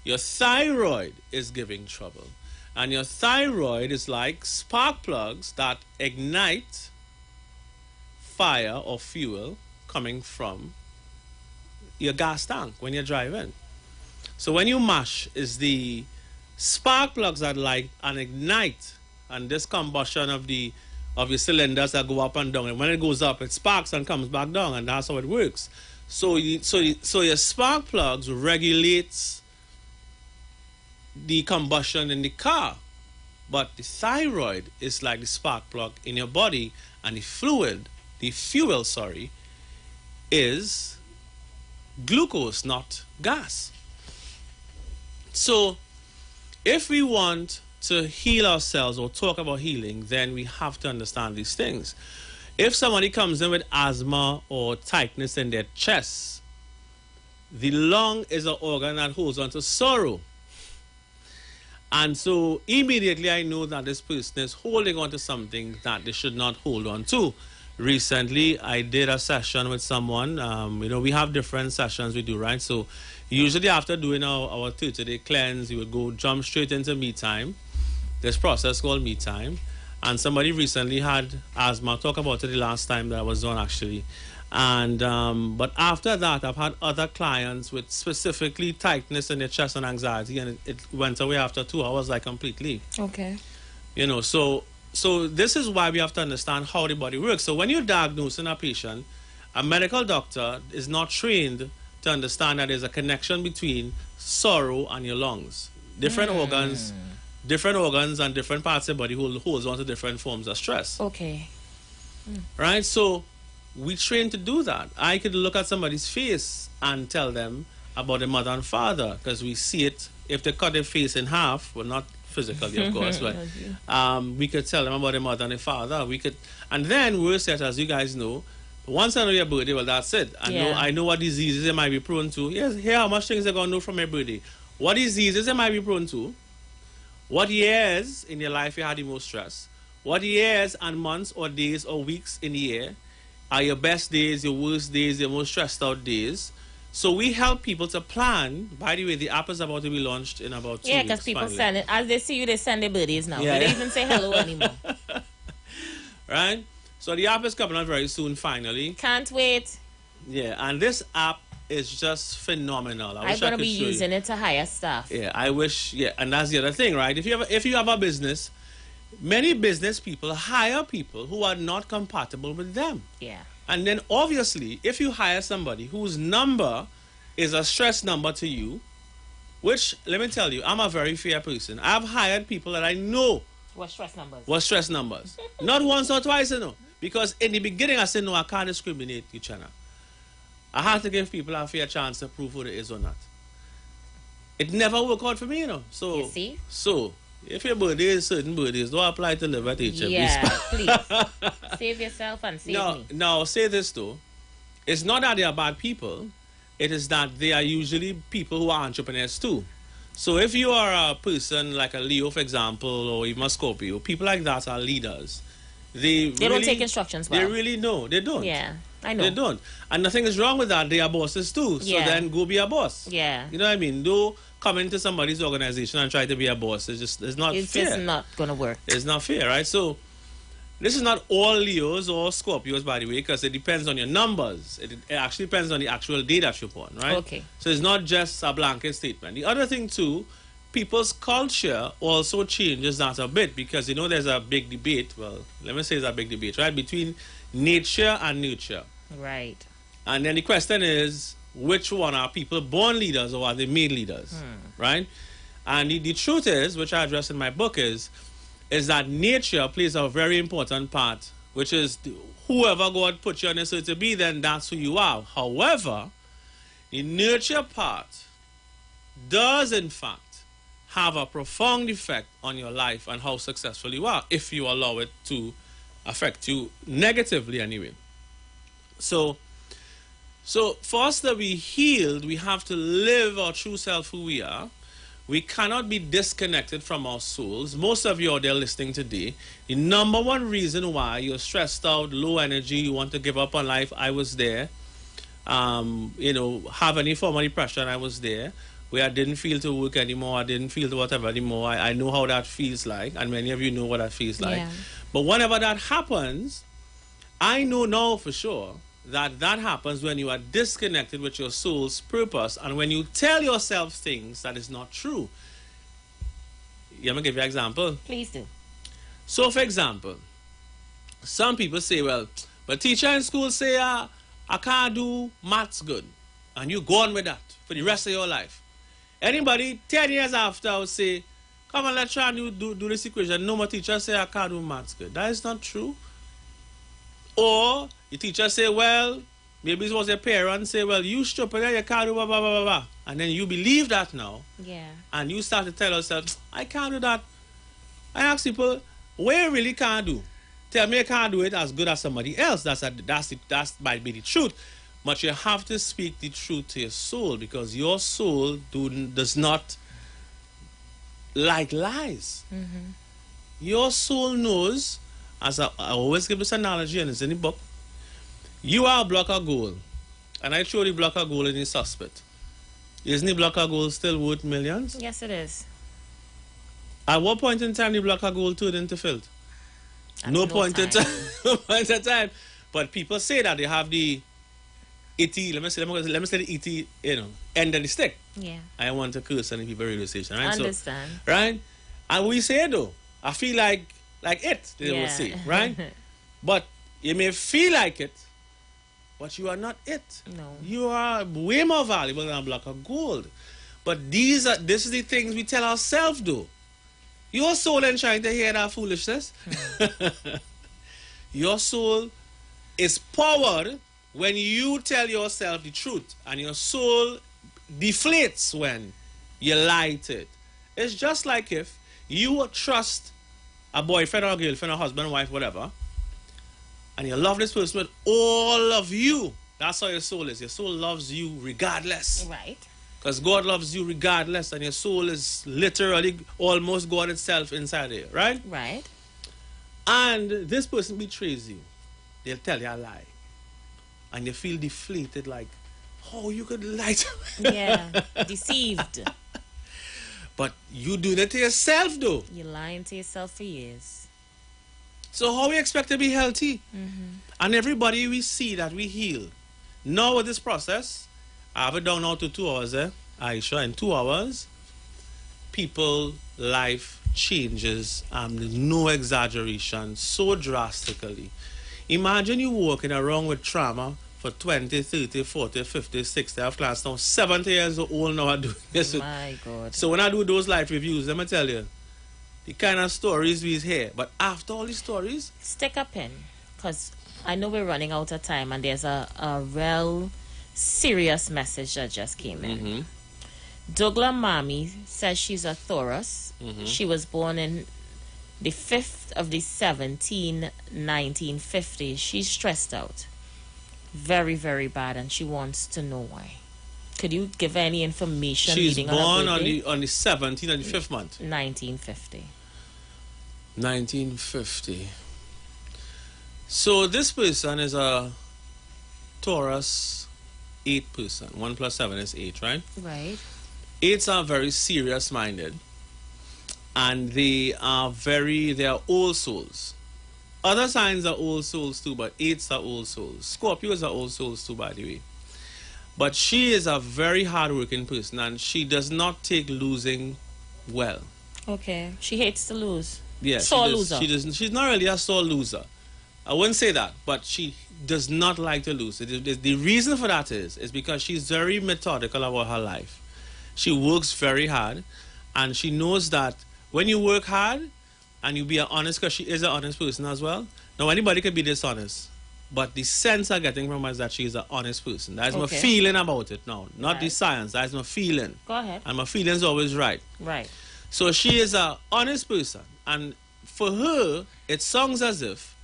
your thyroid is giving trouble. And your thyroid is like spark plugs that ignite fire or fuel coming from your gas tank when you're driving. So when you mash, is the spark plugs that light and ignite, and this combustion of your cylinders that go up and down, and when it goes up, it sparks and comes back down, and that's how it works. So your spark plugs regulates the combustion in the car, but the thyroid is like the spark plug in your body, and the fuel, is glucose, not gas. So if we want to heal ourselves or talk about healing, then we have to understand these things. If somebody comes in with asthma or tightness in their chest, the lung is an organ that holds on to sorrow. And so immediately I know that this person is holding on to something that they should not hold on to. Recently, I did a session with someone. We have different sessions we do, right? So usually after doing our 30-day cleanse, you would go jump straight into me time. This process called me time. And somebody recently had asthma. Talk about it the last time that I was on, actually. And but after that, I've had other clients with specifically tightness in their chest and anxiety, and it went away after 2 hours, like completely. Okay. So this is why we have to understand how the body works. So when you're diagnosing a patient, a medical doctor is not trained to understand that there's a connection between sorrow and your lungs. Different organs and different parts of the body holds on to different forms of stress. Okay. Right? So we train to do that. I could look at somebody's face and tell them about their mother and father, because we see it. If they cut their face in half, well, not physically, of course, but we could tell them about their mother and their father. And then worse yet, as you guys know, once I know your birthday, well, that's it. I know what diseases they might be prone to. Yes, here how much things they're going to know from your birthday. What diseases they might be prone to. What years in your life you had the most stress. What years and months or days or weeks in the year are your best days, your worst days, your most stressed out days. So we help people to plan. By the way, the app is about to be launched in about 2 weeks. Yeah, because people send it. As they see you, they send their birthdays now. Yeah, They don't even say hello anymore. Right? So the app is coming out very soon, finally. Can't wait. Yeah, and this app is just phenomenal. I'm going to be using it to hire staff. Yeah, I wish. Yeah, and that's the other thing, right? If you have a business, many business people hire people who are not compatible with them. Yeah. And then obviously, if you hire somebody whose number is a stress number to you, which, let me tell you, I'm a very fair person. I've hired people that I know what stress numbers. Not once or twice, because in the beginning I said, no, I can't discriminate each other. I have to give people a fair chance to prove who it is or not. It never worked out for me, So, you see? So, if your birthday is certain birthdays, don't apply to live at HM. Yeah, please. Save yourself and save me. Now, say this though. It's not that they are bad people. It is that they are usually people who are entrepreneurs too. So if you are a person like a Leo, for example, or even a Scorpio, people like that are leaders. They don't take instructions well. They really know. They don't. Yeah, I know. They don't. And nothing is wrong with that. They are bosses too. So then go be a boss. Yeah. You know what I mean? Don't come into somebody's organization and try to be a boss. It's not fair. It's just not going to work. It's not fair, right? So this is not all Leos or Scorpios, by the way, because it depends on your numbers. It actually depends on the actual day that you're born, right? Okay. So it's not just a blanket statement. The other thing too, people's culture also changes that a bit, because there's a big debate. Well, let me say it's a big debate, right, between nature and nurture. Right. And then the question is, which one are people born leaders or are they made leaders, right? And the truth is, which I address in my book, is that nature plays a very important part, which is whoever God put you on this earth to be, then that's who you are. However, the nurture part does, in fact, have a profound effect on your life and how successful you are, if you allow it to affect you negatively anyway. So for us to be healed, we have to live our true self, who we are. We cannot be disconnected from our souls. Most of you out there listening today, the number one reason why you're stressed out, low energy, you want to give up on life, I was there. Have any form of depression, I was there. Where I didn't feel to work anymore, I didn't feel to whatever anymore. I know how that feels like, and many of you know what that feels like. Yeah. But whenever that happens, I know now for sure that happens when you are disconnected with your soul's purpose and when you tell yourself things that is not true. I'm going to give you an example. Please do. So, for example, some people say, well, but teacher in school say, I can't do maths good. And you go on with that for the rest of your life. Anybody 10 years after would say, come on, let's try and do this equation. No more teacher say, I can't do maths good. That is not true. Or the teacher say, well, maybe it was a parent say, well, you stupid, you can't do blah, blah, blah, blah. And then you believe that now. Yeah. And you start to tell yourself, I can't do that. I ask people, what you really can't do? Tell me you can't do it as good as somebody else. That might be the truth. But you have to speak the truth to your soul, because your soul does not like lies. Your soul knows, as I always give this analogy, and it's in the book, you are a block of gold, and I throw the block of gold in the suspect. Isn't the block of gold still worth millions? Yes, it is. At what point in time the block of gold turned into filth? No point in time. No point in time. But people say that they have the ET, let me say the ET, end of the stick. Yeah. I want to curse on the people radio station, right? Understand. So, right? And we say though, I feel like it, they will say, right? But you may feel like it, but you are not it. No. You are way more valuable than a block of gold. But this is the things we tell ourselves though. Your soul ain't trying to hear that foolishness. Your soul is powered when you tell yourself the truth, and your soul deflates when you lie to it. It's just like if you trust a boyfriend or a girlfriend or husband, wife, whatever, and you love this person with all of you. That's how your soul is. Your soul loves you regardless. Right. Because God loves you regardless, and your soul is literally almost God itself inside of you, right? Right. And this person betrays you. They'll tell you a lie. And you feel deflated, like, oh, you could lie to me. Yeah, deceived. But you do that to yourself, though. You're lying to yourself for years. So how we expect to be healthy? And everybody we see that we heal. Now with this process, I have it down now to 2 hours, Aisha. In 2 hours, people life changes, there's no exaggeration, so drastically. Imagine you walking around with trauma for 20, 30, 40, 50, 60, I have class now, 70 years old now I do this. My God. So when I do those life reviews, let me tell you, the kind of stories we hear. But after all these stories... Stick a pin, because I know we're running out of time, and there's a real serious message that just came in. Douglas Mami says she's a Taurus. She was born in the 5th of the 17th, 1950. She's stressed out. Very, very bad, and she wants to know why. Could you give any information? She's born on the 17th of the 5th month. 1950. 1950. So this person is a Taurus 8 person. 1 plus 7 is 8, right? Right. 8s are very serious minded, and they are old souls. Other signs are old souls too, but 8s are old souls. Scorpios are old souls too, by the way. But she is a very hardworking person, and she does not take losing well. Okay. She hates to lose. Yeah, sore loser. She's not really a sore loser. I wouldn't say that, but she does not like to lose. The reason for that is because she's very methodical about her life. She works very hard, and she knows that when you work hard and you be honest, because she is an honest person as well. Now, anybody can be dishonest, but the sense I'm getting from her is that she is an honest person. That's my feeling about it now, not the science. That's my feeling. Go ahead. And my feeling's always right. Right. So she is an honest person, and for her, it sounds as if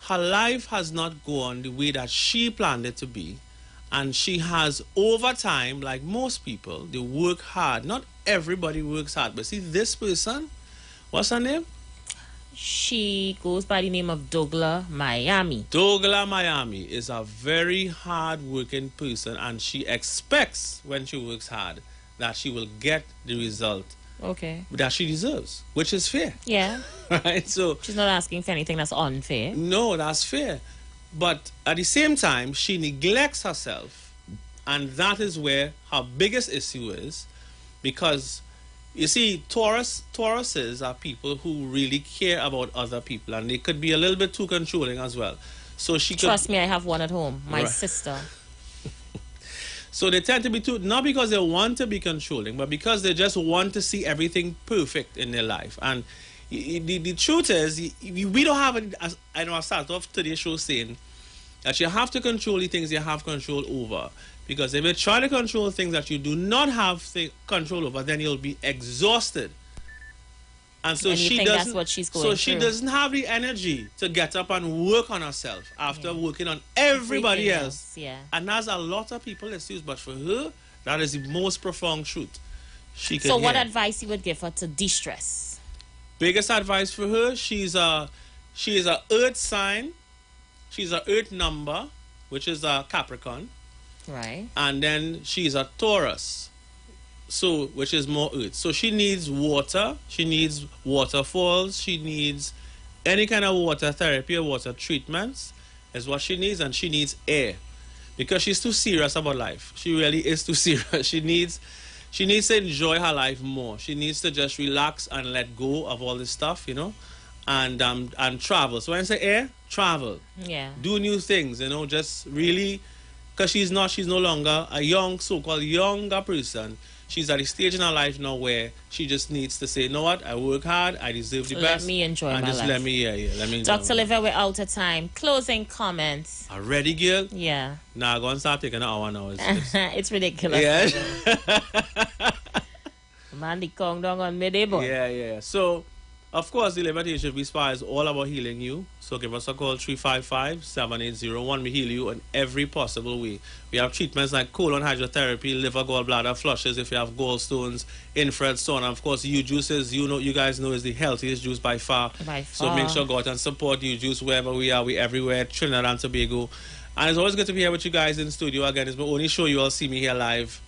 her life has not gone the way that she planned it to be. And she has, over time, like most people, they work hard. Not everybody works hard. But see, this person, what's her name? She goes by the name of Douglas Miami. Douglas Miami is a very hard-working person, and she expects, when she works hard, that she will get the result that she deserves, which is fair. Yeah. Right? So she's not asking for anything that's unfair. No, that's fair. But at the same time, she neglects herself, and that is where her biggest issue is, because you see, Tauruses are people who really care about other people, and they could be a little bit too controlling as well. So she Trust me, I have one at home, my Right. sister. So they tend to be too, not because they want to be controlling, but because they just want to see everything perfect in their life. And the truth is, we don't have, I know I started off today's show saying that you have to control the things you have control over. Because if you try to control things that you do not have control over, then you'll be exhausted. And so she doesn't. That's what she's going she through. doesn't have the energy to get up and work on herself after working on everybody Everything else. Yeah. And that's a lot of people excuse, but for her, that is the most profound truth. she can So what hear. advice you would give her to de-stress? Biggest advice for her, she is a earth sign. She's a earth number, which is a Capricorn. Right. And then she's a Taurus, so which is more earth. So she needs water, she needs waterfalls, she needs any kind of water therapy or water treatments is what she needs, and she needs air because she's too serious about life. She really is too serious. She needs to enjoy her life more. She needs to just relax and let go of all this stuff, you know, and travel. So when I say air, travel. Yeah. Do new things, you know, just really, because she's no longer a young, so-called younger person. She's at a stage in her life now where she just needs to say, you know what, I work hard, I deserve the best. Let me enjoy and my just life. let me enjoy Dr. my life. Liver, we're out of time. Closing comments. Ready, girl? Yeah. Nah, go and start taking an hour now. It's ridiculous. Yeah. Man, the Kong dong on midday, boy. Yeah. So, of course, the Liberty HFB Spa is all about healing you. So give us a call, 355-7801. We heal you in every possible way. We have treatments like colon hydrotherapy, liver, gallbladder, flushes if you have gallstones, infrared sauna. Of course, U-Juices, you guys know, is the healthiest juice by far. So make sure go out and support U-Juice wherever we are. We everywhere, Trinidad and Tobago. And it's always good to be here with you guys in the studio again. It's my only show you all see me here live.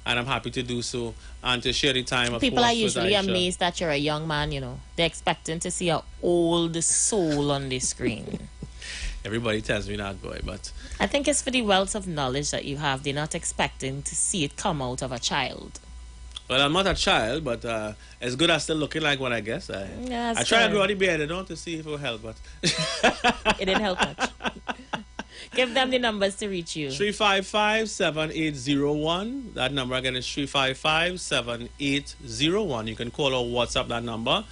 And I'm happy to do so and to share the time. Of People course, are usually with Aisha. amazed that you're a young man, you know. They're expecting to see an old soul on the screen. Everybody tells me that, boy, but I think it's for the wealth of knowledge that you have. They're not expecting to see it come out of a child. well, I'm not a child, but as good as still looking like one, I guess. Yeah, I try to grow the beard, you know, to see if it will help, but it didn't help much. Give them the numbers to reach you. 355-7801. That number again is 355-7801. You can call or WhatsApp that number.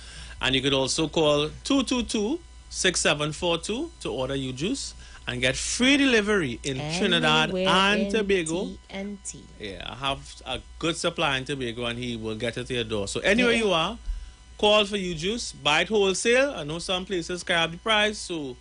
And you could also call 222-6742 to order you juice and get free delivery in Trinidad and Tobago. TNT. Yeah, I have a good supply in Tobago and he will get it to your door. So anywhere you are, call for you juice, buy it wholesale. I know some places can have the price, so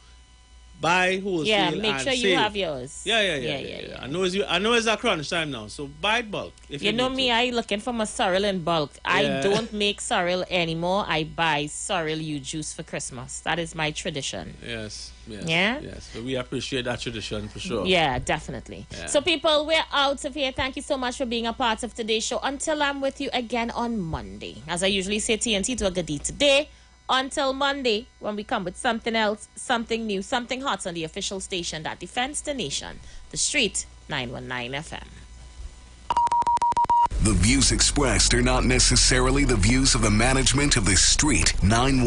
buy wholesale. Yeah, make and sure you save. have yours. Yeah. I know it's a crunch time now, so buy it bulk. If You know need me, I looking for my sorrel in bulk. I Yeah. don't make sorrel anymore. I buy sorrel you juice for Christmas. That is my tradition. to. Yes. Yeah? Yes. So we appreciate that tradition for sure. Yeah, definitely. Yeah. So, people, we're out of here. Thank you so much for being a part of today's show. Until I'm with you again on Monday. As I usually say, TNT to a good day today. Until Monday, when we come with something else, something new, something hot on the official station that defends the nation, The Street 919 FM. The views expressed are not necessarily the views of the management of The Street 919.